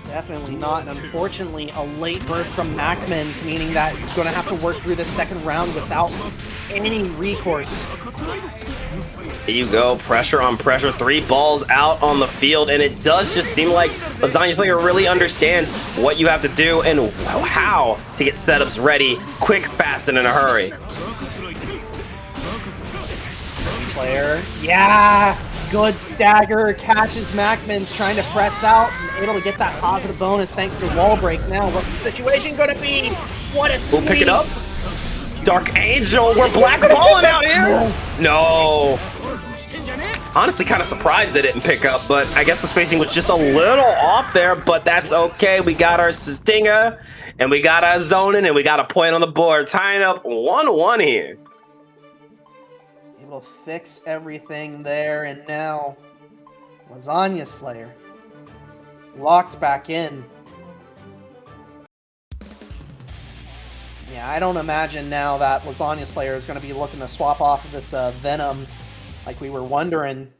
Speaker 2: Definitely not, and unfortunately, a late burst from MacMens, meaning that he's gonna have to work through the second round without any recourse.
Speaker 1: There you go, pressure on pressure, 3 balls out on the field, and it does just seem like Lasagna Slayer really understands what you have to do and how to get setups ready, quick, fast, and in a hurry.
Speaker 2: Slayer, yeah, good stagger, catches MacMens trying to press out, and able to get that positive bonus thanks to the wall break. Now, what's the situation gonna be? What a sweep!
Speaker 1: We'll pick it up. Dark Angel, we're blackballing out here! No. Honestly, kind of surprised they didn't pick up, but I guess the spacing was just a little off there, but that's okay. We got our Stinger, and we got our zoning, and we got a point on the board, tying up 1-1 here.
Speaker 2: Able to fix everything there, and now Lasagna Slayer locked back in. Yeah, I don't imagine now that Lasagna Slayer is going to be looking to swap off of this Venom like we were wondering.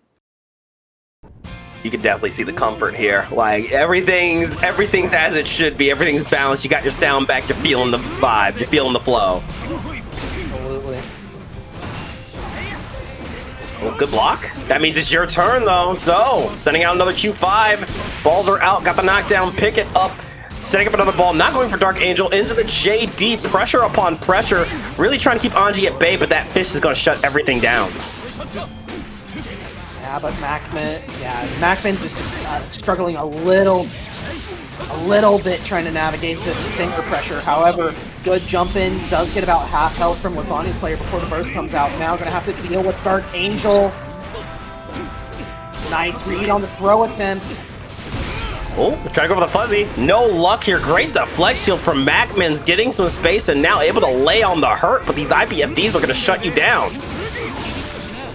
Speaker 1: You can definitely see the comfort here. Like, everything's as it should be. Everything's balanced. You got your sound back. You're feeling the vibe. You're feeling the flow.
Speaker 2: Absolutely.
Speaker 1: Oh, good block. That means it's your turn, though. So, sending out another Q5. Balls are out. Got the knockdown. Pick it up. Setting up another ball, not going for Dark Angel, into the JD, pressure upon pressure, really trying to keep Anji at bay, but that fish is going to shut everything down.
Speaker 2: Yeah, but MacMens is just struggling a little bit trying to navigate this stinker pressure. However, good jump in, does get about half health from Lasagna Slayer before the burst comes out. Now going to have to deal with Dark Angel. Nice read on the throw attempt.
Speaker 1: Oh, try to go for the fuzzy. No luck here. Great deflect shield from MacMens, getting some space and now able to lay on the hurt, but these IPFDs are going to shut you down.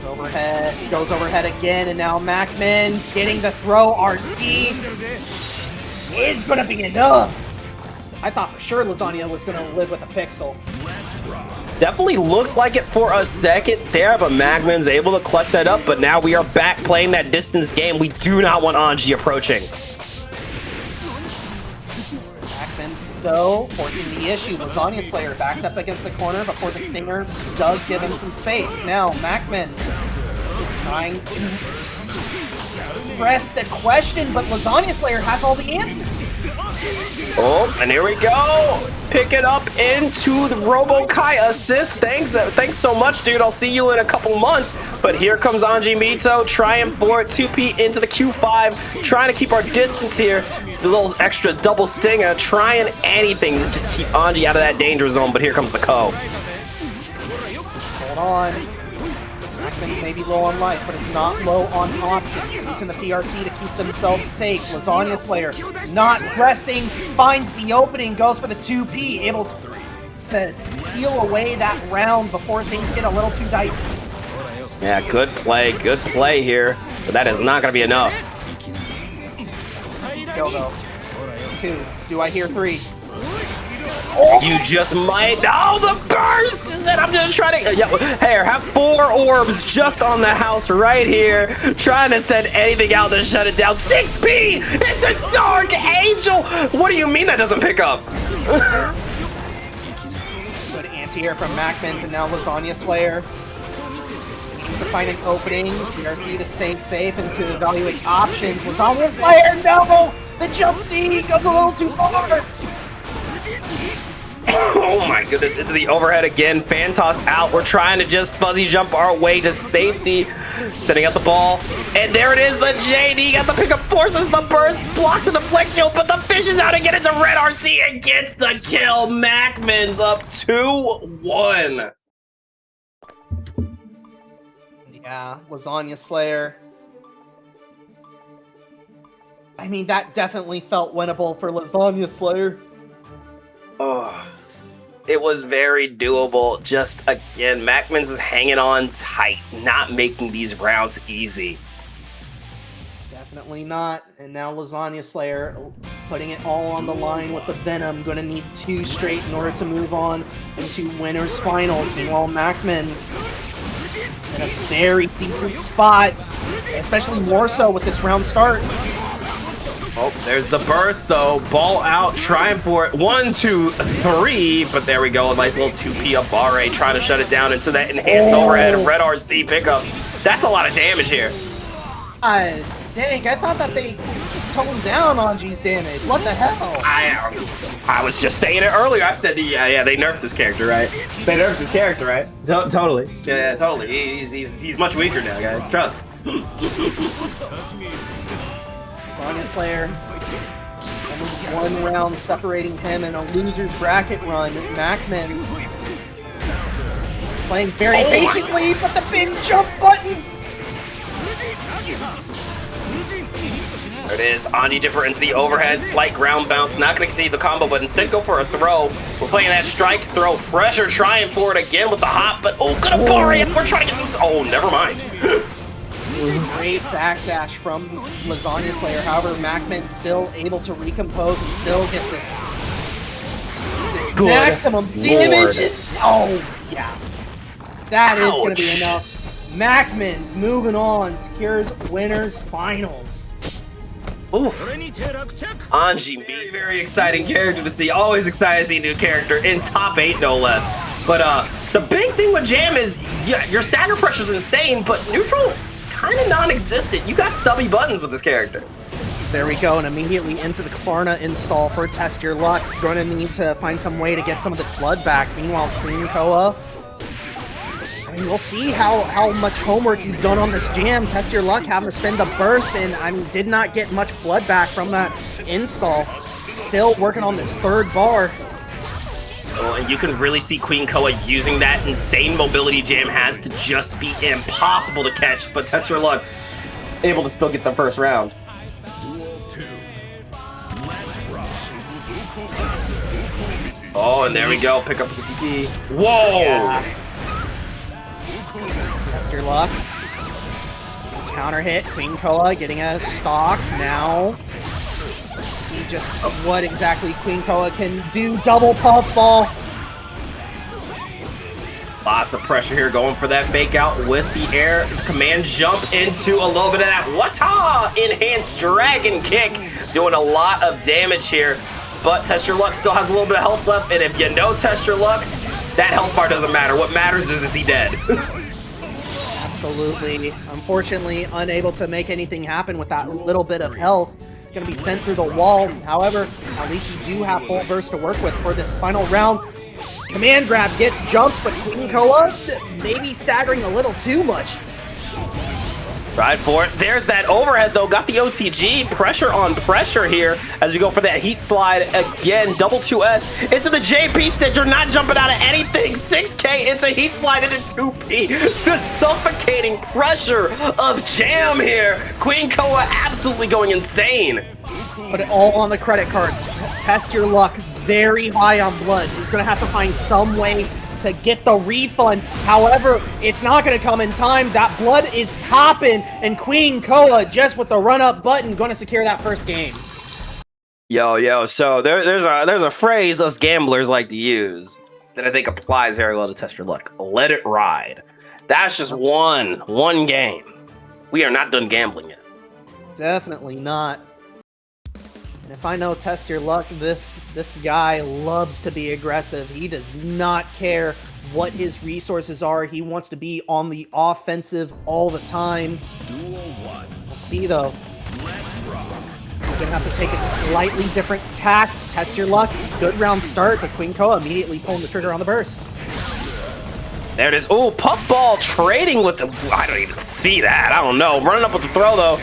Speaker 2: Overhead, goes overhead again, and now MacMens getting the throw. RC is going to be enough. I thought for sure Lasagna was going to live with a pixel.
Speaker 1: Definitely looks like it for a second there, but MacMens able to clutch that up, but now we are back playing that distance game. We do not want Anji approaching.
Speaker 2: Though, forcing the issue. Lasagna Slayer backed up against the corner before the Stinger does give him some space. Now, MacMens trying to press the question, but Lasagna Slayer has all the answers.
Speaker 1: Oh, and here we go. Pick it up into the Robo-Kai assist. Thanks so much, dude. I'll see you in a couple months. But here comes Anji Mito trying for it. 2P into the Q5, trying to keep our distance here. It's a little extra double stinger, trying anything to just keep Anji out of that danger zone. But here comes the Ko.
Speaker 2: Hold on. MacMens may be low on life, but it's not low on options. Using the PRC to keep themselves safe. Lasagna Slayer not pressing, finds the opening, goes for the 2P, able to to steal away that round before things get a little too dicey.
Speaker 1: Yeah, good play here, but that is not going to be enough.
Speaker 2: Go though. 2. Do I hear 3?
Speaker 1: You just might. Oh, the burst! And I'm just trying to. Hey, I have 4 orbs just on the house right here, trying to send anything out to shut it down. 6P! It's a Dark Angel! What do you mean that doesn't pick up?
Speaker 2: Good anti-air from MacMens and now Lasagna Slayer. Needs to find an opening, TRC to stay safe and to evaluate options. Lasagna Slayer, no! The jump D goes a little too far!
Speaker 1: Oh my goodness, into the overhead again. Phantos out. We're trying to just fuzzy jump our way to safety. Setting up the ball. And there it is, the JD got the pickup, forces the burst, blocks the deflection, but the fish is out again. It's a red RC and gets the kill. MacMens up 2-1.
Speaker 2: Yeah, Lasagna Slayer. I mean, that definitely felt winnable for Lasagna Slayer.
Speaker 1: Oh, it was very doable. Just again, MacMens is hanging on tight, not making these rounds easy.
Speaker 2: Definitely not. And now Lasagna Slayer putting it all on the line with the Venom. Going to need 2 straight in order to move on into winners finals. Meanwhile, MacMens in a very decent spot, especially more so with this round start.
Speaker 1: Oh, there's the burst though. Ball out, trying for it. 1, 2, 3. But there we go. A nice little 2P up RA, trying to shut it down into that enhanced overhead red RC pickup. That's a lot of damage here.
Speaker 2: Dang, I thought that they toned down Anji's damage. What the hell?
Speaker 1: I was just saying it earlier. I said, yeah, they nerfed this character, right? They nerfed this character, right? Totally. Yeah, totally. He's much weaker now, guys. Trust.
Speaker 2: Lasagna Slayer. Only 1 round separating him in a loser's bracket run. MacMens playing very patiently, but the big jump button.
Speaker 1: There it is. Anji Dipper into the overhead. Slight ground bounce. Not going to continue the combo, but instead go for a throw. We're playing that strike throw. Pressure trying for it again with the hop, but gonna bar it. We're trying to get some. Oh, never mind.
Speaker 2: Great backdash from Lasagna Slayer. However, MacMens still able to recompose and still get this maximum damage. Oh, yeah. That is going to be enough. MacMens moving on. Secures winners finals.
Speaker 1: Oof. Anji, very exciting character to see. Always excited to see a new character in top 8, no less. But the big thing with Jam is, yeah, your stagger pressure is insane, but neutral kind of non-existent. You got stubby buttons with this character.
Speaker 2: There we go, and immediately into the Klarna install for Test Your Luck. Going to need to find some way to get some of the blood back. Meanwhile, QueenKoa, I mean, we'll see how much homework you've done on this jam. Test Your Luck, having to spend the burst, and I mean, did not get much blood back from that install. Still working on this 3rd bar.
Speaker 1: Oh, and you can really see QueenKoa using that insane mobility Jam has to just be impossible to catch, but Test Your Luck able to still get the first round. Oh, and there we go. Pick up the TP. Whoa!
Speaker 2: Yeah. Test Your Luck. Counter hit. QueenKoa getting a stock now. See just what exactly QueenKoa can do. Double puff ball.
Speaker 1: Lots of pressure here, going for that fake out with the air command jump into a little bit of that Wata enhanced dragon kick, doing a lot of damage here. But Test Your Luck still has a little bit of health left, and if you know Test Your Luck, that health bar doesn't matter. What matters is he dead?
Speaker 2: Absolutely. Unfortunately, unable to make anything happen with that little bit of health. Going to be sent through the wall. However, at least you do have full burst to work with for this final round. Command grab gets jumped, but QueenKoa maybe staggering a little too much.
Speaker 1: Ride for it. There's that overhead, though. Got the OTG. Pressure on pressure here as we go for that heat slide again. Double 2S into the JP set. You're not jumping out of anything. 6K into heat slide into 2P. The suffocating pressure of Jam here. QueenKoa absolutely going insane.
Speaker 2: Put it all on the credit card. Test Your Luck very high on blood. He's going to have to find some way to get the refund. However, it's not going to come in time. That blood is popping, and QueenKoa, just with the run-up button, going to secure that first game.
Speaker 1: Yo, so there's a phrase us gamblers like to use that I think applies very well to Test Your Luck. Let it ride. That's just one game. We are not done gambling yet.
Speaker 2: Definitely not. And if I know Test Your Luck, this guy loves to be aggressive. He does not care what his resources are. He wants to be on the offensive all the time.
Speaker 3: Duel 1.
Speaker 2: We'll see, though.
Speaker 3: Let's rock.
Speaker 2: We're going to have to take a slightly different tact. Test Your Luck. Good round start, but QueenKoa immediately pulling the trigger on the burst.
Speaker 1: There it is. Ooh, Puffball trading with the... I don't even see that. I don't know. Running up with the throw, though.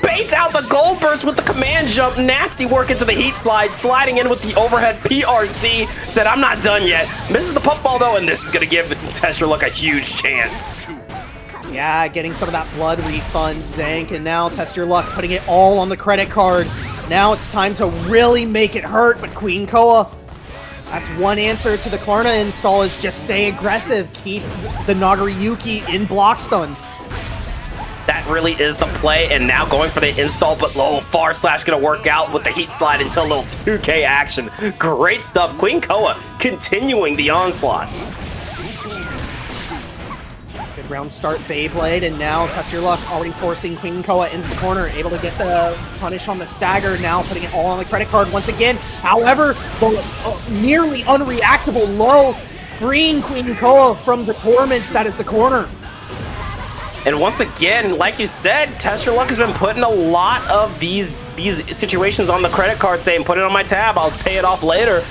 Speaker 1: Baits out the gold burst with the command jump. Nasty work into the heat slide. Sliding in with the overhead PRC. Said, I'm not done yet. Misses the Puffball, though, and this is going to give Test Your Luck a huge chance.
Speaker 2: Yeah, getting some of that blood refund, Zank, and now Test Your Luck putting it all on the credit card. Now it's time to really make it hurt, but QueenKoa, that's one answer to the Klarna install, is just stay aggressive. Keep the Nagoriyuki in block stun.
Speaker 1: That really is the play, and now going for the install, but low far slash gonna work out with the heat slide into a little 2K action. Great stuff. QueenKoa continuing the onslaught.
Speaker 2: Good round start, Beyblade, and now Test Your Luck already forcing QueenKoa into the corner, able to get the punish on the stagger, now putting it all on the credit card once again. However, the nearly unreactable low, freeing QueenKoa from the torment that is the corner.
Speaker 1: And once again, like you said, Test Your Luck has been putting a lot of these situations on the credit card, saying, put it on my tab, I'll pay it off later.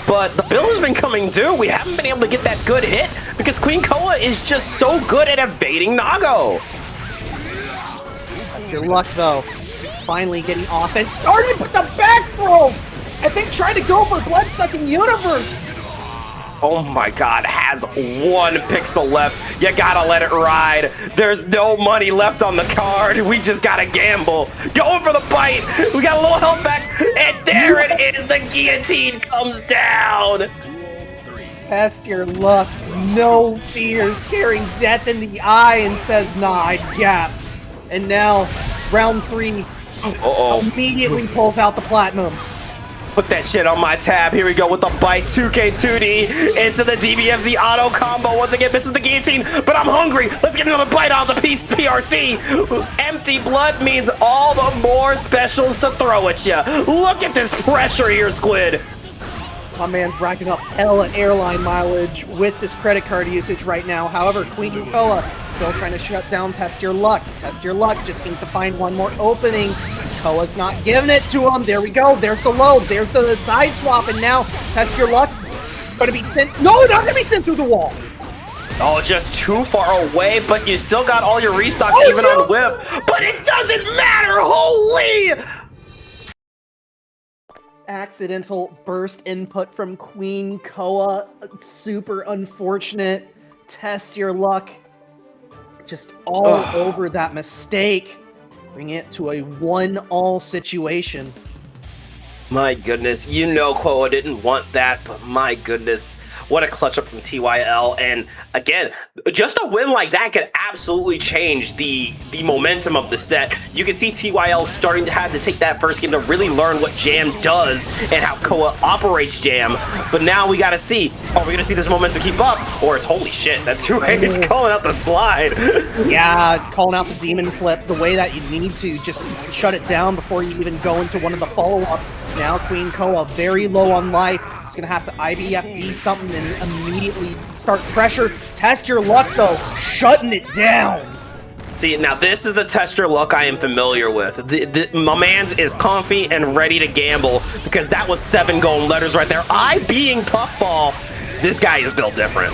Speaker 1: But the bill has been coming due. We haven't been able to get that good hit because QueenKoa is just so good at evading Nago.
Speaker 2: Test Your Luck, though. Finally getting offense started with the back throw. I think trying to go for blood-sucking universe.
Speaker 1: Oh my god, has 1 pixel left. You gotta let it ride. There's no money left on the card. We just gotta gamble. Going for the bite. We got a little help back. And there it is. The guillotine comes down.
Speaker 2: Test Your Luck. No fear. Staring death in the eye and says, nah, I gap. And now, round 3. Immediately pulls out the platinum.
Speaker 1: Put that shit on my tab. Here we go with the bite. 2K2D into the DBFZ auto combo. Once again, misses the guillotine, but I'm hungry. Let's get another bite out of the piece PRC. Empty blood means all the more specials to throw at you. Look at this pressure here, Squid.
Speaker 2: My man's racking up hella airline mileage with this credit card usage right now. However, QueenKoa still trying to shut down Test Your Luck. Test Your Luck just needs to find one more opening. Koa's not giving it to him. There we go. There's the load. There's the side swap. And now Test Your Luck going to be sent. No, not going to be sent through the wall.
Speaker 1: Oh, just too far away, but you still got all your restocks even on whip. But it doesn't matter. Holy!
Speaker 2: Accidental burst input from QueenKoa. Super unfortunate. Test Your Luck. Just all over that mistake. Bring it to a 1-all situation.
Speaker 1: My goodness, you know Koa didn't want that, but my goodness, what a clutch up from TYL. And again, just a win like that could absolutely change the momentum of the set. You can see TYL starting to have to take that first game to really learn what Jam does and how Koa operates Jam. But now we gotta see, are we gonna see this momentum keep up? Or it's holy shit, that 2A is calling out the slide.
Speaker 2: Yeah, calling out the demon flip, the way that you need to just shut it down before you even go into one of the follow-ups. Now QueenKoa very low on life. He's gonna have to IBFD something and immediately start pressure. Test Your Luck though, shutting it down.
Speaker 1: See, now this is the Test Your Luck I am familiar with. My man's is comfy and ready to gamble because that was 7 golden letters right there. I being Puffball, this guy is built different.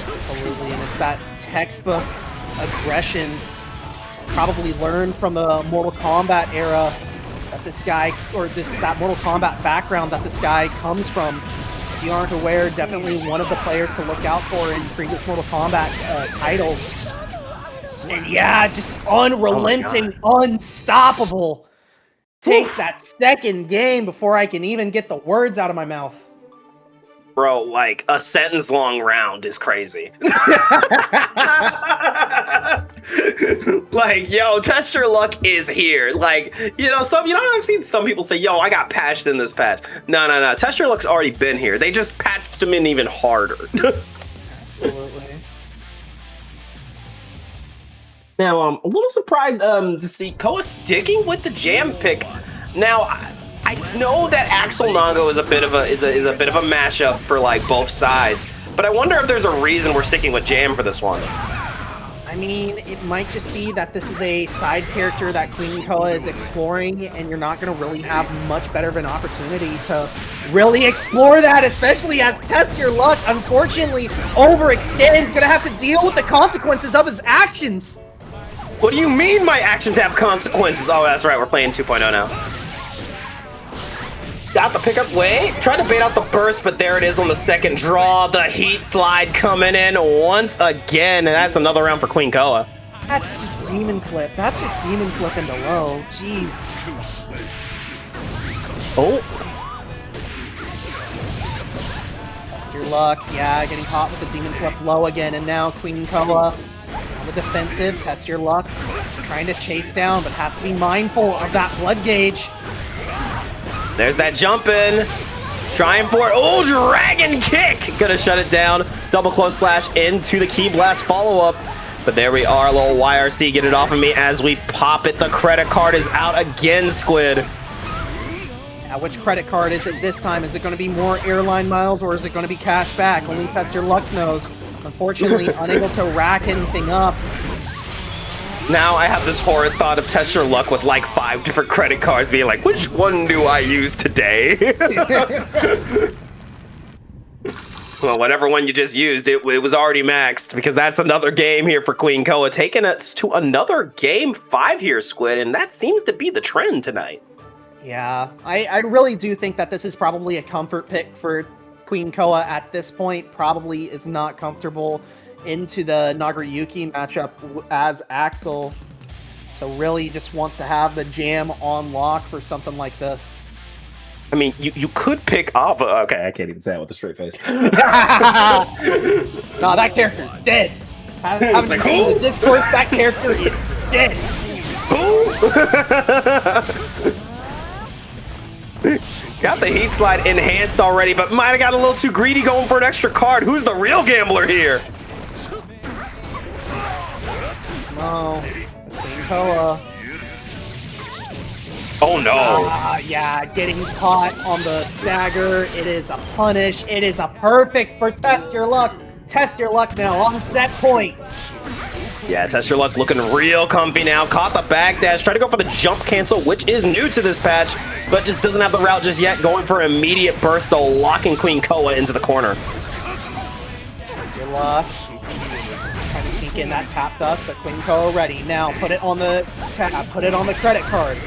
Speaker 2: Absolutely, and it's that textbook aggression probably learned from the Mortal Kombat era that this guy, or that Mortal Kombat background that this guy comes from. If you aren't aware, definitely one of the players to look out for in previous Mortal Kombat titles. And yeah, just unrelenting, unstoppable. takes that second game before I can even get the words out of my mouth.
Speaker 1: Bro, like, a sentence-long round is crazy. Like, yo, Test Your Luck is here. Like, I've seen some people say, yo, I got patched in this patch. No. Test Your Luck's already been here. They just patched him in even harder.
Speaker 2: Absolutely.
Speaker 1: Now, I'm a little surprised to see Koa sticking with the jam pick. Now, I know that Axel Nago is a bit of a mashup for like both sides, but I wonder if there's a reason we're sticking with jam for this one.
Speaker 2: I mean, it might just be that this is a side character that QueenKoa is exploring, and you're not going to really have much better of an opportunity to really explore that, especially as Test Your Luck, unfortunately, overextends, going to have to deal with the consequences of his actions.
Speaker 1: What do you mean my actions have consequences? Oh, that's right, we're playing 2.0 now. Got the pickup, wait, tried to bait out the burst, but there it is on the second draw. The heat slide coming in once again, and that's another round for QueenKoa.
Speaker 2: That's just demon flip. That's just demon flip into low. Jeez.
Speaker 1: Oh.
Speaker 2: Test Your Luck. Yeah, getting caught with the demon flip low again, and now QueenKoa on the defensive. Test Your Luck. Trying to chase down, but has to be mindful of that blood gauge.
Speaker 1: There's that jump in. Trying for it. Oh, dragon kick. Gonna shut it down. Double close slash into the key blast follow-up. But there we are, little YRC. Get it off of me as we pop it. The credit card is out again, Squid.
Speaker 2: Now, which credit card is it this time? Is it going to be more airline miles or is it going to be cash back? Only Test Your Luck knows. Unfortunately, unable to rack anything up.
Speaker 1: Now I have this horrid thought of Test Your Luck with like 5 different credit cards being like, which one do I use today? Well, whatever one you just used, it was already maxed because that's another game here for QueenKoa, taking us to another game 5 here, Squid, and that seems to be the trend tonight.
Speaker 2: Yeah, I really do think that this is probably a comfort pick for QueenKoa at this point. Probably is not comfortable into the Nagoriyuki matchup as Axel, so really just wants to have the jam on lock for something like this.
Speaker 1: I mean, you could pick up. Okay, I can't even say that with a straight face.
Speaker 2: No, that character's dead. Haven't you seen the discourse? That character is dead.
Speaker 1: Got the heat slide enhanced already, but might have got a little too greedy going for an extra card. Who's the real gambler here?
Speaker 2: Oh, QueenKoa.
Speaker 1: Oh no.
Speaker 2: Yeah, getting caught on the stagger. It is a punish. It is a perfect for Test Your Luck. Test Your Luck now on set point.
Speaker 1: Yeah, Test Your Luck looking real comfy now. Caught the backdash. Tried to go for the jump cancel, which is new to this patch, but just doesn't have the route just yet. Going for immediate burst, though, locking QueenKoa into the corner.
Speaker 2: Test Your Luck. Trying to sneak in that tap dust, but QueenKoa ready. Now put it on the put it on the credit card.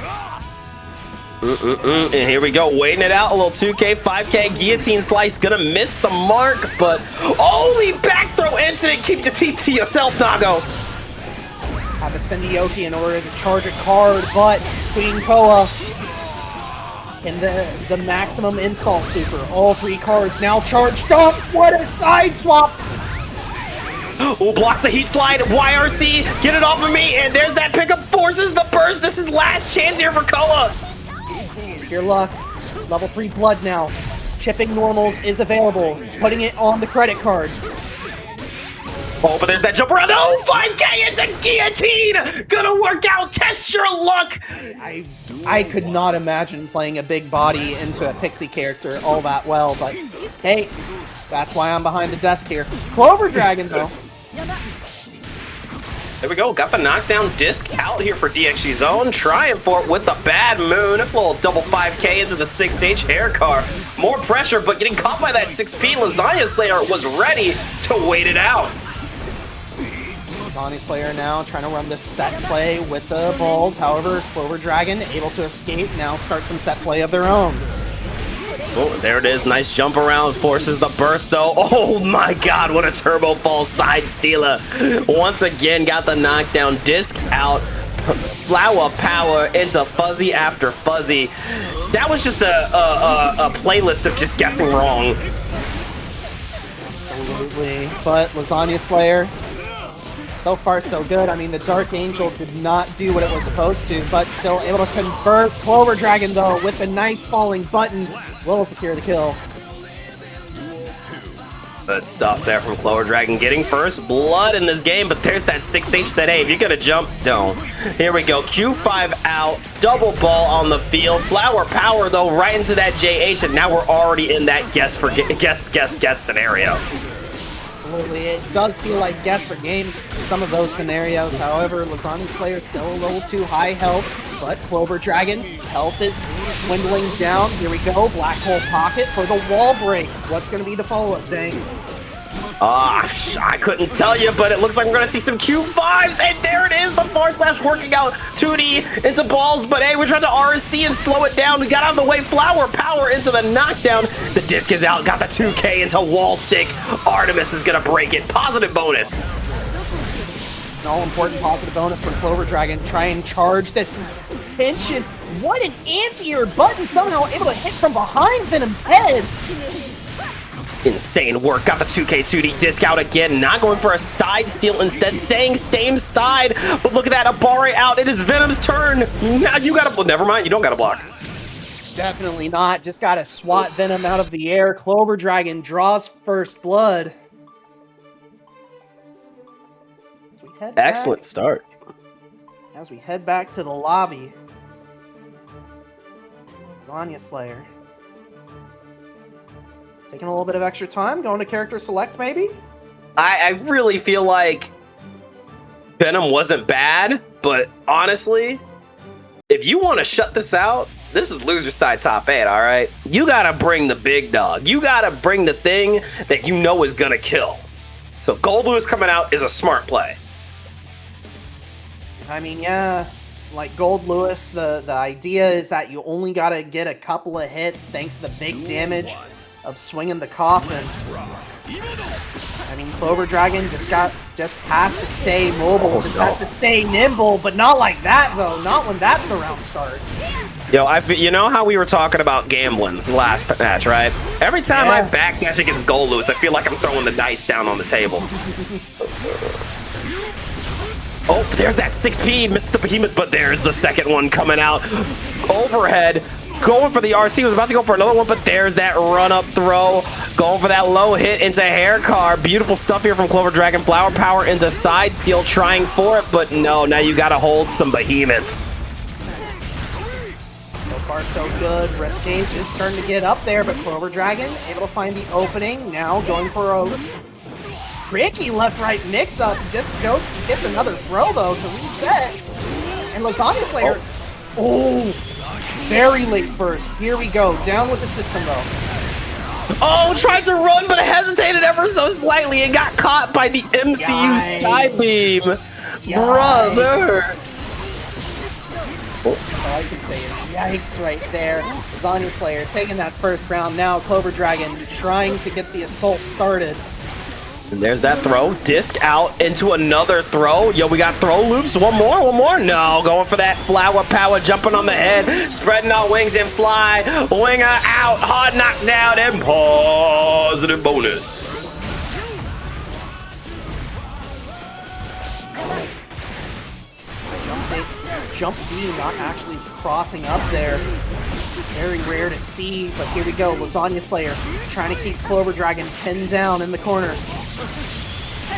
Speaker 1: And here we go, waiting it out. A little 2K, 5K guillotine slice. Gonna miss the mark, but holy back throw incident. Keep the teeth to yourself, Nago.
Speaker 2: Have to spend the Yoki in order to charge a card, but QueenKoa in the maximum install super. All 3 cards now charged up. What a side swap!
Speaker 1: Oh, blocks the heat slide. YRC, get it off of me. And there's that pickup, forces the burst. This is last chance here for Koa.
Speaker 2: Your luck. Level 3 blood now. Chipping normals is available. Putting it on the credit card.
Speaker 1: Oh, but there's that jump around. Oh, 5K into guillotine. Gonna work out. Test Your Luck.
Speaker 2: I could not imagine playing a big body into a pixie character all that well, but hey, that's why I'm behind the desk here. CloverDragon, though.
Speaker 1: There we go, got the knockdown disc out here for DXG Zone, trying for it with the bad moon. A little double 5K into the 6H hair car. More pressure, but getting caught by that 6P. Lasagna Slayer was ready to wait it out.
Speaker 2: Lasagna Slayer now trying to run this set play with the balls. However, CloverDragon able to escape, now start some set play of their own.
Speaker 1: Oh, there it is. Nice jump around. Forces the burst, though. Oh, my God. What a turbo fall side stealer. Once again, got the knockdown disc out. Flower power into fuzzy after fuzzy. That was just a playlist of just guessing wrong.
Speaker 2: Absolutely. But Lasagna Slayer, so far so good. I mean, the Dark Angel did not do what it was supposed to, but still able to convert. CloverDragon, though, with a nice falling button, will secure the kill.
Speaker 1: Good stuff there from CloverDragon, getting first blood in this game, but there's that 6H said, hey, if you're gonna jump, don't. Here we go, Q5 out, double ball on the field, flower power though, right into that JH, and now we're already in that guess scenario.
Speaker 2: Absolutely, it does feel like guess for game some of those scenarios. However, Lasagna Slayer still a little too high health, but CloverDragon health is dwindling down. Here we go, Black Hole Pocket for the wall break. What's going to be the follow-up, Dang?
Speaker 1: I couldn't tell you, but it looks like we're going to see some Q5s, and there it is, the forward slash working out 2D into balls, but hey, we're trying to RC and slow it down. We got out of the way, flower power into the knockdown. The disc is out, got the 2K into wall stick. Artemis is going to break it. Positive bonus.
Speaker 2: An all-important positive bonus from CloverDragon. Try and charge this tension. What an anti-air button, somehow able to hit from behind Venom's head.
Speaker 1: Insane work. Got the 2K 2D disc out again. Not going for a side steal. Instead saying stay side. But look at that. Abare out. It is Venom's turn. Now you got to... Never mind. You don't got to block.
Speaker 2: Definitely not. Just got to swat Venom out of the air. CloverDragon draws first blood.
Speaker 1: Excellent start.
Speaker 2: As we head back to the lobby, Lasagna Slayer taking a little bit of extra time, going to character select maybe?
Speaker 1: I really feel like Venom wasn't bad, but honestly, if you want to shut this out, this is loser side top 8, all right? You got to bring the big dog. You got to bring the thing that you know is going to kill. So Gold Lewis coming out is a smart play.
Speaker 2: I mean, yeah, like Gold Lewis, the idea is that you only got to get a couple of hits thanks to the big damage of swinging the coffin. I mean, CloverDragon just has to stay mobile, has to stay nimble, but not like that though. Not when that's the round start.
Speaker 1: Yo, you know how we were talking about gambling last match, right? Every time I backdash against Gold Lewis, I feel like I'm throwing the dice down on the table. Oh, there's that 6P, missed the behemoth, but there's the second one coming out. Overhead, going for the RC, was about to go for another one, but there's that run-up throw. Going for that low hit into hair car. Beautiful stuff here from CloverDragon. Flower power into side steal, trying for it, but no, now you gotta hold some behemoths.
Speaker 2: So far, so good. Risk gauge is starting to get up there, but CloverDragon able to find the opening. Now going for a tricky left-right mix-up. Just gets another throw, though, to reset. And Lasagna Slayer, very late burst. Here we go. Down with the system, though.
Speaker 1: Oh, tried to run, but hesitated ever so slightly and got caught by the MCU Sky Beam. Brother.
Speaker 2: All I can say is yikes right there. Lasagna Slayer taking that first round. Now CloverDragon trying to get the assault started.
Speaker 1: And there's that throw. Disc out into another throw. Yo, we got throw loops. One more. No, going for that flower power, jumping on the head, spreading out wings and fly. Winger out, hard knockdown, and positive bonus.
Speaker 2: Jump D not actually crossing up there. Very rare to see, but here we go. Lasagna Slayer trying to keep CloverDragon pinned down in the corner.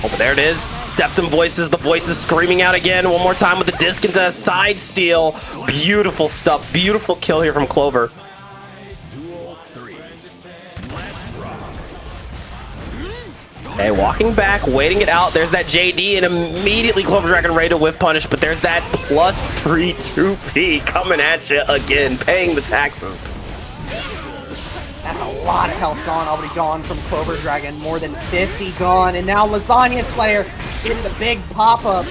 Speaker 1: Oh, but there it is. Septum voices, the voices screaming out again. One more time with the disc into a side steal. Beautiful stuff. Beautiful kill here from Clover. Okay, walking back, waiting it out. There's that JD, and immediately CloverDragon ready to whiff punish, but there's that +3 2P coming at you again, paying the taxes.
Speaker 2: That's a lot of health already gone from CloverDragon. More than 50 gone, and now Lasagna Slayer getting the big pop-up.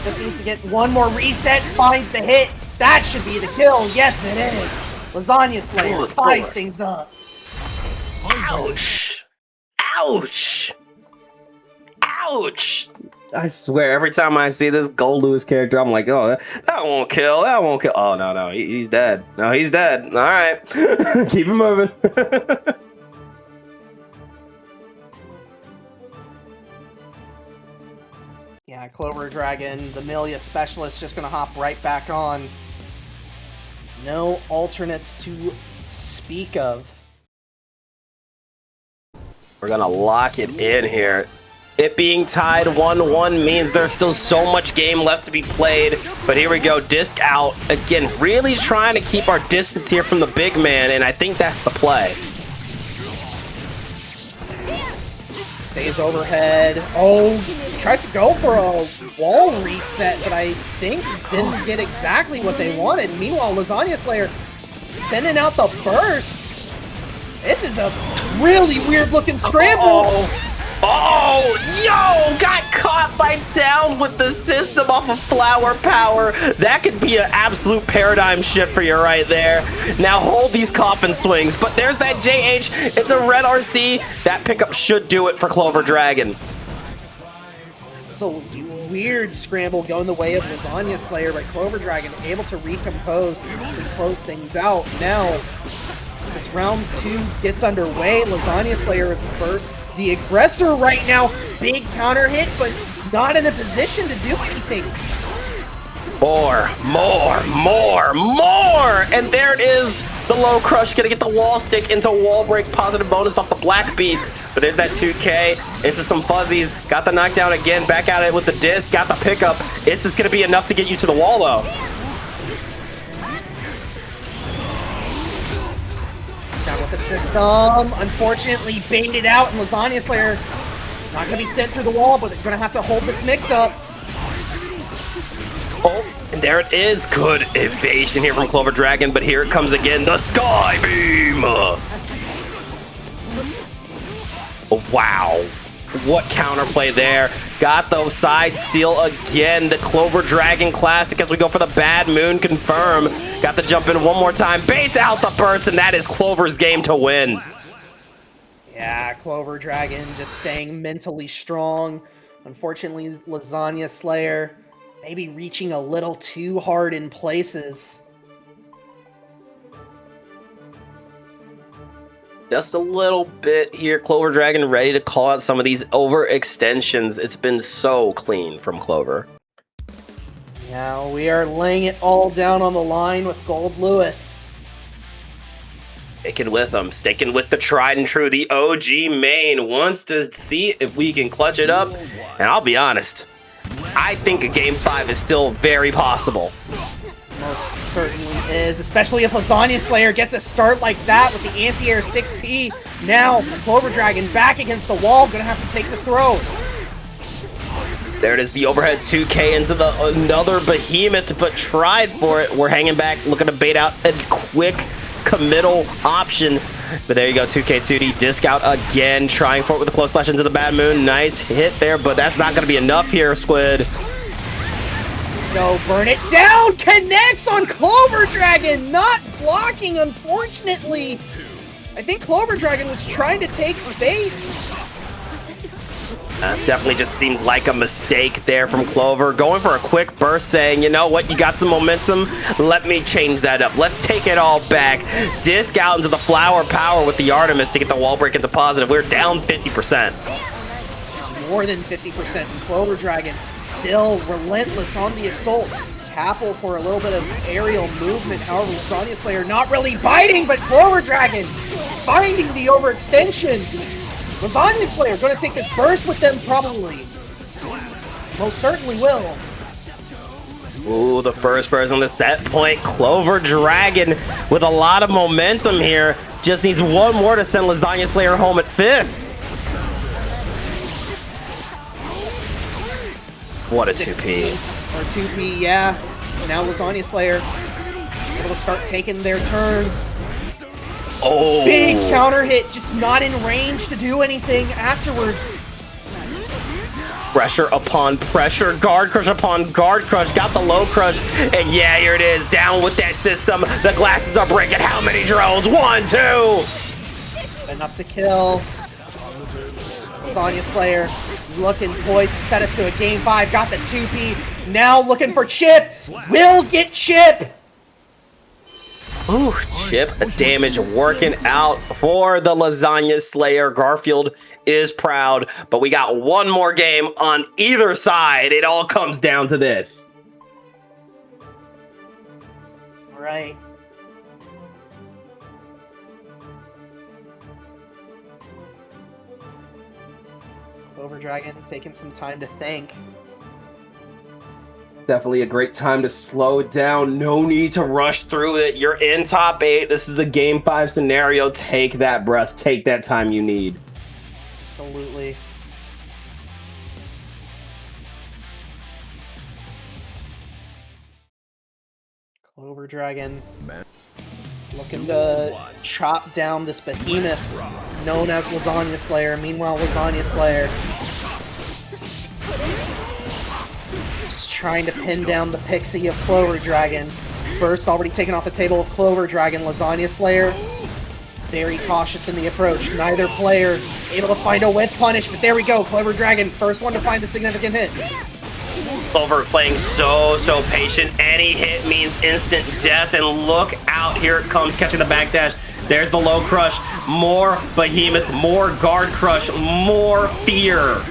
Speaker 2: Just needs to get one more reset, finds the hit. That should be the kill. Yes, it is. Lasagna Slayer ties things up.
Speaker 1: Ouch. Ouch. Ouch. I swear, every time I see this Gold Lewis character, I'm like, oh, that won't kill. That won't kill. Oh, no, he's dead. No, he's dead. All right. Keep him moving.
Speaker 2: Yeah, CloverDragon, the Millia specialist, just going to hop right back on. No alternates to speak of.
Speaker 1: We're going to lock it in here. It being tied 1-1 means there's still so much game left to be played. But here we go, disc out. Again, really trying to keep our distance here from the big man, and I think that's the play.
Speaker 2: Stays overhead. Oh, tries to go for a wall reset, but I think didn't get exactly what they wanted. Meanwhile, Lasagna Slayer sending out the burst. This is a really weird-looking scramble.
Speaker 1: Oh, yo, got caught by down with the system off of flower power. That could be an absolute paradigm shift for you right there. Now hold these coffin swings, but there's that JH. It's a red RC. That pickup should do it for CloverDragon.
Speaker 2: It's a weird scramble going the way of Lasagna Slayer, but CloverDragon able to recompose and close things out. Now, as round 2 gets underway, Lasagna Slayer with the aggressor right now. Big counter hit, but not in a position to do anything.
Speaker 1: More. And there it is. The low crush gonna get the wall stick into wall break, positive bonus off the black beat. But there's that 2K into some fuzzies. Got the knockdown again, back at it with the disc, got the pickup. Is this gonna be enough to get you to the wall though?
Speaker 2: Down with the system, unfortunately baited out, and Lasagna Slayer not gonna be sent through the wall, but they're gonna have to hold this mix up.
Speaker 1: Oh, and there it is. Good evasion here from CloverDragon, but here it comes again, the Sky Beam! Oh, wow. What counterplay there. Got those side steal again. The CloverDragon classic as we go for the Bad Moon confirm. Got the jump in one more time. Baits out the burst, and that is Clover's game to win.
Speaker 2: Yeah, CloverDragon just staying mentally strong. Unfortunately, Lasagna Slayer maybe reaching a little too hard in places.
Speaker 1: Just a little bit here. CloverDragon ready to call out some of these overextensions. It's been so clean from Clover.
Speaker 2: Now we are laying it all down on the line with Gold Lewis.
Speaker 1: Sticking with them, sticking with the tried and true. The OG main wants to see if we can clutch it up. And I'll be honest, I think a Game 5 is still very possible.
Speaker 2: Most certainly is, especially if Lasagna Slayer gets a start like that with the anti-air 6P. Now, CloverDragon back against the wall, gonna have to take the throw.
Speaker 1: There it is, the overhead 2K into the another behemoth, but tried for it. We're hanging back, looking to bait out a quick committal option. But there you go, 2K2D, disc out again, trying for it with the close slash into the Bad Moon. Nice hit there, but that's not gonna be enough here, Squid.
Speaker 2: No, burn it down! Connects on CloverDragon! Not blocking, unfortunately! I think CloverDragon was trying to take space.
Speaker 1: Definitely just seemed like a mistake there from Clover. Going for a quick burst, saying, you know what, you got some momentum, let me change that up. Let's take it all back. Disc out into the flower power with the Artemis to get the wall break into positive. We're down 50%.
Speaker 2: More than 50%. And CloverDragon still relentless on the assault. Capel for a little bit of aerial movement. However, Lasagna Slayer not really biting, but CloverDragon finding the overextension. Lasagna Slayer going to take this burst with them, probably. Most certainly will.
Speaker 1: Ooh, the first burst on the set point. CloverDragon with a lot of momentum here. Just needs one more to send Lasagna Slayer home at 5th. What a 2P.
Speaker 2: Or 2P, yeah. Now Lasagna Slayer able to start taking their turn.
Speaker 1: Oh!
Speaker 2: Big counter hit, just not in range to do anything afterwards.
Speaker 1: Pressure upon pressure, guard crush upon guard crush, got the low crush, and yeah, here it is, down with that system. The glasses are breaking. How many drones? 1, 2!
Speaker 2: Enough to kill. Lasagna Slayer looking poised to set us to a game 5. Got the 2P. Now looking for Chipp. Will get Chipp.
Speaker 1: Ooh, Chipp damage working out for the Lasagna Slayer. Garfield is proud, but we got one more game on either side. It all comes down to this.
Speaker 2: Right. CloverDragon taking some time to think.
Speaker 1: Definitely a great time to slow down. No need to rush through it. You're in top 8. This is a game 5 scenario. Take that breath. Take that time you need.
Speaker 2: Absolutely. CloverDragon looking to chop down this behemoth known as Lasagna Slayer. Meanwhile, Lasagna Slayer just trying to pin down the pixie of CloverDragon. Burst already taken off the table of CloverDragon. Lasagna Slayer very cautious in the approach. Neither player able to find a whip punish, but there we go. CloverDragon, first one to find the significant hit.
Speaker 1: Clover playing so patient. Any hit means instant death, and look out, here it comes, catching the backdash. There's the low crush. More behemoth, more guard crush, more fear.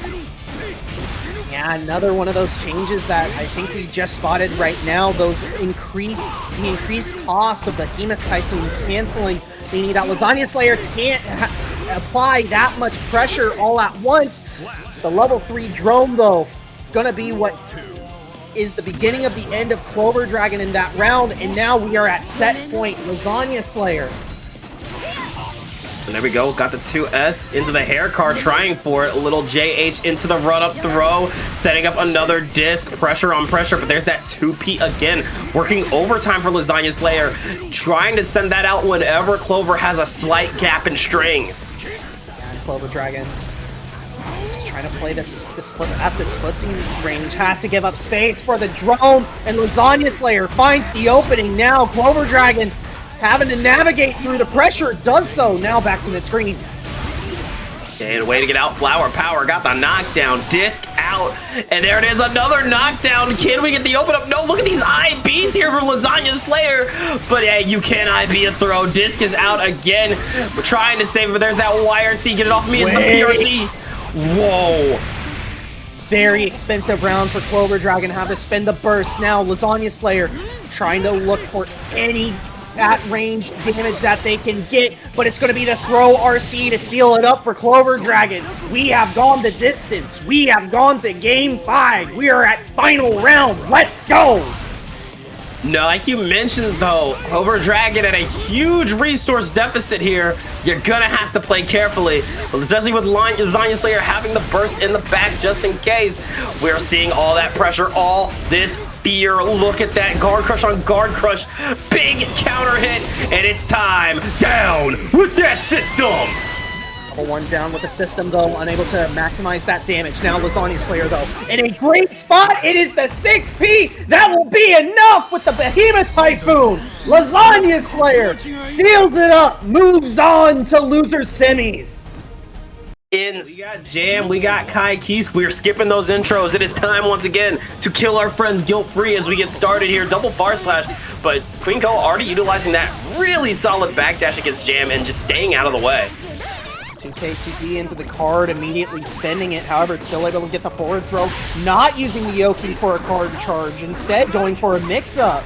Speaker 2: Yeah, another one of those changes that I think we just spotted right now. Those increased costs of Behemoth Typhoon canceling, meaning that Lasagna Slayer can't apply that much pressure all at once. The level 3 drone, though, gonna be what is the beginning of the end of CloverDragon in that round, and now we are at set point. Lasagna Slayer.
Speaker 1: And there we go, got the 2S into the hair car, trying for it. A little JH into the run-up throw, setting up another disc, pressure on pressure, but there's that 2P again, working overtime for Lasagna Slayer, trying to send that out whenever Clover has a slight gap in string.
Speaker 2: And CloverDragon just trying to play this footsie range, has to give up space for the drone, and Lasagna Slayer finds the opening now. CloverDragon having to navigate through the pressure, does so. Now back to the screen.
Speaker 1: And way to get out. Flower Power got the knockdown. Disc out. And there it is, another knockdown. Can we get the open up? No, look at these IBs here from Lasagna Slayer. But hey, you can IB a throw. Disc is out again. We're trying to save it, but there's that YRC. Get it off me. It's the PRC. Whoa.
Speaker 2: Very expensive round for CloverDragon. Have to spend the burst. Now Lasagna Slayer trying to look for any at range damage that they can get, but it's going to be the throw RC to seal it up for CloverDragon. We have gone the distance. We have gone to game 5. We are at final round. Let's go.
Speaker 1: No, like you mentioned though, CloverDragon at a huge resource deficit here. You're gonna have to play carefully, especially with Lasagna Slayer having the burst in the back just in case. We're seeing all that pressure, all this fear. Look at that guard crush on guard crush. Big counter hit, and it's time down with that system.
Speaker 2: One down with the system, though, unable to maximize that damage. Now Lasagna Slayer, though, in a great spot. It is the 6P. That will be enough with the Behemoth Typhoon. Lasagna Slayer seals it up, moves on to loser semis.
Speaker 1: We got Jam, we got Kai Kiske. We're skipping those intros. It is time once again to kill our friends guilt-free as we get started here. Double bar slash, but QueenKoa already utilizing that really solid backdash against Jam and just staying out of the way.
Speaker 2: 2K2D into the card, immediately spending it. However, it's still able to get the forward throw. Not using the Yoki for a card charge. Instead, going for a mix-up.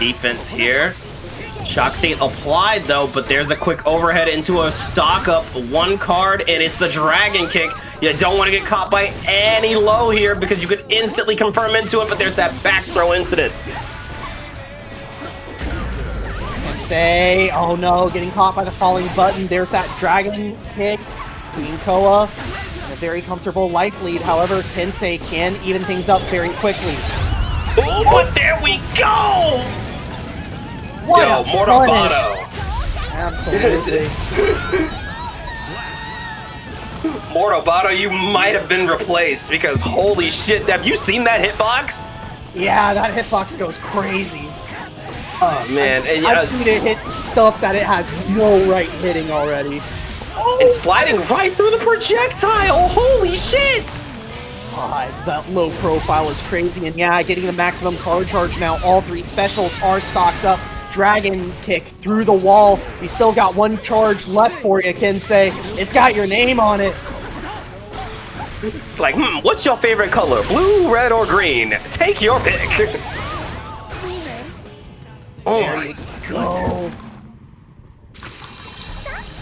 Speaker 1: Defense here. Shock state applied though, but there's a quick overhead into a stock up. One card, and it's the Dragon Kick. You don't want to get caught by any low here because you could instantly confirm into it, but there's that back throw incident.
Speaker 2: Kensei, oh no, getting caught by the falling button. There's that Dragon Kick. QueenKoa in a very comfortable life lead. However, Kensei can even things up very quickly.
Speaker 1: Oh, but there we go!
Speaker 2: What
Speaker 1: Yo,
Speaker 2: a
Speaker 1: Mordobato.
Speaker 2: Absolutely.
Speaker 1: Mordobato, you might have been replaced because holy shit, have you seen that hitbox?
Speaker 2: Yeah, that hitbox goes crazy.
Speaker 1: Oh man, and
Speaker 2: I've seen it hit stuff that it has no right hitting already.
Speaker 1: And sliding right through the projectile. Holy shit!
Speaker 2: God, that low profile is crazy. And yeah, getting the maximum card charge now. All three specials are stocked up. Dragon kick through the wall. You still got one charge left for you, Kensei. It's got your name on it.
Speaker 1: It's like, what's your favorite color? Blue, red, or green? Take your pick. Oh my goodness.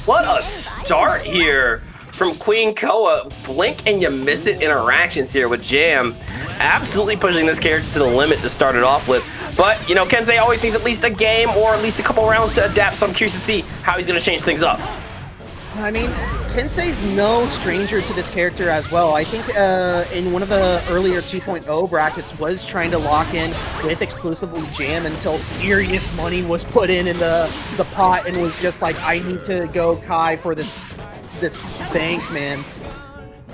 Speaker 1: What a start here from QueenKoa. Blink and you miss it interactions here with Jam. Absolutely pushing this character to the limit to start it off with. But, you know, Kensei always needs at least a game or at least a couple rounds to adapt, so I'm curious to see how he's going to change things up.
Speaker 2: I mean, Kensei's no stranger to this character as well. I think in one of the earlier 2.0 brackets was trying to lock in with exclusively Jam until serious money was put in the pot and was just like, I need to go Kai for this bank, man.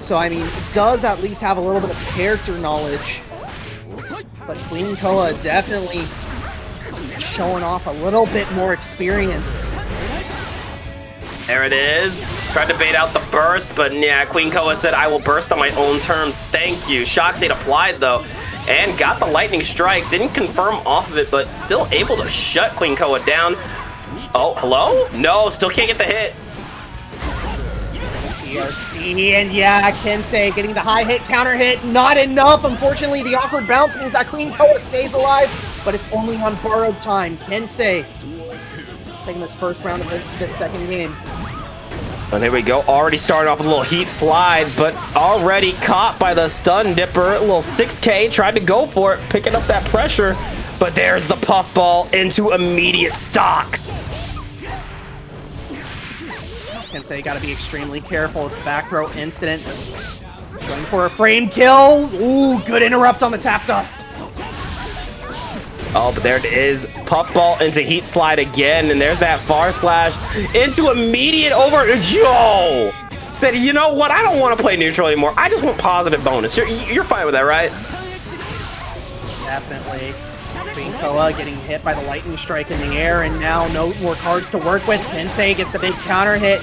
Speaker 2: So, I mean, it does at least have a little bit of character knowledge. But QueenKoa definitely showing off a little bit more experience.
Speaker 1: There it is. Tried to bait out the burst, but yeah, QueenKoa said, I will burst on my own terms. Thank you. Shock State applied, though, and got the lightning strike. Didn't confirm off of it, but still able to shut QueenKoa down. Oh, hello? No, still can't get the hit.
Speaker 2: PRC, and yeah, Kensei getting the high hit, counter hit. Not enough. Unfortunately, the awkward bounce means that QueenKoa stays alive, but it's only on borrowed time. Kensei taking this first round of this second game.
Speaker 1: And there we go, already starting off with a little heat slide, but already caught by the stun dipper. A little 6K, tried to go for it, picking up that pressure, but there's the puffball into immediate stocks.
Speaker 2: Kensei got to be extremely careful. It's a back throw incident. Going for a frame kill. Ooh, good interrupt on the tap dust.
Speaker 1: Oh, but there it is. Puffball into heat slide again, and there's that far slash into immediate over. Yo! Said, you know what? I don't want to play neutral anymore. I just want positive bonus. You're fine with that, right?
Speaker 2: Definitely. QueenKoa getting hit by the lightning strike in the air, and now no more cards to work with. Kensei gets the big counter hit.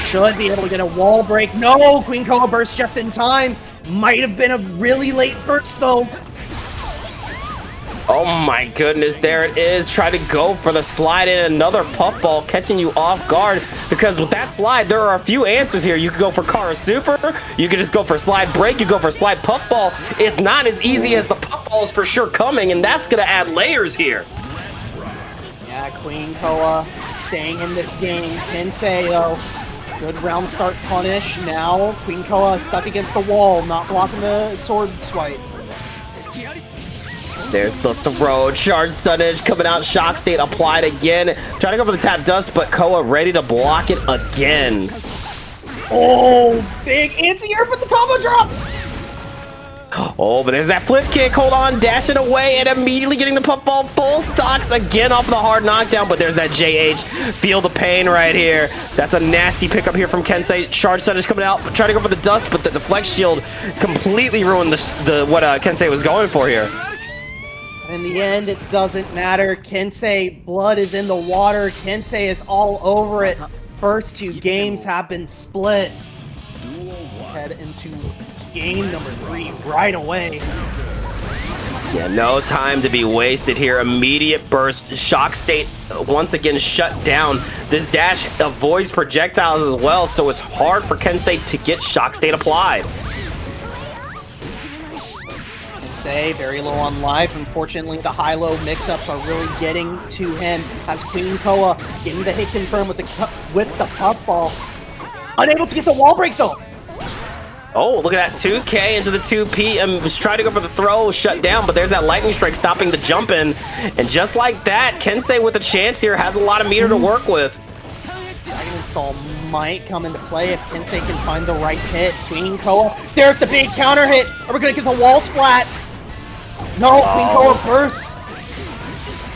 Speaker 2: Should be able to get a wall break. No! QueenKoa bursts just in time. Might have been a really late burst, though.
Speaker 1: Oh my goodness, there it is. Try to go for the slide in, another puffball catching you off guard, because with that slide, there are a few answers here. You could go for Kara Super, you could just go for slide break, you go for slide puffball. It's not as easy as the puffball is for sure coming, and that's gonna add layers here.
Speaker 2: Yeah, QueenKoa staying in this game. Kensei, though, good round start punish. Now, QueenKoa stuck against the wall, not blocking the sword swipe.
Speaker 1: There's the throw, charge stunnage coming out, shock state applied again. Trying to go for the tap dust, but Koa ready to block it again.
Speaker 2: Oh, big anti-air, but the combo drops.
Speaker 1: Oh, but there's that flip kick. Hold on, dashing away and immediately getting the puffball full stocks again off the hard knockdown. But there's that JH. Feel the pain right here. That's a nasty pickup here from Kensei. Charge stunnage coming out, trying to go for the dust, but the deflect shield completely ruined what Kensei was going for here.
Speaker 2: In the end, it doesn't matter. Kensei, blood is in the water. Kensei is all over it. First two games have been split. Let's head into game number 3 right away.
Speaker 1: Yeah, no time to be wasted here. Immediate burst. Shock state once again shut down. This dash avoids projectiles as well, so it's hard for Kensei to get shock state applied.
Speaker 2: Very low on life. Unfortunately, the high-low mix-ups are really getting to him as QueenKoa getting the hit confirmed with the puffball. Unable to get the wall break, though.
Speaker 1: Oh, look at that 2K into the 2P and was trying to go for the throw, shut down, but there's that lightning strike stopping the jump in. And just like that, Kensei with a chance here has a lot of meter to work with.
Speaker 2: Dragon install might come into play if Kensei can find the right hit. QueenKoa, there's the big counter hit. Are we going to get the wall splat? No, QueenKoa bursts.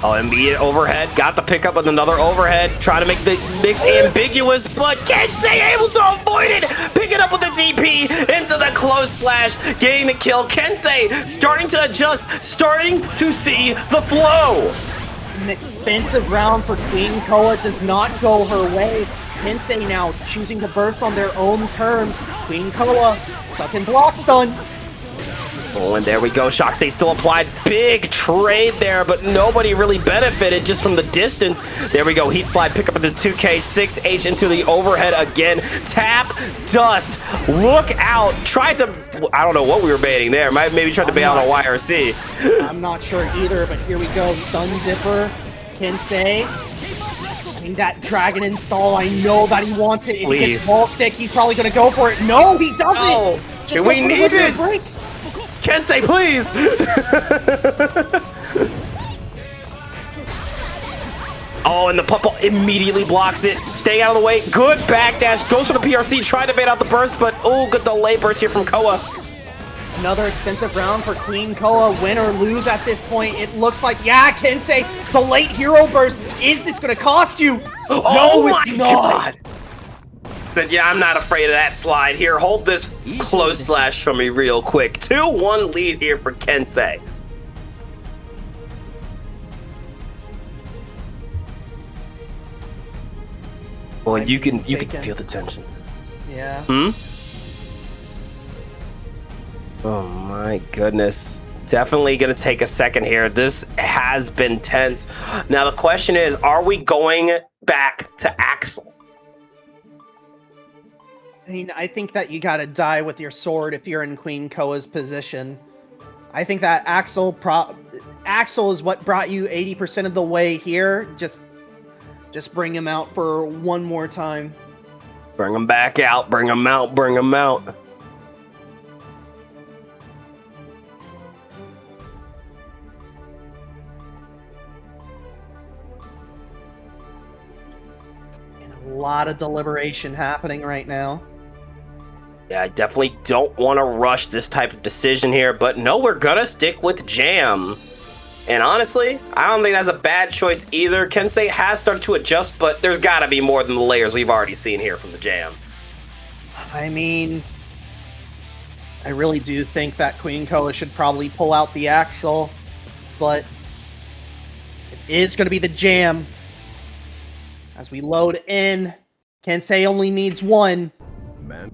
Speaker 1: Oh, immediate overhead. Got the pickup with another overhead. Trying to make the mix ambiguous, but Kensei able to avoid it. Pick it up with the DP into the close slash, getting the kill. Kensei starting to adjust, starting to see the flow.
Speaker 2: An expensive round for QueenKoa does not go her way. Kensei now choosing to burst on their own terms. QueenKoa stuck in block stun.
Speaker 1: Oh, and there we go. Shock State still applied. Big trade there, but nobody really benefited just from the distance. There we go. Heat slide, pick up at the 2K, 6H into the overhead again. Tap, dust. Look out. Tried to, I don't know what we were baiting there. Maybe tried to bait on a YRC.
Speaker 2: I'm not sure either, but here we go. Stun Dipper. Kensei. I mean, that Dragon install, I know that he wants it. If he gets Vault Stick, he's probably going to go for it. No, he doesn't.
Speaker 1: No.
Speaker 2: Just
Speaker 1: we need it. Kensei, please! Oh, and the Pump immediately blocks it. Staying out of the way. Good backdash. Goes for the PRC. Tried to bait out the burst, but oh, good delay burst here from Koa.
Speaker 2: Another expensive round for QueenKoa. Win or lose at this point. It looks like, yeah, Kensei, the late hero burst. Is this going to cost you?
Speaker 1: Oh,
Speaker 2: no,
Speaker 1: my
Speaker 2: it's not.
Speaker 1: God. But yeah, I'm not afraid of that slide here. Hold this close slash for me real quick. 2-1 lead here for Kensei. Boy, you can feel the tension.
Speaker 2: Yeah.
Speaker 1: Oh my goodness. Definitely gonna take a second here. This has been tense. Now the question is, are we going back to Axel?
Speaker 2: I mean, I think that you gotta die with your sword if you're in QueenKoa's position. I think that Axel is what brought you 80% of the way here. Just bring him out for one more time.
Speaker 1: Bring him back out, bring him out, bring him out.
Speaker 2: And a lot of deliberation happening right now.
Speaker 1: Yeah, I definitely don't want to rush this type of decision here, but no, we're gonna stick with Jam. And honestly, I don't think that's a bad choice either. Kensei has started to adjust, but there's gotta be more than the layers we've already seen here from the Jam.
Speaker 2: I mean, I really do think that QueenKoa should probably pull out the Axel, but it is going to be the Jam. As we load in, Kensei only needs one.
Speaker 3: Man.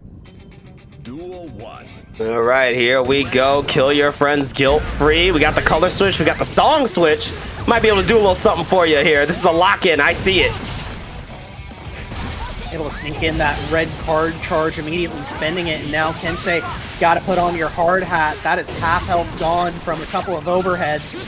Speaker 3: Duel 1.
Speaker 1: All right, here we go. Kill your friends guilt-free. We got the color switch. We got the song switch. Might be able to do a little something for you here. This is a lock-in. I see it.
Speaker 2: Able to sneak in that red card charge, immediately spending it, and now Kensei got to put on your hard hat. That is half health gone from a couple of overheads.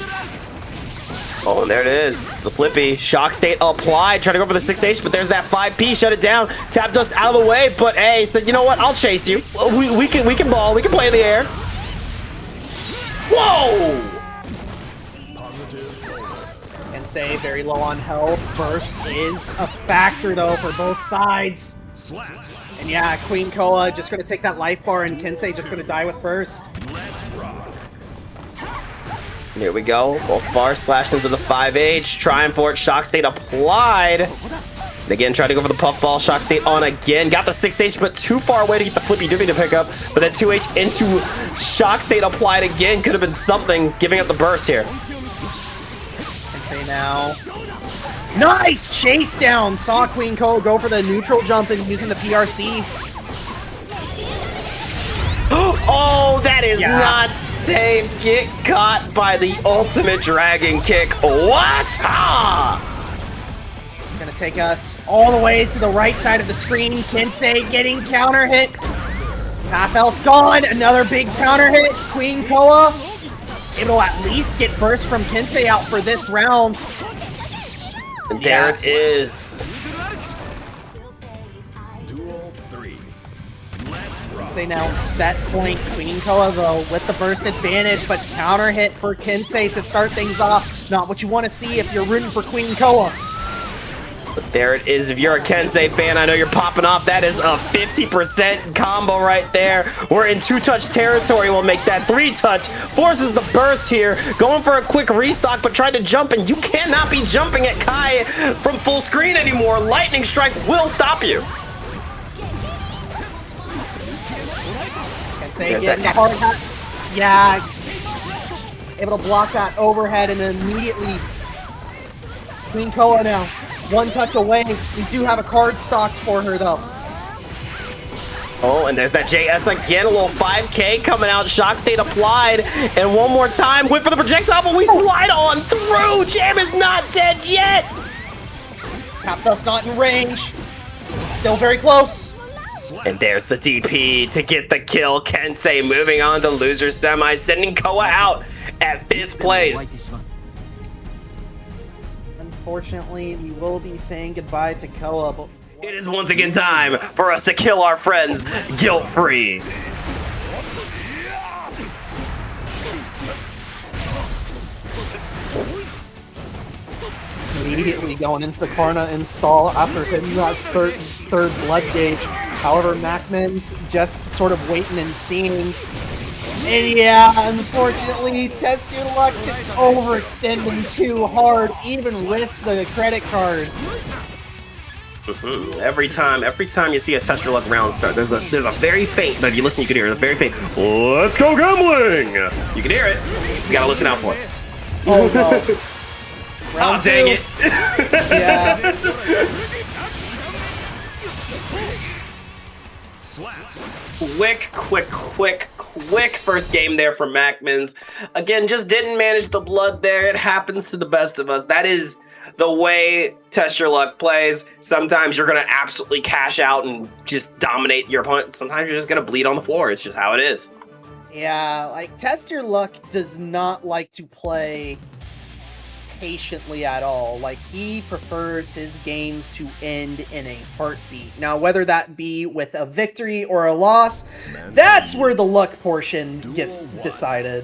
Speaker 1: Oh, and there it is. The flippy. Shock state applied. Trying to go for the 6H, but there's that 5P. Shut it down. Tap dust out of the way, but hey, said, you know what? I'll chase you. We can ball. We can play in the air. Whoa!
Speaker 2: Kensei very low on health. Burst is a factor, though, for both sides. And yeah, QueenKoa just going to take that life bar, and Kensei just going to die with burst.
Speaker 1: Here we go. Well, far slash into the 5H. Trying for it. Shock state applied. And again, trying to go for the puffball. Shock state on again. Got the 6H, but too far away to get the flippy doobie to pick up. But then 2H into shock state applied again. Could have been something. Giving up the burst here.
Speaker 2: Kensei now. Nice chase down. Saw QueenKoa go for the neutral jump and using the PRC.
Speaker 1: Oh, that is not safe. Get caught by the ultimate dragon kick. What?
Speaker 2: Gonna take us all the way to the right side of the screen. Kensei getting counter hit. Half health gone. Another big counter hit. QueenKoa able to at least get burst from Kensei out for this round.
Speaker 1: And there it is.
Speaker 2: Kensei now set point. QueenKoa though with the burst advantage, but counter hit for Kensei to start things off. Not what you want to see if you're rooting for QueenKoa.
Speaker 1: But there it is. If you're a Kensei fan, I know you're popping off. That is a 50% combo right there. We're in 2-touch territory. We'll make that 3-touch. Forces the burst here. Going for a quick restock, but tried to jump, and you cannot be jumping at Kai from full screen anymore. Lightning strike will stop you.
Speaker 2: Kensei getting the hard hat. Yeah. Able to block that overhead and immediately QueenKoa now. One touch away. We do have a card stocked for her, though.
Speaker 1: Oh, and there's that JS again, a little 5K coming out, shock state applied, and one more time, wait for the projectile, but we slide on through! Jam is not dead yet!
Speaker 2: Cap Dust not in range. Still very close.
Speaker 1: And there's the DP to get the kill. Kensei moving on to loser semi, sending Koa out at 5th place.
Speaker 2: Unfortunately, we will be saying goodbye to Koa, but
Speaker 1: It is once again time for us to kill our friends guilt-free.
Speaker 2: Immediately going into the Karna install after hitting that third blood gauge. However, MacMens just sort of waiting and seeing. And yeah, unfortunately, TestYourLuck just overextending too hard, even with the credit card.
Speaker 1: Every time you see a TestYourLuck round start, there's a very faint, but if you listen, you can hear it. A very faint. Let's go gambling! You can hear it. You just gotta listen out for it.
Speaker 2: Oh no! Round
Speaker 1: dang
Speaker 2: two.
Speaker 1: it!
Speaker 2: Yeah.
Speaker 1: Quick first game there for MacMens. Again, just didn't manage the blood there. It happens to the best of us. That is the way TestYourLuck plays. Sometimes you're gonna absolutely cash out and just dominate your opponent. Sometimes you're just gonna bleed on the floor. It's just how it is.
Speaker 2: Yeah, like TestYourLuck does not like to play patiently at all. Like, he prefers his games to end in a heartbeat. Now, whether that be with a victory or a loss, that's where the luck portion gets decided.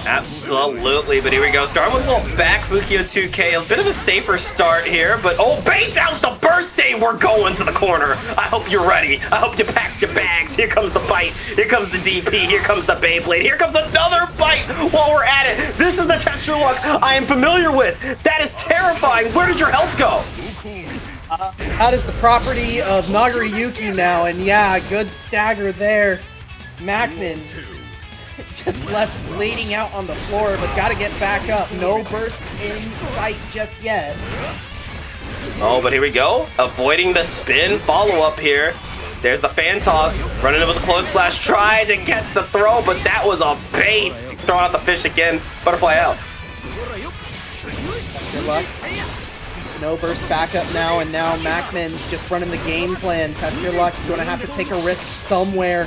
Speaker 1: Absolutely, but here we go. Starting with a little back Fukio 2K. A bit of a safer start here, but oh, baits out the burst saying we're going to the corner. I hope you're ready. I hope you packed your bags. Here comes the bite. Here comes the DP. Here comes the Beyblade. Here comes another bite while we're at it. This is the TestYourLuck I am familiar with. That is terrifying. Where did your health go?
Speaker 2: That is the property of Nagoriyuki now, and yeah, good stagger there. MacMens just left bleeding out on the floor, but gotta get back up. No burst in sight just yet.
Speaker 1: Oh, but here we go. Avoiding the spin follow-up here. There's the fan toss. Running in with a close slash. Tried to catch the throw, but that was a bait. Throwing out the fish again. Butterfly out.
Speaker 2: Good luck. No burst backup now, and now MacMens just running the game plan. TestYourLuck going to have to take a risk somewhere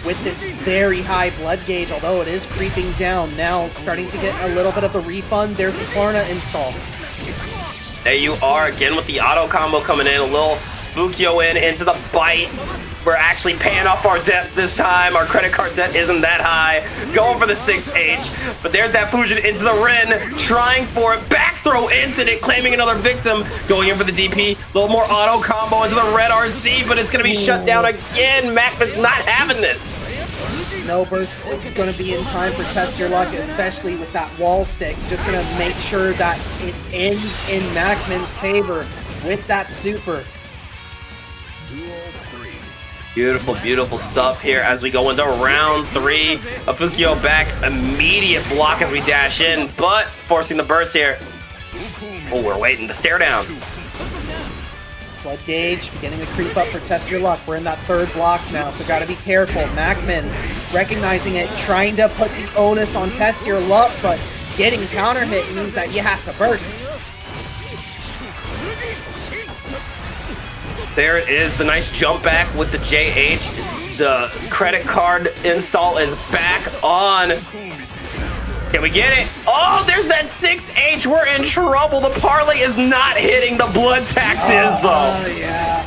Speaker 2: with this very high blood gauge, although it is creeping down. Now starting to get a little bit of the refund. There's the Klarna install.
Speaker 1: There you are again with the auto combo coming in. A little Fukio into the bite. We're actually paying off our debt this time. Our credit card debt isn't that high. Going for the 6H. But there's that Fusion into the Ren. Trying for it. Back throw incident. Claiming another victim. Going in for the DP. A little more auto combo into the red RC. But it's going to be shut down again. MacMens not having this.
Speaker 2: No burst going to be in time for TestYourLuck, especially with that wall stick. Just going to make sure that it ends in MacMens' favor with that super.
Speaker 1: Beautiful, beautiful stuff here as we go into round 3. A Fukio back, immediate block as we dash in, but forcing the burst here. Oh, we're waiting to stare down.
Speaker 2: Blood gauge beginning to creep up for TestYourLuck. We're in that third block now, so gotta be careful. MacMens recognizing it, trying to put the onus on TestYourLuck, but getting counter hit means that you have to burst.
Speaker 1: There it is, the nice jump back with the JH. The credit card install is back on. Can we get it? Oh, there's that 6H. We're in trouble. The parlay is not hitting. The blood tax is, though.
Speaker 2: Oh, yeah.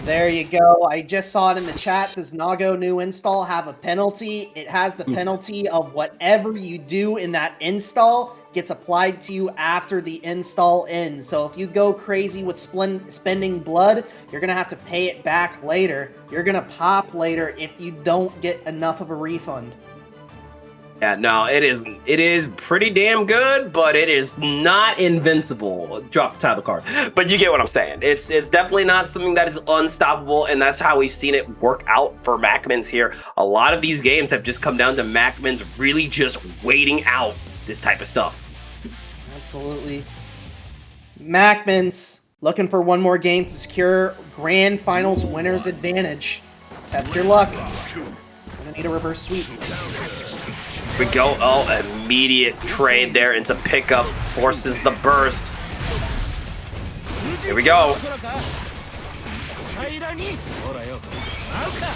Speaker 2: There you go. I just saw it in the chat. Does Nago new install have a penalty? It has the penalty of whatever you do in that install gets applied to you after the install ends. So if you go crazy with spending blood, you're going to have to pay it back later. You're going to pop later if you don't get enough of a refund.
Speaker 1: Yeah, no, it is pretty damn good, but it is not invincible. Drop the title card. But you get what I'm saying. It's definitely not something that is unstoppable, and that's how we've seen it work out for MacMens here. A lot of these games have just come down to MacMens really just waiting out this type of stuff.
Speaker 2: Absolutely. MacMens looking for one more game to secure Grand Finals winner's advantage. Test your luck. Gonna need a reverse sweep.
Speaker 1: We go. Oh, immediate trade there into pickup. Forces the burst. Here we go.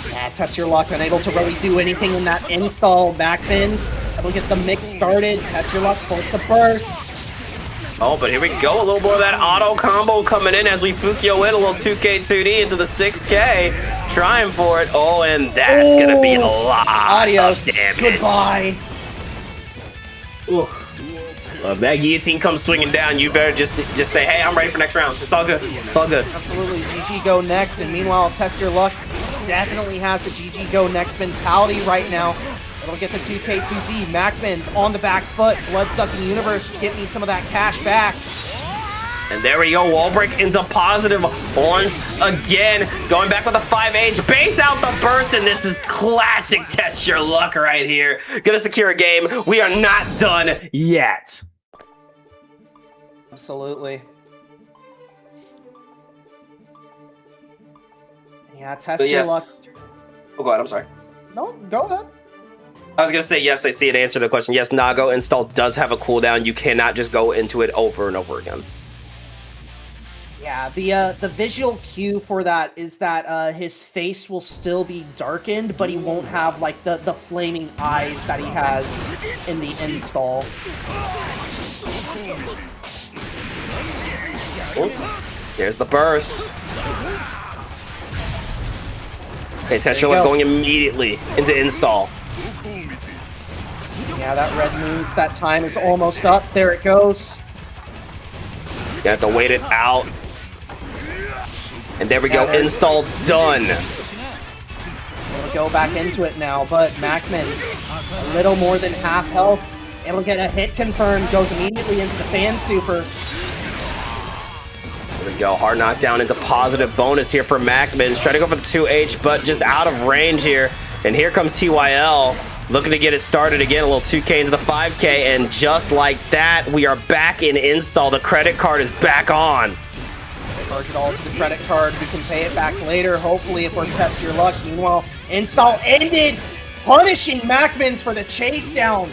Speaker 2: Yeah, Test your luck. Unable to really do anything in that install. MacMens able to get the mix started. Test your luck. Force the burst.
Speaker 1: Oh, but here we go. A little more of that auto combo coming in as we Fukio in a little 2K 2D into the 6K. Trying for it. Oh, and that's going to be a lot
Speaker 2: Adios.
Speaker 1: of damage.
Speaker 2: Goodbye.
Speaker 1: Ooh. If that guillotine comes swinging down, you better just say, hey, I'm ready for next round. It's all good. It's all good.
Speaker 2: Absolutely. GG go next. And meanwhile, Test Your Luck definitely has the GG go next mentality right now. It'll get the 2K2D. MacMens on the back foot. Blood-sucking universe. Get me some of that cash back.
Speaker 1: And there we go. Wall break into positive once again. Going back with a 5H. Baits out the burst, and this is classic Test Your Luck right here. Gonna secure a game. We are not done yet.
Speaker 2: Absolutely. Yeah, Test Your Luck.
Speaker 1: Oh, go ahead. I'm sorry.
Speaker 2: No, go ahead.
Speaker 1: I was gonna say yes. I see it. Answer the question. Yes, Nago install does have a cooldown. You cannot just go into it over and over again.
Speaker 2: Yeah, the visual cue for that is that his face will still be darkened, but he won't have like the flaming eyes that he has in the install.
Speaker 1: Oh, there's the burst. Okay, Test Your Luck going immediately into install.
Speaker 2: Yeah, that red means that time is almost up. There it goes.
Speaker 1: You have to wait it out. And there we go, install done.
Speaker 2: We'll go back into it now, but MacMens, a little more than half health. Able to get a hit confirmed, goes immediately into the fan super.
Speaker 1: There we go, hard knockdown into positive bonus here for MacMens. Trying to go for the 2H, but just out of range here. And here comes TYL, looking to get it started again, a little 2K into the 5K, and just like that, we are back in install. The credit card is back on.
Speaker 2: Charge it all to the credit card. We can pay it back later, hopefully, if we're Test Your Luck. Meanwhile, install ended, punishing MacMens for the chase down.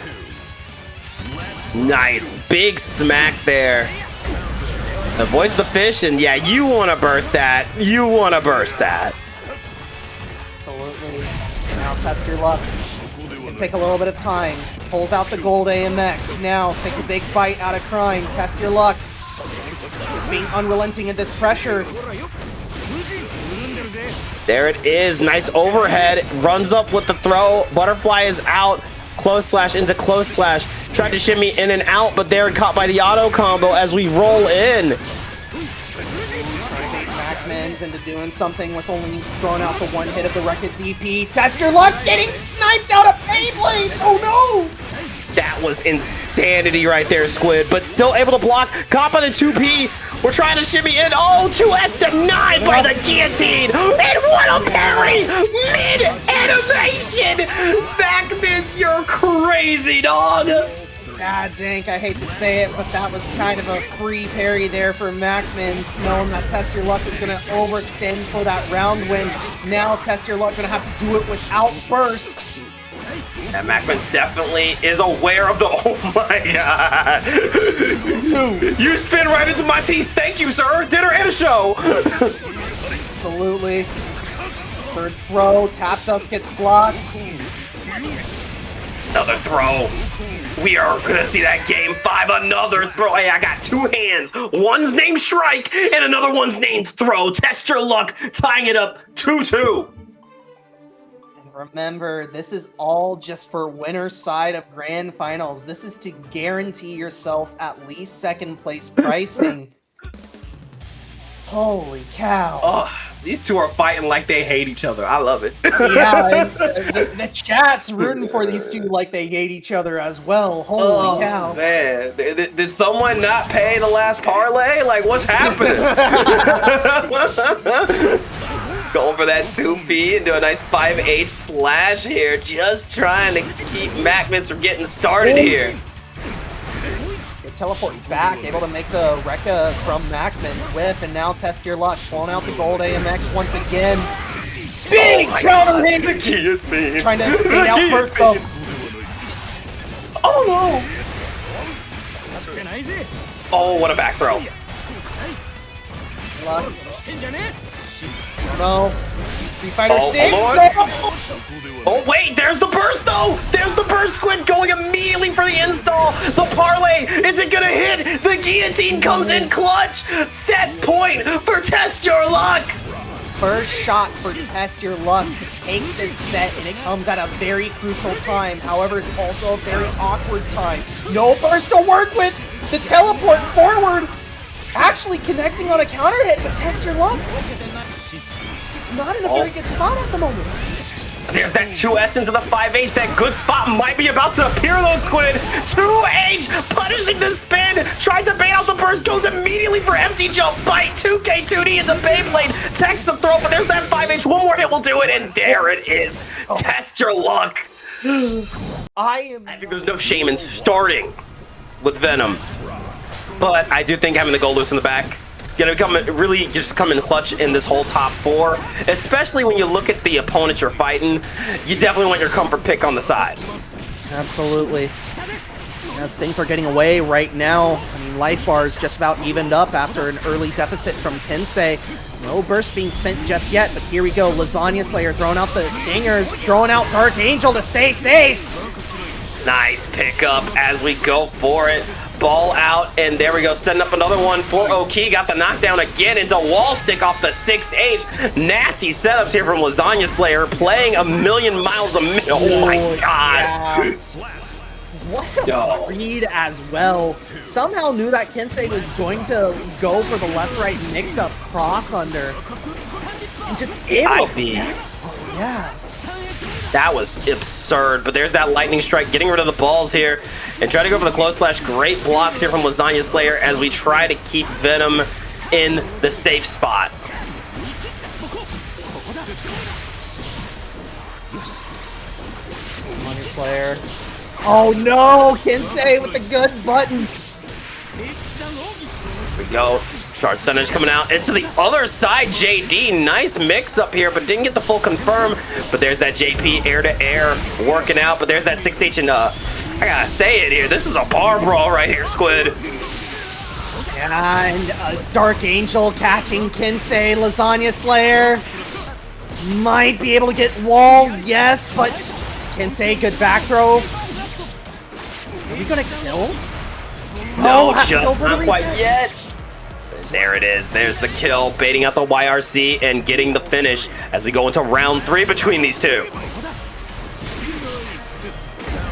Speaker 1: Nice, big smack there. Avoids the fish, and yeah, you want to burst that. You want to burst that.
Speaker 2: Absolutely. Now Test Your Luck. It'll take a little bit of time. Pulls out the gold AMX. Now takes a big bite out of Crime. Test Your Luck. Is being unrelenting in this pressure.
Speaker 1: There it is. Nice overhead. Runs up with the throw. Butterfly is out. Close slash into close slash. Tried to shimmy in and out, but they're caught by the auto combo as we roll in.
Speaker 2: MacMens into doing something with only throwing out the one hit of the Wreck-It DP. Test Your Luck getting sniped out of Beyblade. Oh no!
Speaker 1: That was insanity right there, Squid, but still able to block. Caught by the 2P. We're trying to shimmy in. Oh, 2S denied by the guillotine. And what a parry! Mid-animation! MacMens, you're crazy, dog!
Speaker 2: God dang, I hate to say it, but that was kind of a free parry there for MacMens, knowing that Test Your Luck is going to overextend for that round win. Now Test Your Luck going to have to do it without burst.
Speaker 1: And MacMens definitely is aware of the, oh my god. You spin right into my teeth. Thank you, sir. Dinner and a show.
Speaker 2: Absolutely. Third throw, Tap Dust gets blocked.
Speaker 1: Another throw. We are gonna see that game 5. Another throw. Hey, I got two hands. One's named Strike and another one's named Throw. Test Your Luck, tying it up 2-2.
Speaker 2: Remember, this is all just for winner's side of Grand Finals. This is to guarantee yourself at least second place pricing. Holy cow.
Speaker 1: Oh, these two are fighting like they hate each other. I love it.
Speaker 2: Yeah, the chat's rooting for these two like they hate each other as well. Holy cow.
Speaker 1: Man, did someone not pay the last parlay? Like, what's happening? Going for that 2P and do a nice 5H slash here. Just trying to keep MacMens from getting started here.
Speaker 2: teleport back, able to make the Rekka from MacMens whip, and now test your luck. Pulling out the gold AMX once again. Big counter hit!
Speaker 1: The guillotine!
Speaker 2: Trying to beat out first though.
Speaker 1: Oh no! Oh, what a back throw.
Speaker 2: Luck. No. Street Fighter 6.
Speaker 1: Oh wait, there's the burst though! There's the burst squid going immediately for the install! The parlay! Is it gonna hit? The guillotine comes in clutch! Set point for Test Your Luck!
Speaker 2: First shot for Test Your Luck to take this set, and it comes at a very crucial time. However, it's also a very awkward time. No burst to work with! The teleport forward! Actually connecting on a counter hit, but Test Your Luck! Just not in a very good spot at the moment.
Speaker 1: There's that 2S into the 5H. That good spot might be about to appear though, Squid. 2H punishing the spin. Tried to bait out the burst. Goes immediately for empty jump. Bite. 2K2D into Beyblade. Text the throw, but there's that 5H. One more hit will do it. And there it is. Test Your Luck.
Speaker 2: I
Speaker 1: think there's no shame in starting with Venom. But I do think having the gold loose in the back gonna come really just come in clutch in this whole top four, especially when you look at the opponents you're fighting. You definitely want your comfort pick on the side.
Speaker 2: Absolutely. As things are getting away right now, I mean, life bars just about evened up after an early deficit from Kensei. No burst being spent just yet, but here we go. Lasagna Slayer throwing out the stingers, throwing out Dark Angel to stay safe.
Speaker 1: Nice pickup as we go for it. Ball out, and there we go, setting up another one for Oki. Got the knockdown again into wall stick off the 6H. Nasty setups here from Lasagna Slayer, playing a million miles a minute. Oh my god.
Speaker 2: Yeah. What a read as well. Somehow knew that Kensei was going to go for the left-right mix-up cross under. And just able to... Yeah.
Speaker 1: That was absurd, but there's that lightning strike, getting rid of the balls here, and try to go for the close slash. Great blocks here from Lasagna Slayer as we try to keep Venom in the safe spot.
Speaker 2: Lasagna Slayer. Oh no, Kensei with the good button.
Speaker 1: Here we go. Shard Stunner coming out into the other side. JD, nice mix up here, but didn't get the full confirm. But there's that JP air to air working out. But there's that 6H, and I gotta say it here. This is a bar brawl right here, Squid.
Speaker 2: And Dark Angel catching Kensei. Lasagna Slayer might be able to get wall, yes, but Kensei, good back throw. Are we gonna kill?
Speaker 1: No, just not quite yet. There it is. There's the kill, baiting out the YRC and getting the finish as we go into round 3 between these two.
Speaker 2: A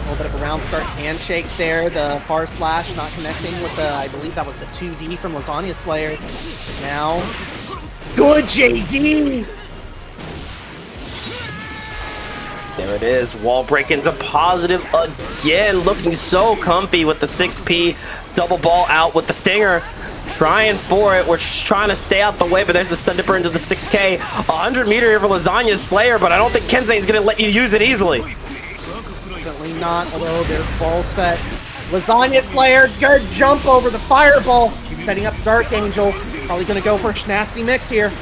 Speaker 2: little bit of a round start handshake there. The far slash not connecting with the, I believe that was the 2D from Lasagna Slayer. Now, good JD!
Speaker 1: There it is. Wall break into positive again. Looking so comfy with the 6P. Double ball out with the stinger. Trying for it. We're just trying to stay out the way, but there's the stun dipper into the 6K. 100 meter here for Lasagna Slayer, but I don't think Kensei is going to let you use it easily.
Speaker 2: Definitely not, although there's ball set. Lasagna Slayer, good jump over the fireball. Setting up Dark Angel. Probably going to go for a nasty mix here.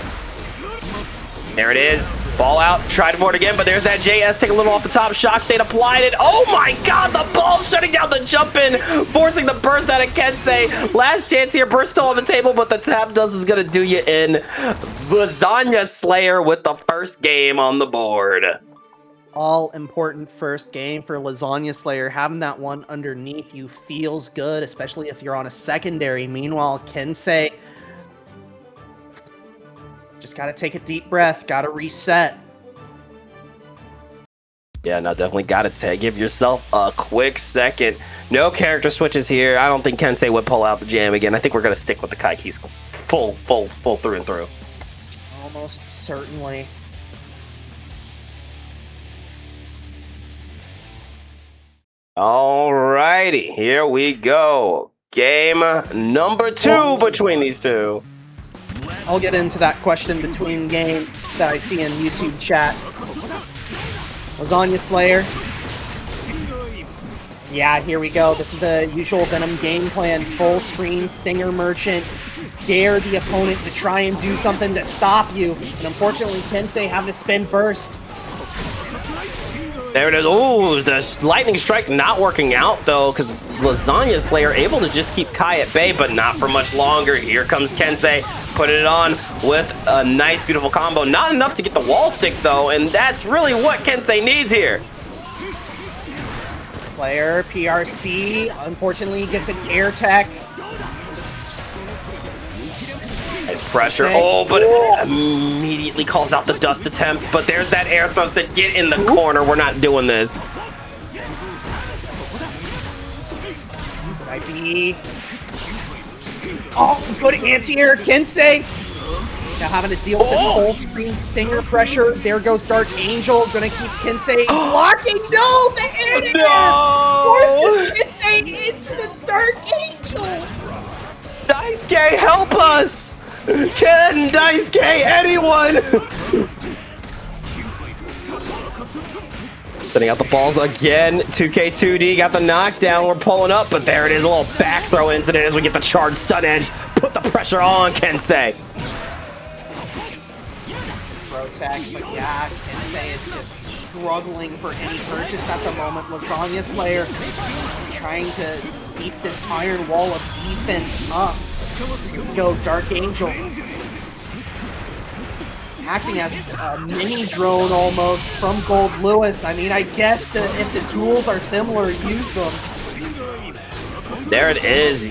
Speaker 1: There it is. Ball out. Tried for it again, but there's that JS. Take a little off the top. Shock State applied it. Oh my god, the ball shutting down the jump in, forcing the burst out of Kensei. Last chance here. Burst still on the table, but the tap dust is going to do you in. Lasagna Slayer with the first game on the board.
Speaker 2: All important first game for Lasagna Slayer. Having that one underneath you feels good, especially if you're on a secondary. Meanwhile, Kensei just got to take a deep breath, got to reset.
Speaker 1: Yeah, no, definitely got to give yourself a quick second. No character switches here. I don't think Kensei would pull out the jam again. I think we're going to stick with the Kai Kiske full through and through.
Speaker 2: Almost certainly.
Speaker 1: Alrighty, here we go. Game number 2 between these two.
Speaker 2: I'll get into that question between games that I see in YouTube chat. Lasagna Slayer Yeah, here we go. This is the usual Venom game plan. Full screen, Stinger Merchant. Dare the opponent to try and do something to stop you. And unfortunately, Kensei having to spend burst.
Speaker 1: There it is. Ooh, the lightning strike not working out though, because Lasagna Slayer able to just keep Kai at bay, but not for much longer. Here comes Kensei, putting it on with a nice, beautiful combo. Not enough to get the wall stick though, and that's really what Kensei needs here.
Speaker 2: Player, PRC, unfortunately gets an air tech.
Speaker 1: Nice pressure. Oh, but immediately calls out the dust attempt. But there's that air thrust that get in the corner. We're not doing this.
Speaker 2: Might be. Oh, good anti-air, Kensei. Now having to deal with this full screen Stinger pressure. There goes Dark Angel. Gonna keep Kensei blocking. No, the air to air forces Kensei into the Dark Angel.
Speaker 1: Daisuke, help us! Can Daisuke, anyone? Setting out the balls again. 2K2D got the knockdown. We're pulling up, but there it is. A little back throw incident as we get the charged stun edge. Put the pressure on Kensei.
Speaker 2: Tech, but yeah, Kensei is just struggling for any purchase at the moment. Lasagna Slayer trying to keep this iron wall of defense up. Here we go, Dark Angel. Acting as a mini drone almost from Gold Lewis. I mean, I guess that if the tools are similar, use them.
Speaker 1: There it is.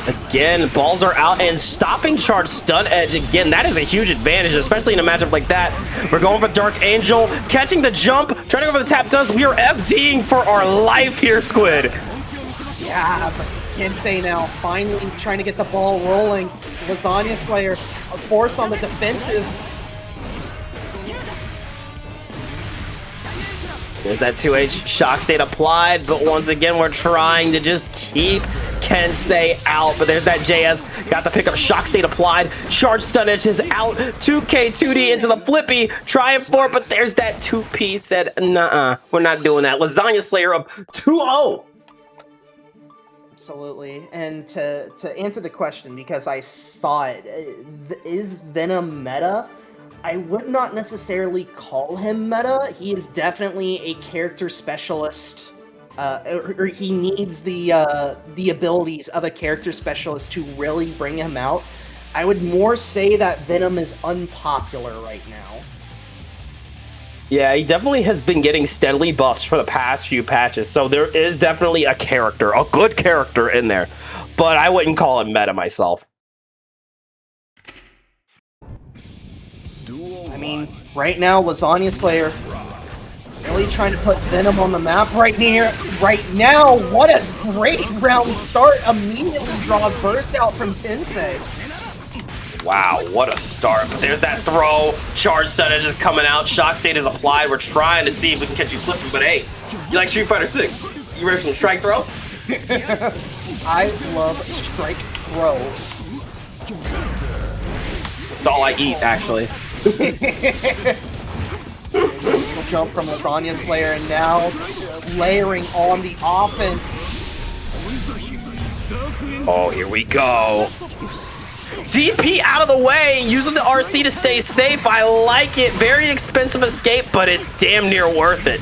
Speaker 1: Again, balls are out and stopping charge stun edge again. That is a huge advantage, especially in a matchup like that. We're going for Dark Angel, catching the jump, trying to go for the tap does. We are FDing for our life here, Squid.
Speaker 2: Yeah, but Kensei now finally trying to get the ball rolling. Lasagna Slayer, a force on the defensive.
Speaker 1: There's that 2H shock state applied, but once again, we're trying to just keep Kensei out. But there's that JS, got the pickup, shock state applied, charge stun edge is out, 2K2D into the flippy, trying for it, but there's that 2P said, nah, we're not doing that. Lasagna Slayer up 2-0.
Speaker 2: Absolutely, and to answer the question, because I saw it, is Venom meta? I would not necessarily call him meta. He is definitely a character specialist, or he needs the abilities of a character specialist to really bring him out. I would more say that Venom is unpopular right now.
Speaker 1: Yeah, he definitely has been getting steadily buffs for the past few patches, so there is definitely a character, a good character in there, but I wouldn't call him meta myself.
Speaker 2: I mean, right now, Lasagna Slayer really trying to put Venom on the map right now. What a great round start. Immediately draws burst out from Kensei.
Speaker 1: Wow, what a start. But there's that throw. Charge stun is just coming out. Shock state is applied. We're trying to see if we can catch you slipping, but hey, you like Street Fighter 6? You ready for some strike throw?
Speaker 2: I love strike throw.
Speaker 1: It's all I eat, actually.
Speaker 2: Jump from Lasagna Slayer, and now layering on the offense.
Speaker 1: Oh, here we go. DP out of the way, using the RC to stay safe. I like it. Very expensive escape, but it's damn near worth it.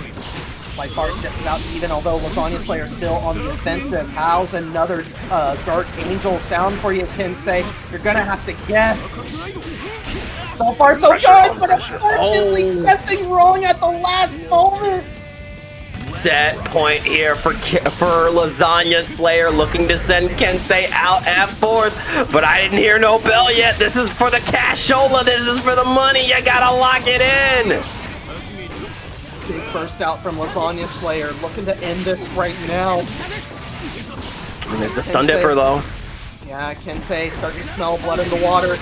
Speaker 2: By far just about even, although Lasagna Slayer still on the offensive. How's another Dark Angel sound for you, Kensei? You're gonna have to guess. So far, so good, but unfortunately guessing wrong at the last moment.
Speaker 1: Set point here for Lasagna Slayer, looking to send Kensei out at fourth, but I didn't hear no bell yet. This is for the cashola. This is for the money. You gotta lock it in.
Speaker 2: Big burst out from Lasagna Slayer, looking to end this right now.
Speaker 1: And there's the stun dipper though.
Speaker 2: Yeah, Kensei starting to smell blood in the water.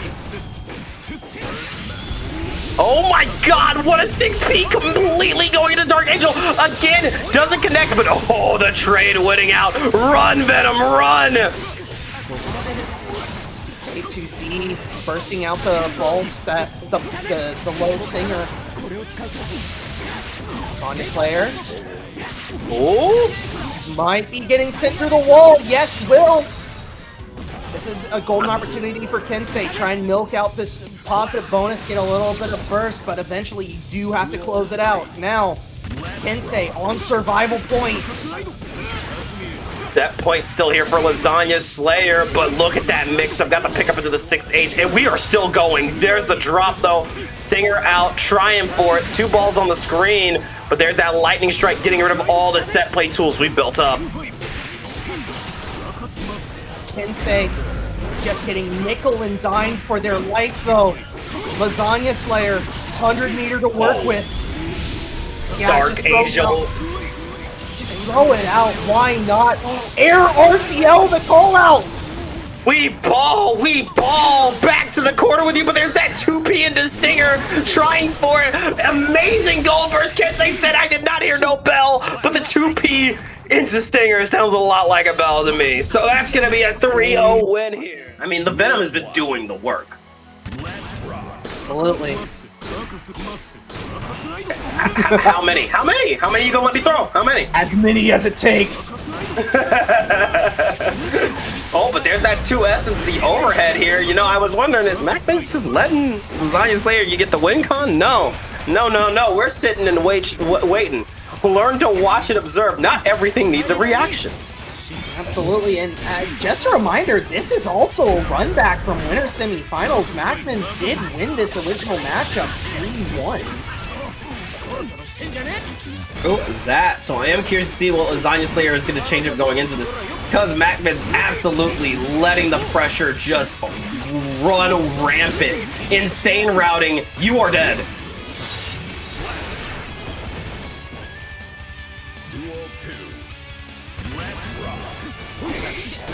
Speaker 1: Oh my god, what a 6P, completely going into Dark Angel. Again, doesn't connect, but oh, the trade winning out. Run, Venom, run!
Speaker 2: A2D bursting out the balls, the low stinger. Lasagna Slayer.
Speaker 1: Oh,
Speaker 2: might be getting sent through the wall. Yes, will. This is a golden opportunity for Kensei. Try and milk out this positive bonus, get a little bit of burst, but eventually you do have to close it out. Now, Kensei on survival point.
Speaker 1: That point still here for Lasagna Slayer, but look at that mix-up. Got the pickup into the 6H, and we are still going. There's the drop, though. Stinger out, trying for it. 2 balls on the screen, but there's that lightning strike, getting rid of all the set play tools we built up.
Speaker 2: Kensei just getting nickel and dime for their life, though. Lasagna Slayer, 100 meter to work with. Yeah,
Speaker 1: Dark Angel.
Speaker 2: Throw it out, why not? Air RTL, the call out!
Speaker 1: We ball, back to the corner with you, but there's that 2P into Stinger, trying for it. Amazing goal burst. Kensei said I did not hear no bell, but the 2P into Stinger sounds a lot like a bell to me. So that's gonna be a 3-0 win here. I mean, the Venom has been doing the work.
Speaker 2: Absolutely.
Speaker 1: How many? How many? How many you gonna let me throw? How many?
Speaker 2: As many as it takes.
Speaker 1: Oh, but there's that 2S into the overhead here. You know, I was wondering, is MacMens just letting Lasagna Slayer you get the win con? No. No. We're sitting and waiting. Learn to watch and observe. Not everything needs a reaction.
Speaker 2: Absolutely, and just a reminder, this is also a run back from winter semifinals. MacMens did win this original matchup 3-1.
Speaker 1: Oh, that. So I am curious to see what Lasagna Slayer is going to change up going into this. Because MacMens absolutely letting the pressure just run rampant. Insane routing. You are dead.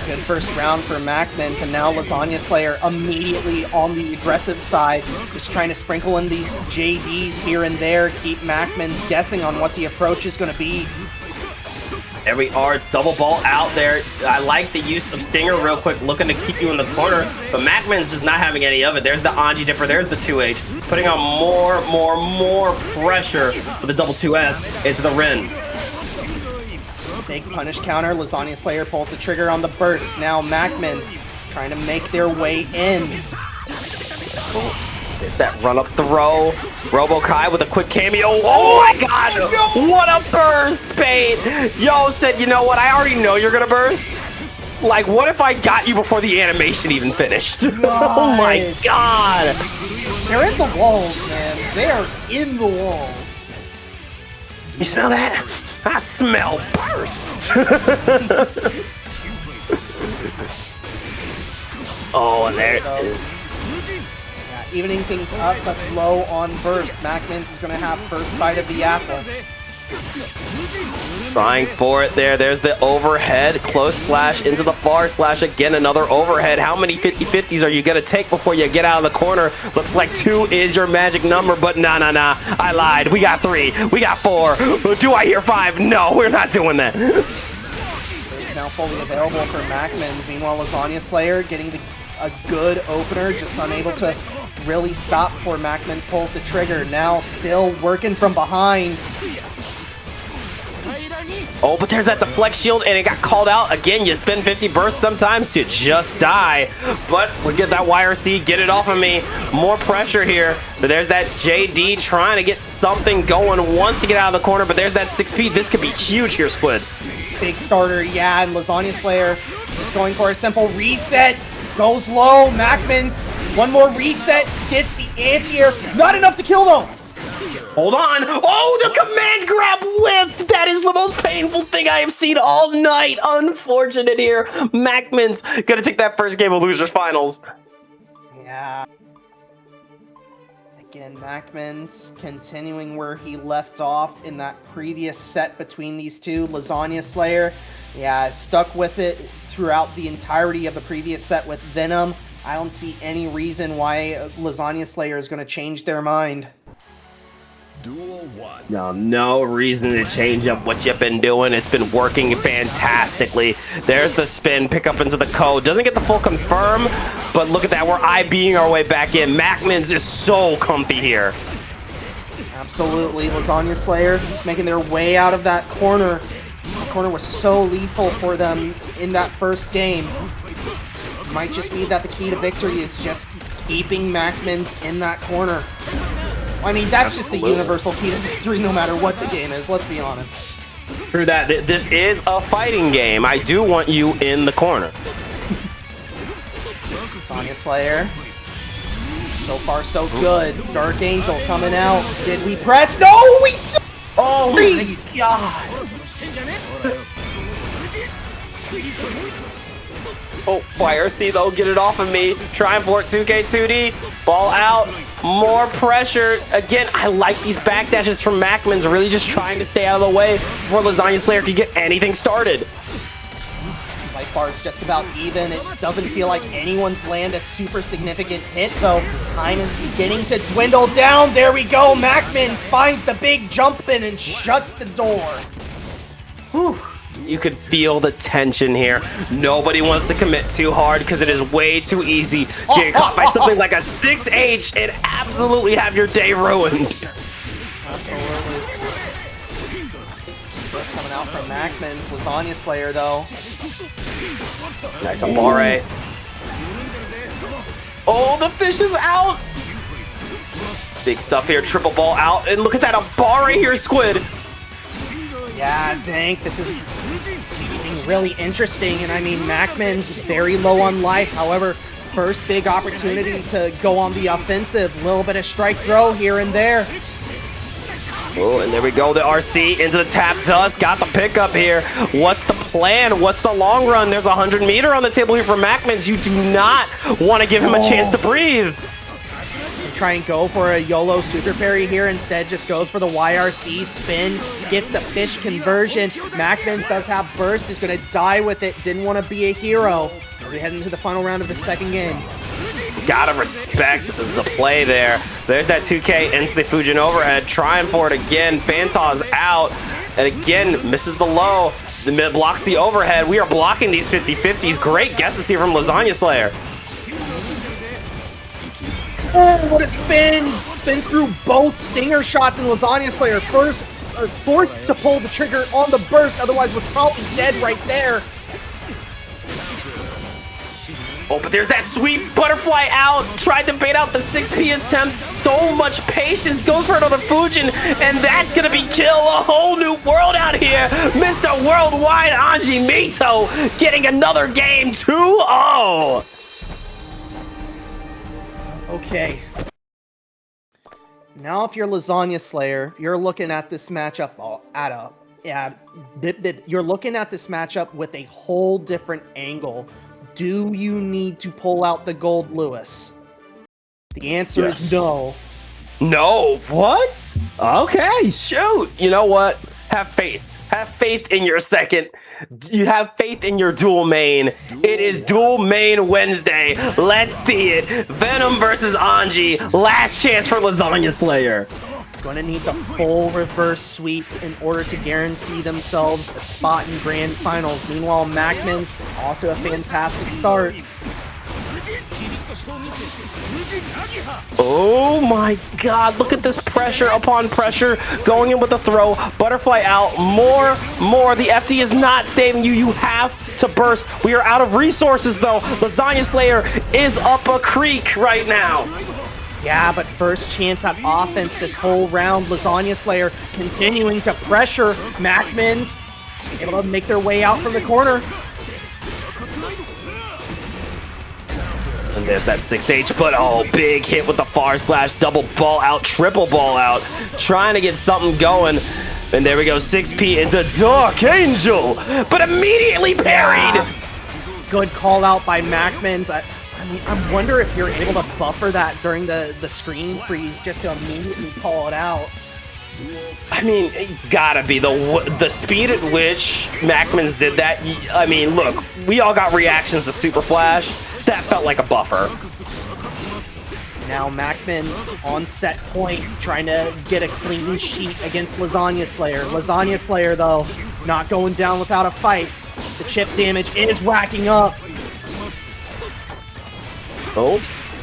Speaker 2: Good first round for MacMens, and now Lasagna Slayer immediately on the aggressive side, just trying to sprinkle in these JDs here and there, keep MacMens guessing on what the approach is going to be.
Speaker 1: There we are, double ball out there. I like the use of Stinger real quick, looking to keep you in the corner, but MacMens just not having any of it. There's the Anji Dipper, there's the 2H, putting on more pressure for the double 2S into the Rin.
Speaker 2: Big punish counter, Lasagna Slayer pulls the trigger on the burst. Now MacMens trying to make their way in.
Speaker 1: There's that run up throw. Robo-Kai with a quick cameo. Oh my god! What a burst bait! Yo said, you know what? I already know you're gonna burst. Like, what if I got you before the animation even finished? Oh my god!
Speaker 2: They're in the walls, man. They are in the walls.
Speaker 1: You smell that? I smell burst. Oh, and there it is.
Speaker 2: Yeah, evening things up, but low on burst. MacMens is going to have first bite of the apple.
Speaker 1: Trying for it there. There's the overhead. Close slash into the far slash. Again, another overhead. How many 50-50s are you going to take before you get out of the corner? Looks like 2 is your magic number, but nah. I lied. We got 3. We got 4. Do I hear 5? No, we're not doing that.
Speaker 2: It's now fully available for MacMens. Meanwhile, Lasagna Slayer getting a good opener, just unable to really stop before MacMens pulls the trigger. Now still working from behind.
Speaker 1: Oh, but there's that deflect shield, and it got called out. Again, you spend 50 bursts sometimes to just die. But we get that YRC, get it off of me. More pressure here. But there's that JD trying to get something going, wants to get out of the corner, but there's that 6P. This could be huge here, Squid.
Speaker 2: Big starter, yeah, and Lasagna Slayer just going for a simple reset. Goes low, MacMens, one more reset, gets the anti-air. Not enough to kill though.
Speaker 1: Hold on. Oh, the command grab whip. That is the most painful thing I have seen all night. Unfortunate here. MacMens gonna take that first game of Losers Finals.
Speaker 2: Yeah. Again, MacMens continuing where he left off in that previous set between these two. Lasagna Slayer, yeah, stuck with it throughout the entirety of the previous set with Venom. I don't see any reason why Lasagna Slayer is going to change their mind.
Speaker 3: Duel 1.
Speaker 1: No reason to change up what you've been doing. It's been working fantastically. There's the spin, pick up into the code. Doesn't get the full confirm, but look at that. We're IBing our way back in. MacMens is so comfy here.
Speaker 2: Absolutely. Lasagna Slayer making their way out of that corner. corner was so lethal for them in that first game. It might just be that the key to victory is just keeping MacMens in that corner. I mean, that's just the universal key to victory no matter what the game is, let's be honest.
Speaker 1: True that. This is a fighting game. I do want you in the corner.
Speaker 2: Sonya Slayer. So far, so good. Dark Angel coming out. Did we press? No, we saw.
Speaker 1: Oh my god. Oh, YRC though, get it off of me. Try and Vort 2K 2D. Ball out. More pressure. Again, I like these backdashes from MacMens, really just trying to stay out of the way before Lasagna Slayer can get anything started.
Speaker 2: Life bar is just about even. It doesn't feel like anyone's land a super significant hit, though. Time is beginning to dwindle down. There we go. MacMens finds the big jump in and shuts the door.
Speaker 1: Whew. You could feel the tension here. Nobody wants to commit too hard because it is way too easy to get caught by something like a 6H and absolutely have your day ruined.
Speaker 2: Absolutely. First coming out from MacMens, Lasagna Slayer though.
Speaker 1: Nice on Barre. Oh, the fish is out! Big stuff here, triple ball out, and look at that, a Barre here, Squid!
Speaker 2: Yeah, dang, this is getting really interesting, and I mean, MacMens very low on life, however, first big opportunity to go on the offensive, little bit of strike throw here and there.
Speaker 1: Oh, and there we go, the RC into the tap dust, got the pickup here. What's the plan? What's the long run? There's a 100-meter on the table here for MacMens. You do not want to give him a chance to breathe.
Speaker 2: Try and go for a YOLO super parry here, instead just goes for the YRC spin, gets the fish conversion. MacMens does have burst, is going to die with it, didn't want to be a hero. We head into the final round of the second game.
Speaker 1: Gotta respect the play there. There's that 2K into the Fujin overhead, trying for it again. Phantom's out, and again, misses the low. The mid blocks the overhead. We are blocking these 50-50s. Great guesses here from Lasagna Slayer.
Speaker 2: Oh, what a spin! Spins through both stinger shots, and Lasagna Slayer first forced to pull the trigger on the burst, otherwise was probably dead right there.
Speaker 1: Oh, but there's that sweet butterfly out. Tried to bait out the 6P attempt. So much patience. Goes for another Fujin, and that's gonna be kill. A whole new world out here. Mr. Worldwide Anji Mito getting another game 2-0.
Speaker 2: Okay. Now if you're Lasagna Slayer, you're looking at this matchup you're looking at this matchup with a whole different angle. Do you need to pull out the Gold Lewis? The answer is no.
Speaker 1: No, what? Okay, shoot. You know what? Have faith. Have faith in your second. You have faith in your dual main. It is dual main Wednesday. Let's see it. Venom versus Anji. Last chance for Lasagna Slayer.
Speaker 2: Gonna need the full reverse sweep in order to guarantee themselves a spot in grand finals. Meanwhile, MacMens off to a fantastic start.
Speaker 1: Oh my god, look at this pressure upon pressure. Going in with the throw. Butterfly out. More. The FD is not saving you. You have to burst. We are out of resources though. Lasagna Slayer is up a creek right now.
Speaker 2: Yeah, but first chance at offense this whole round. Lasagna Slayer continuing to pressure MacMens. Able to make their way out from the corner.
Speaker 1: And there's that 6H, but oh, big hit with the far slash, double ball out, triple ball out, trying to get something going. And there we go, 6P into Dark Angel, but immediately parried.
Speaker 2: Good call out by MacMens. I wonder if you're able to buffer that during the screen freeze just to immediately call it out.
Speaker 1: I mean, it's gotta be the speed at which MacMens did that. I mean, look, we all got reactions to Super Flash. That felt like a buffer.
Speaker 2: Now MacMens on set point, trying to get a clean sheet against Lasagna Slayer. Lasagna Slayer, though, not going down without a fight. The chip damage is racking up.
Speaker 1: Oh,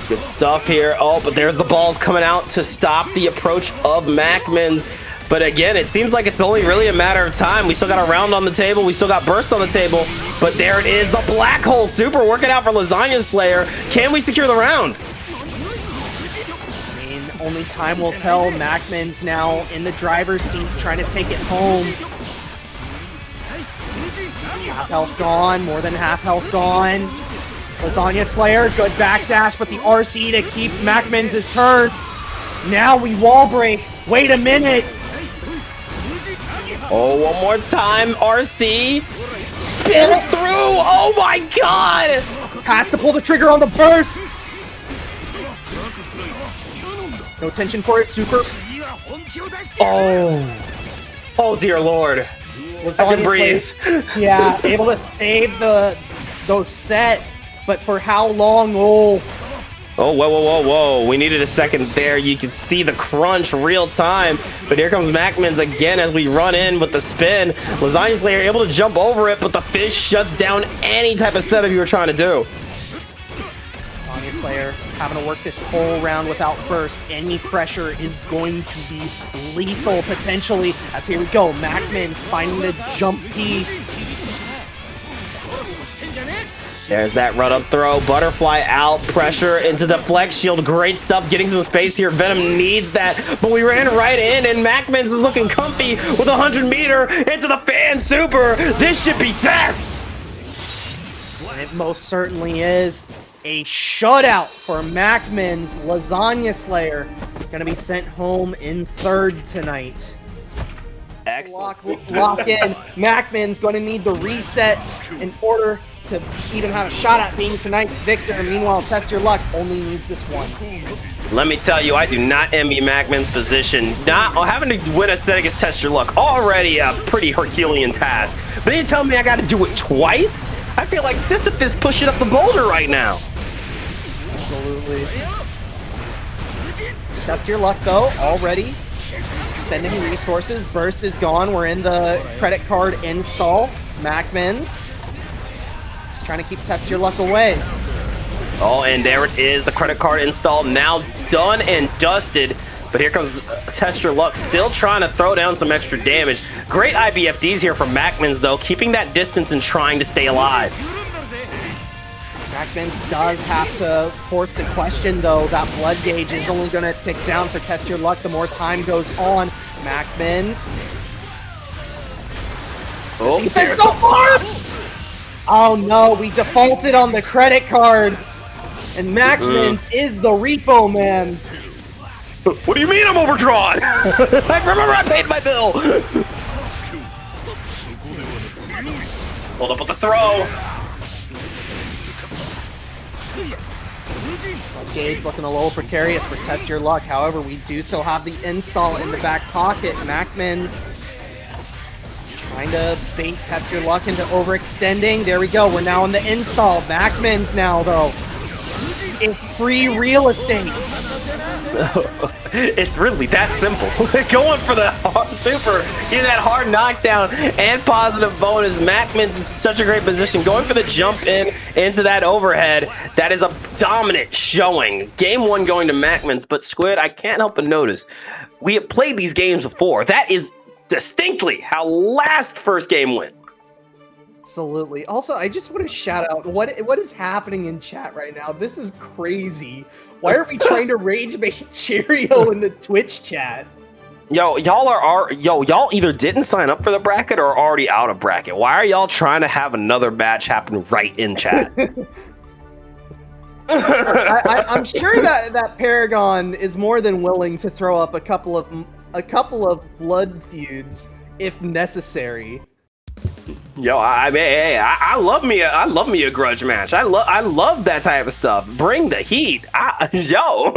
Speaker 1: good stuff here. Oh, but there's the balls coming out to stop the approach of MacMens. But again, it seems like it's only really a matter of time. We still got a round on the table. We still got bursts on the table. But there it is, the Black Hole Super working out for Lasagna Slayer. Can we secure the round?
Speaker 2: I mean, only time will tell. MacMens now in the driver's seat trying to take it home. Half health gone, more than half health gone. Lasagna Slayer, good backdash, but the RC to keep MacMens' turn. Now we wall break. Wait a minute.
Speaker 1: Oh, one more time. RC spins through. Oh my god.
Speaker 2: Has to pull the trigger on the burst. No tension for it. Super.
Speaker 1: Oh dear lord. I can breathe.
Speaker 2: Yeah, able to save those set, but for how long?
Speaker 1: Oh, whoa, whoa, whoa, whoa. We needed a second there. You can see the crunch real time. But here comes MacMens again as we run in with the spin. Lasagna Slayer able to jump over it, but the fish shuts down any type of setup you were trying to do.
Speaker 2: Lasagna Slayer having to work this whole round without burst. Any pressure is going to be lethal potentially. As here we go, MacMens finding the jump P.
Speaker 1: There's that run-up throw, butterfly out, pressure into the flex shield. Great stuff, getting some space here. Venom needs that, but we ran right in, and MacMens is looking comfy with 100-meter into the fan super. This should be death.
Speaker 2: And it most certainly is. A shutout for MacMens. Lasagna Slayer gonna be sent home in third tonight.
Speaker 1: Excellent.
Speaker 2: Lock in. MacMens gonna need the reset in order to even have a shot at being tonight's victor. Meanwhile, Test Your Luck only needs this one.
Speaker 1: Let me tell you, I do not envy MacMens' position. Having to win a set against Test Your Luck, already a pretty Herculean task. But then you tell me I got to do it twice? I feel like Sisyphus pushing up the boulder right now.
Speaker 2: Absolutely. Test Your Luck, though, already spending resources. Burst is gone. We're in the credit card install. MacMens trying to keep Test Your Luck away.
Speaker 1: Oh, and there it is, the credit card install now done and dusted. But here comes Test Your Luck, still trying to throw down some extra damage. Great IBFDs here from MacMens, though, keeping that distance and trying to stay alive.
Speaker 2: MacMens does have to force the question, though. That blood gauge is only going to tick down for Test Your Luck the more time goes on. MacMens.
Speaker 1: Oh,
Speaker 2: He's so far! Oh no, we defaulted on the credit card. And MacMens is the repo man.
Speaker 1: What do you mean I'm overdrawn? I remember I paid my bill. Hold up with the throw.
Speaker 2: Gauge looking a little precarious for Test Your Luck. However, we do still have the install in the back pocket. MacMens trying to bait Test Your Luck into overextending. There we go. We're now in the install. MacMens now, though. It's free real estate.
Speaker 1: It's really that simple. Going for the super, getting that hard knockdown and positive bonus. MacMens in such a great position. Going for the jump in into that overhead. That is a dominant showing. Game one going to MacMens, but Squid, I can't help but notice we have played these games before. That is distinctly how last first game went.
Speaker 2: Absolutely. Also, I just want to shout out what is happening in chat right now. This is crazy. Why are we trying to rage bait Cheerio in the Twitch chat?
Speaker 1: Yo, y'all either didn't sign up for the bracket or are already out of bracket. Why are y'all trying to have another match happen right in chat?
Speaker 2: I'm sure that Paragon is more than willing to throw up a couple of blood feuds if necessary.
Speaker 1: Yo, I mean, hey, I love me a grudge match. I love that type of stuff. Bring the heat. Yo.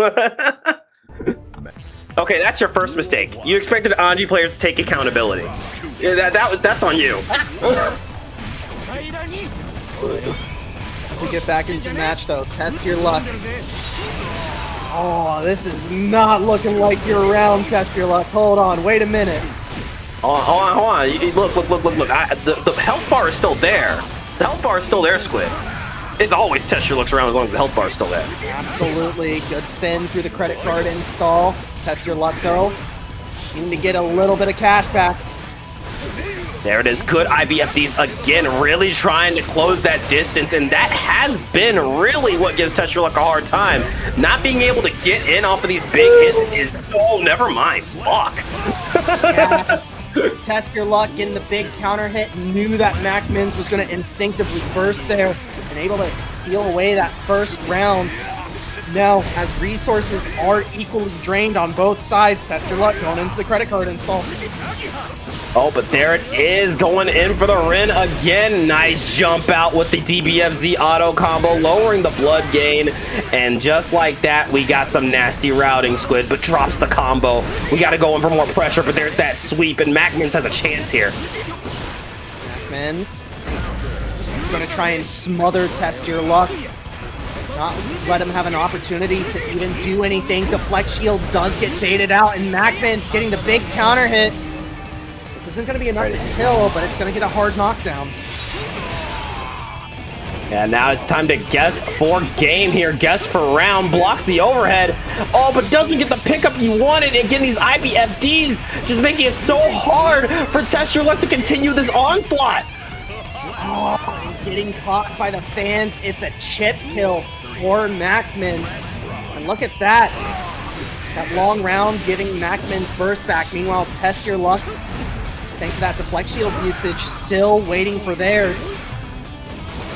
Speaker 1: Okay, that's your first mistake. You expected Anji players to take accountability. Yeah, that's on you.
Speaker 2: As we get back into the match, though, Test Your Luck. Oh, this is not looking like your round, Test Your Luck. Hold on, wait a minute.
Speaker 1: Hold on. Look. The health bar is still there. The health bar is still there, Squid. It's always Test Your Luck's around as long as the health bar is still there.
Speaker 2: Absolutely. Good spin through the credit card install. Test Your Luck, though. Seem to get a little bit of cash back.
Speaker 1: There it is. Good IBFDs again, really trying to close that distance, and that has been really what gives TestYourLuck a hard time. Not being able to get in off of these big hits is, oh, never mind. Fuck.
Speaker 2: Yeah. TestYourLuck getting the big counter hit, knew that MacMens was going to instinctively burst there, and able to seal away that first round. Now, as resources are equally drained on both sides, TestYourLuck going into the credit card install.
Speaker 1: Oh, but there it is, going in for the Rin again. Nice jump out with the DBFZ auto combo, lowering the blood gain. And just like that, we got some nasty routing, Squid, but drops the combo. We got to go in for more pressure, but there's that sweep, and MacMens has a chance here.
Speaker 2: MacMens going to try and smother TestYourLuck. Not let him have an opportunity to even do anything. Deflect shield does get baited out, and MacMens getting the big counter hit. This isn't going to be enough to kill, but it's going to get a hard knockdown.
Speaker 1: And now it's time to guess for game here. Guess for round. Blocks the overhead. Oh, but doesn't get the pickup you wanted. Again, these IBFDs just making it so hard for TestYourLuck to continue this onslaught.
Speaker 2: Oh, getting caught by the fans. It's a chip kill for MacMens. And look at that. That long round giving MacMens burst back. Meanwhile, TestYourLuck, thanks to that deflect shield usage, still waiting for theirs.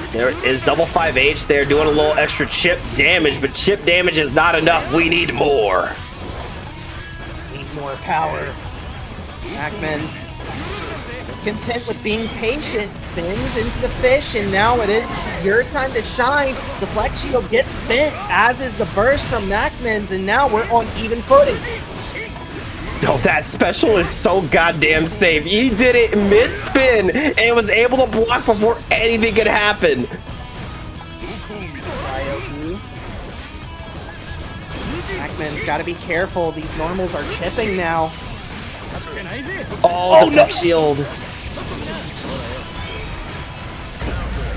Speaker 1: There is double 5H there doing a little extra chip damage, but chip damage is not enough. We need more.
Speaker 2: Need more power. MacMens is content with being patient, spins into the fish, and now it is your time to shine. Deflect shield gets spent, as is the burst from MacMens, and now we're on even footing.
Speaker 1: No, that special is so goddamn safe. He did it mid-spin and was able to block before anything could happen.
Speaker 2: MacMens got to be careful. These normals are chipping now.
Speaker 1: Oh, deflect shield.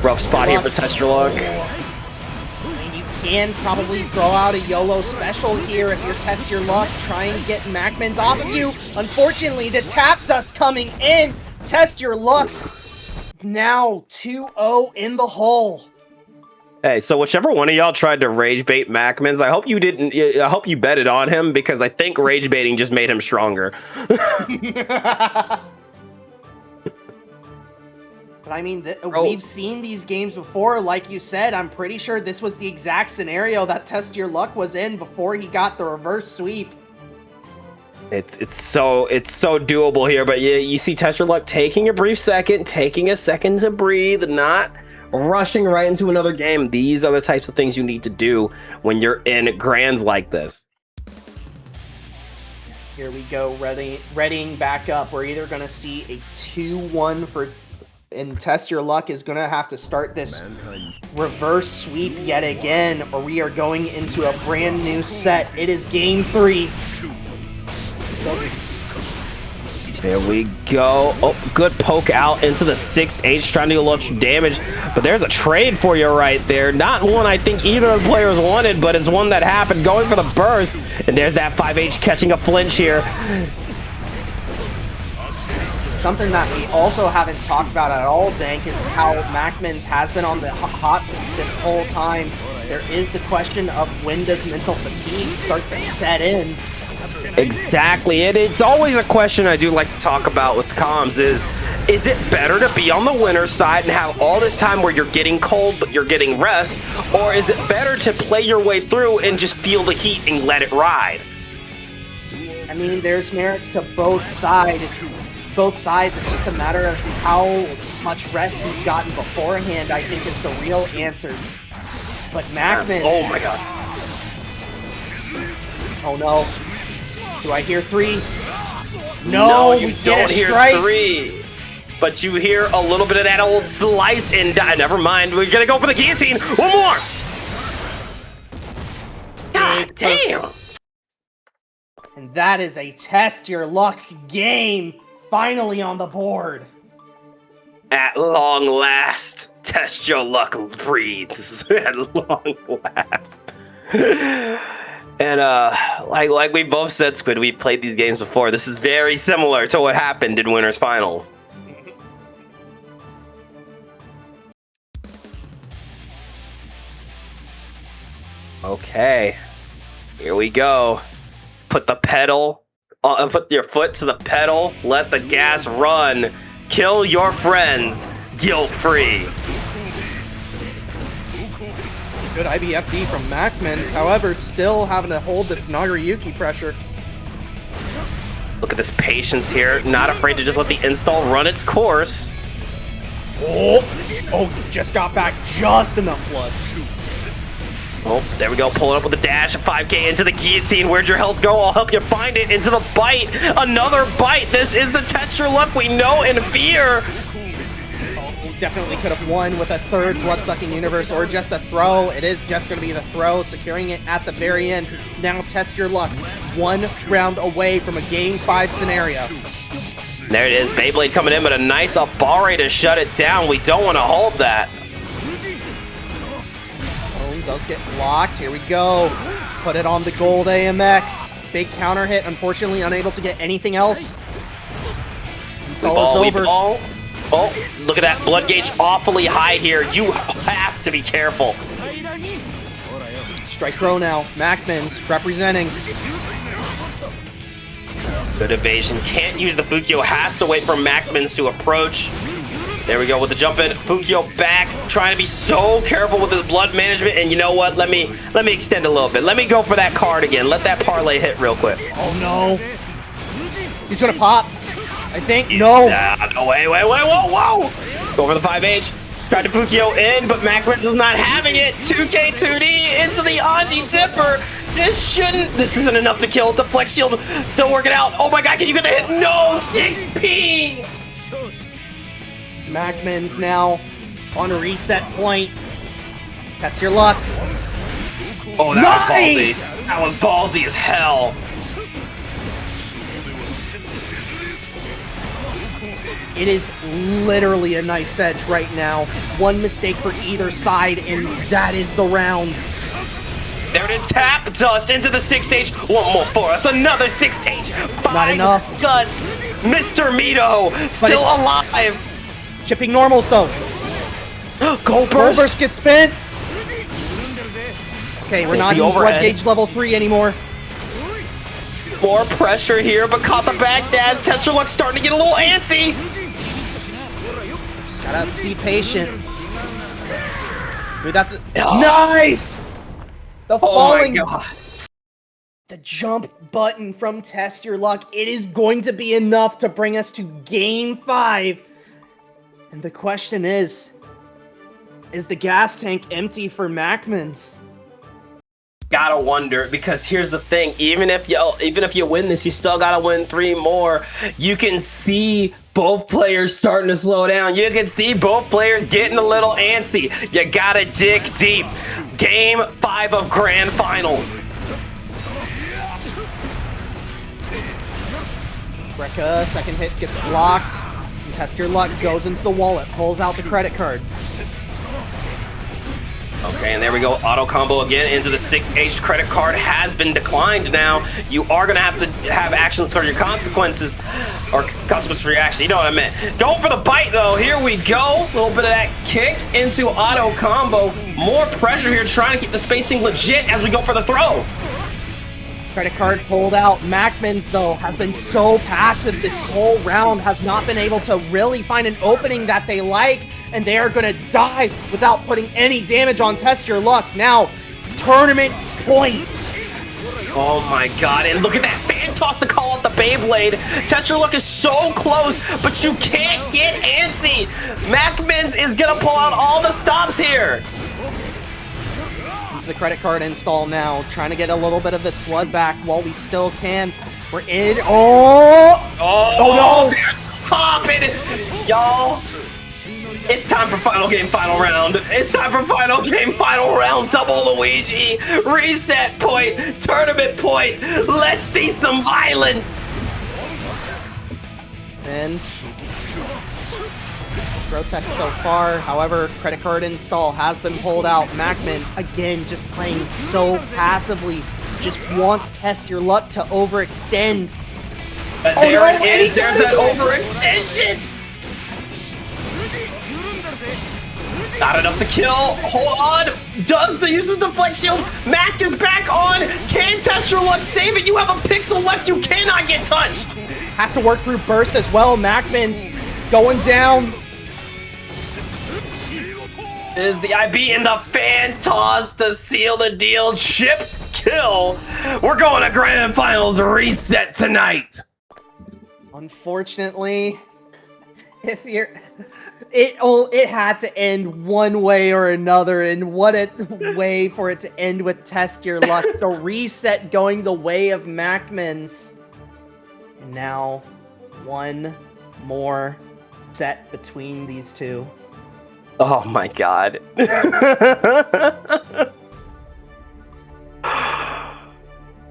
Speaker 1: Rough spot here for TestYourLuck.
Speaker 2: Can probably throw out a YOLO special here if you're TestYourLuck. Try and get MacMens off of you. Unfortunately, the tap dust coming in. TestYourLuck now 2-0 in the hole.
Speaker 1: Hey, so whichever one of y'all tried to rage bait MacMens, I hope you didn't. I hope you betted on him, because I think rage baiting just made him stronger.
Speaker 2: But I mean, we've seen these games before. Like you said, I'm pretty sure this was the exact scenario that TestYourLuck was in before he got the reverse sweep.
Speaker 1: It's so doable here, but you see TestYourLuck taking a brief second, taking a second to breathe, not rushing right into another game. These are the types of things you need to do when you're in grands like this.
Speaker 2: Here we go, readying back up. We're either going to see a 2-1 for... and TestYourLuck is going to have to start this reverse sweep yet again, or we are going into a brand new set. It is game 3. Let's go.
Speaker 1: There we go. Oh, good poke out into the 6H, trying to do a little damage. But there's a trade for you right there. Not one I think either of the players wanted, but it's one that happened. Going for the burst. And there's that 5H catching a flinch here.
Speaker 2: Something that we also haven't talked about at all, Dank, is how MacMens has been on the hot seat this whole time. There is the question of when does mental fatigue start to set in.
Speaker 1: Exactly, and it's always a question I do like to talk about with comms is it better to be on the winner's side and have all this time where you're getting cold but you're getting rest, or is it better to play your way through and just feel the heat and let it ride?
Speaker 2: I mean, there's merits to both sides. It's just a matter of how much rest you've gotten beforehand, I think, is the real answer. But MacMens...
Speaker 1: Oh my god.
Speaker 2: Oh no. Do I hear 3? No,
Speaker 1: you don't hear 3. But you hear a little bit of that old slice and die. Never mind, we're gonna go for the guillotine. One more! God damn!
Speaker 2: And that is a TestYourLuck game. Finally on the board.
Speaker 1: At long last, TestYourLuck breathes. At long last. And like we both said, Squid, we've played these games before. This is very similar to what happened in Winners Finals. Okay, here we go. Put the pedal, put your foot to the pedal. Let the gas run. Kill your friends, guilt-free.
Speaker 2: Good IBFD from MacMens, however, still having to hold this Nagoriyuki pressure.
Speaker 1: Look at this patience here. Not afraid to just let the install run its course.
Speaker 2: Oh, just got back just enough blood.
Speaker 1: Oh, there we go. Pulling up with a dash, 5K into the guillotine. Where'd your health go? I'll help you find it. Into the bite. Another bite. This is the Test Your Luck we know and fear.
Speaker 2: Oh, definitely could have won with a third blood-sucking universe or just a throw. It is just going to be the throw, securing it at the very end. Now Test Your Luck. 1 round away from a Game 5 scenario.
Speaker 1: There it is. Beyblade coming in, but a nice Abare to shut it down. We don't want to hold that.
Speaker 2: Does get blocked. Here we go. Put it on the gold AMX. Big counter hit. Unfortunately, unable to get anything else. Install is over.
Speaker 1: Oh, look at that blood gauge awfully high here. You have to be careful.
Speaker 2: Strike throw now. MacMens representing.
Speaker 1: Good evasion. Can't use the Fukyo. Has to wait for MacMens to approach. There we go with the jump in. Fukyo back, trying to be so careful with his blood management. And you know what? Let me extend a little bit. Let me go for that card again. Let that parlay hit real quick.
Speaker 2: Oh no. He's gonna pop. I think. No.
Speaker 1: No, wait, whoa. Go for the 5H. Tried to Fukyo in, but MacMens is not having it. 2K 2D into the Anji Tipper. This isn't enough to kill. The flex shield still working out. Oh my god, can you get the hit? No, 6P.
Speaker 2: MacMens now on a reset point. Test your luck.
Speaker 1: Oh, that was ballsy. That was ballsy as hell.
Speaker 2: It is literally a knife's edge right now. One mistake for either side, and that is the round.
Speaker 1: There it is. Tap dust into the 6H. One more for us. Another 6H.
Speaker 2: Not enough.
Speaker 1: Guts. Mr. Mito still alive.
Speaker 2: Chipping normals though.
Speaker 1: Gold
Speaker 2: Gold burst gets spent. Okay, we're not in blood gauge level 3 anymore.
Speaker 1: More pressure here, but caught the backdash. Test Your Luck starting to get a little antsy.
Speaker 2: Just gotta be patient. Nice! The falling.
Speaker 1: Oh my god.
Speaker 2: The jump button from Test Your Luck. It is going to be enough to bring us to Game 5. And the question is the gas tank empty for MacMens?
Speaker 1: Gotta wonder, because here's the thing, even if you win this, you still gotta win 3 more. You can see both players starting to slow down. You can see both players getting a little antsy. You gotta dig deep. Game 5 of Grand Finals.
Speaker 2: Rekka, second hit gets blocked. Test Your Luck goes into the wallet, pulls out the credit card.
Speaker 1: Okay, and there we go. Auto combo again into the 6H. Credit card has been declined now. You are going to have actions for your consequences. Or consequence for your action. You know what I meant. Going for the bite, though. Here we go. A little bit of that kick into auto combo. More pressure here, trying to keep the spacing legit as we go for the throw.
Speaker 2: Credit card pulled out. MacMens, though, has been so passive this whole round, has not been able to really find an opening that they like, and they are going to die without putting any damage on Test Your Luck. Now, tournament points.
Speaker 1: Oh my god, and look at that fan toss to call out the Beyblade. Test Your Luck is so close, but you can't get antsy. MacMens is going to pull out all the stops here.
Speaker 2: The credit card install now, trying to get a little bit of this blood back while we still can. We're in. Oh no!
Speaker 1: Pop it, y'all! It's time for final game, final round. It's time for final game, final round. Double Luigi, reset point, tournament point. Let's see some violence.
Speaker 2: And Protect so far, however, credit card install has been pulled out. MacMens, again, just playing so passively, just wants Test Your Luck to overextend.
Speaker 1: But
Speaker 2: Oh,
Speaker 1: there
Speaker 2: no,
Speaker 1: it
Speaker 2: and he
Speaker 1: is. There's
Speaker 2: got
Speaker 1: that
Speaker 2: his-
Speaker 1: overextension. Not enough to kill. Hold on. Does the use of the deflect shield. Mask is back on. Can Test Your Luck save it? You have a pixel left. You cannot get touched.
Speaker 2: Has to work through burst as well. MacMens going down.
Speaker 1: Is the IB in the fan toss to seal the deal. Chipp kill. We're going to grand finals reset tonight.
Speaker 2: Unfortunately, if you're, it had to end one way or another, and what a way for it to end with Test Your Luck. The reset going the way of MacMens, and now one more set between these two.
Speaker 1: Oh my god.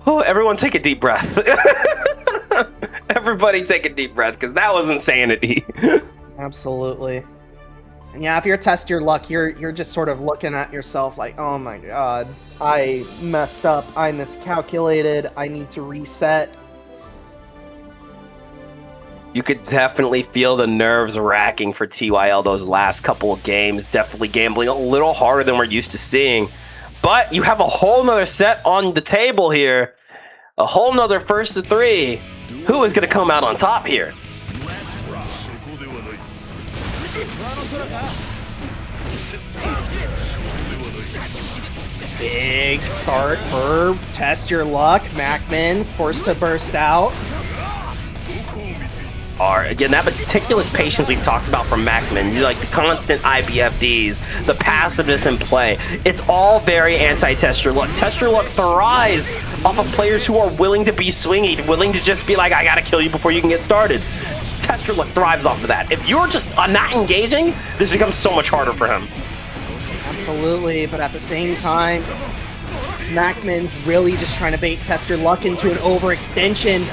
Speaker 1: Oh, everyone take a deep breath. Everybody take a deep breath, because that was insanity.
Speaker 2: Absolutely. And yeah, if you're Test Your Luck, you're just sort of looking at yourself like, oh my god, I messed up, I miscalculated, I need to reset.
Speaker 1: You could definitely feel the nerves racking for TYL those last couple of games. Definitely gambling a little harder than we're used to seeing. But you have a whole nother set on the table here. A whole nother first to three. Who is going to come out on top here?
Speaker 2: Big start for Test Your Luck. MacMens forced to burst out.
Speaker 1: Again, that meticulous patience we've talked about from MacMens, like the constant IBFDs, the passiveness in play. It's all very anti-Test Your Luck. Test Your Luck thrives off of players who are willing to be swingy, willing to just be like, I gotta kill you before you can get started. Test Your Luck thrives off of that. If you're just not engaging, this becomes so much harder for him.
Speaker 2: Absolutely, but at the same time, MacMens really just trying to bait Test Your Luck into an overextension.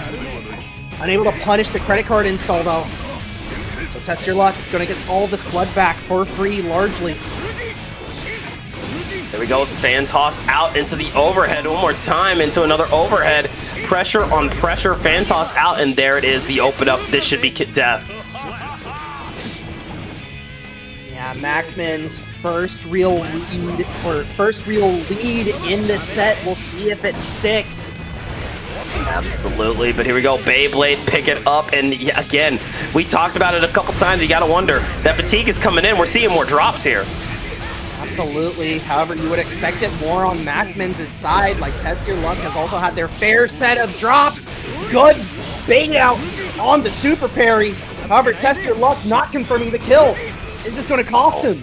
Speaker 2: Unable to punish the credit card install though. So Test Your Luck gonna get all this blood back for free largely.
Speaker 1: There we go, fan toss out into the overhead one more time, into another overhead. Pressure on pressure, fan toss out, and there it is, the open up. This should be death.
Speaker 2: Yeah, MacMens' first real lead in this set. We'll see if it sticks.
Speaker 1: Absolutely, but here we go, Beyblade, pick it up, and yeah, again, we talked about it a couple times, you gotta wonder, that fatigue is coming in, we're seeing more drops here.
Speaker 2: Absolutely, however, you would expect it more on MacMens' side, like Test Your Luck has also had their fair set of drops. Good bait out on the super parry, however, Test Your Luck not confirming the kill. Is this gonna cost him?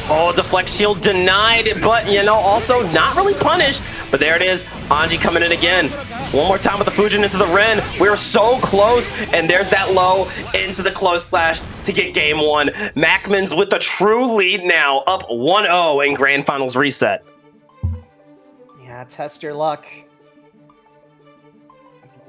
Speaker 1: Oh, deflect shield denied, but you know, also not really punished. But there it is, Anji coming in again. One more time with the Fujin into the Ren. We're so close, and there's that low into the close slash to get game one. MacMens with the true lead now, up 1-0 in Grand Finals reset.
Speaker 2: Yeah, Test Your Luck.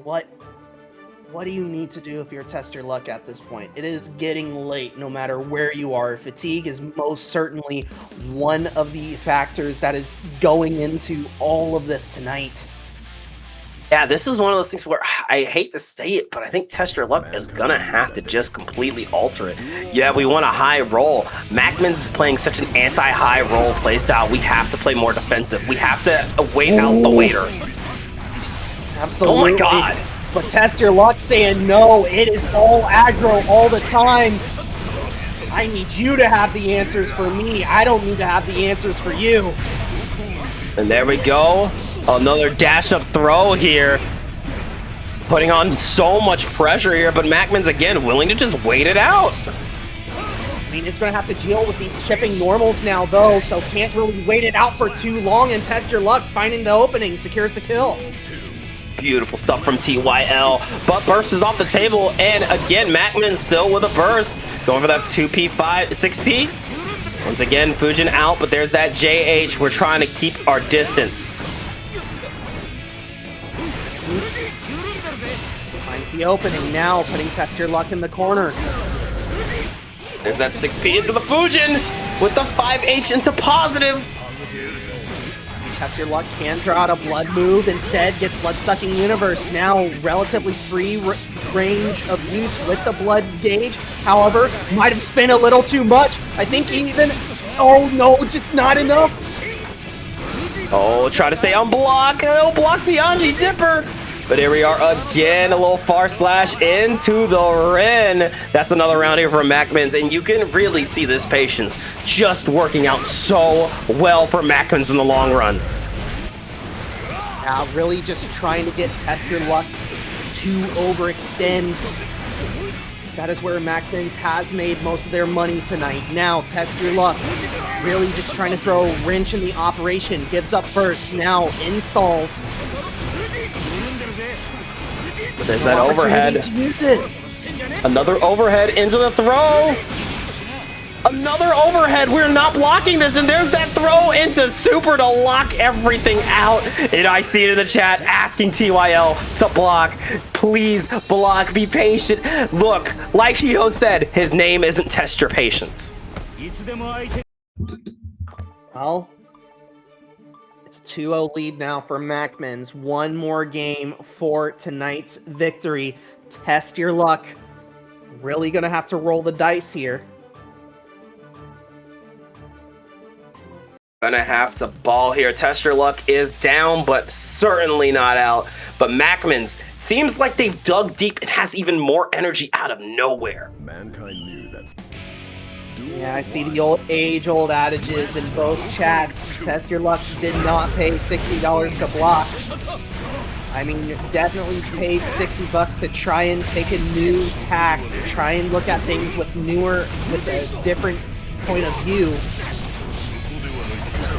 Speaker 2: What do you need to do if you're Test Your Luck at this point? It is getting late no matter where you are. Fatigue is most certainly one of the factors that is going into all of this tonight.
Speaker 1: Yeah, this is one of those things where I hate to say it, but I think Test Your Luck is gonna have to just completely alter it. Yeah, we want a high roll. MacMens is playing such an anti-high roll playstyle. We have to play more defensive. We have to wait out the waiter.
Speaker 2: Absolutely.
Speaker 1: Oh my god.
Speaker 2: But Test Your Luck saying no, it is all aggro all the time. I need you to have the answers for me. I don't need to have the answers for you.
Speaker 1: And there we go. Another dash up throw here. Putting on so much pressure here, but MacMens again willing to just wait it out.
Speaker 2: I mean, it's going to have to deal with these shipping normals now though, so can't really wait it out for too long, and Test Your Luck finding the opening secures the kill.
Speaker 1: Beautiful stuff from TYL, but burst is off the table, and again, MacMens still with a burst, going for that 2P, 6P. Once again, Fujin out, but there's that JH. We're trying to keep our distance.
Speaker 2: Finds the opening now, putting Test Your Luck in the corner.
Speaker 1: There's that 6P into the Fujin with the 5H into positive.
Speaker 2: Test Your Luck can draw out a blood move, instead gets Blood-Sucking Universe, now relatively free range of use with the blood gauge. However, might have spent a little too much. I think even, oh no, just not enough.
Speaker 1: Oh, try to stay on block. Oh, blocks the Anji Dipper. But here we are again, a little far slash into the Ren. That's another round here from MacMens, and you can really see this patience just working out so well for MacMens in the long run.
Speaker 2: Yeah, really just trying to get Test Your Luck to overextend. That is where MacMens has made most of their money tonight. Now, Test Your Luck, really just trying to throw a wrench in the operation. Gives up first, now installs.
Speaker 1: But there's that overhead. Another overhead into the throw. Another overhead. We're not blocking this, and there's that throw into super to lock everything out. And I see it in the chat asking TYL to block. Please block. Be patient. Look, like Hio said, his name isn't Test Your Patience.
Speaker 2: Well, it's 2-0 lead now for MacMens. One more game for tonight's victory. Test Your Luck. Really gonna have to roll the dice here.
Speaker 1: Gonna have to ball here. Test Your Luck is down, but certainly not out. But MacMens seems like they've dug deep and has even more energy out of nowhere.
Speaker 3: Mankind knew that.
Speaker 2: Yeah, I see the old age-old adages in both chats. Test Your Luck did not pay $60 to block. I mean, definitely paid $60 to try and take a new tact, try and look at things with a different point of view.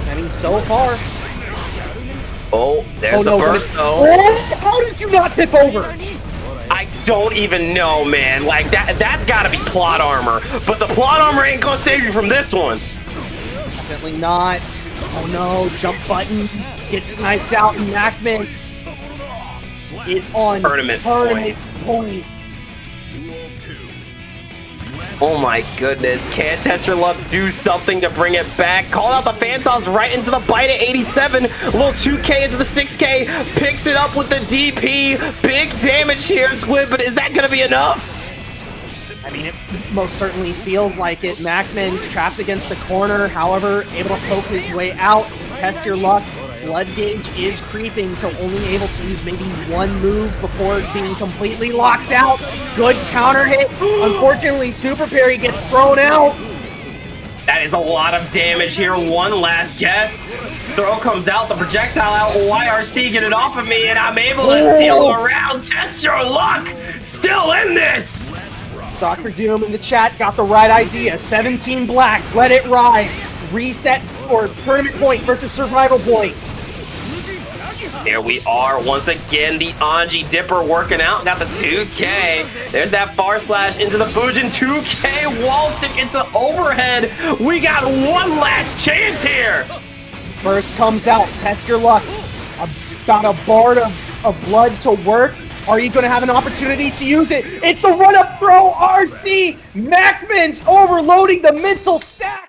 Speaker 2: I mean, so far.
Speaker 1: Oh, there's the burst, though.
Speaker 2: How did you not tip over?
Speaker 1: I don't even know, man. Like, that's gotta be plot armor. But the plot armor ain't gonna save you from this one.
Speaker 2: Definitely not. Oh no, jump button. Gets sniped out, and MacMens is on
Speaker 1: Tournament
Speaker 2: point.
Speaker 1: Oh my goodness, can't Test Your Luck do something to bring it back? Call out the fan toss right into the bite at 87. A little 2K into the 6K. Picks it up with the DP. Big damage here, Squid, but is that going to be enough?
Speaker 2: I mean, it most certainly feels like it. MacMens trapped against the corner, however, able to poke his way out. Test Your Luck. Blood gauge is creeping, so only able to use maybe one move before being completely locked out. Good counter hit. Unfortunately, Super Parry gets thrown out.
Speaker 1: That is a lot of damage here. One last guess. Throw comes out, the projectile out. YRC, get it off of me, and I'm able to steal around. Test Your Luck. Still in this.
Speaker 2: Dr. Doom in the chat got the right idea. 17 black, let it ride. Reset for tournament point versus survival point.
Speaker 1: There we are, once again, the Anji Dipper working out. Got the 2K. There's that bar slash into the Fujin. 2K wall stick into overhead. We got one last chance here.
Speaker 2: First comes out, Test Your Luck. Got a bar of blood to work. Are you going to have an opportunity to use it? It's a run-up throw, RC. MacMens overloading the mental stack.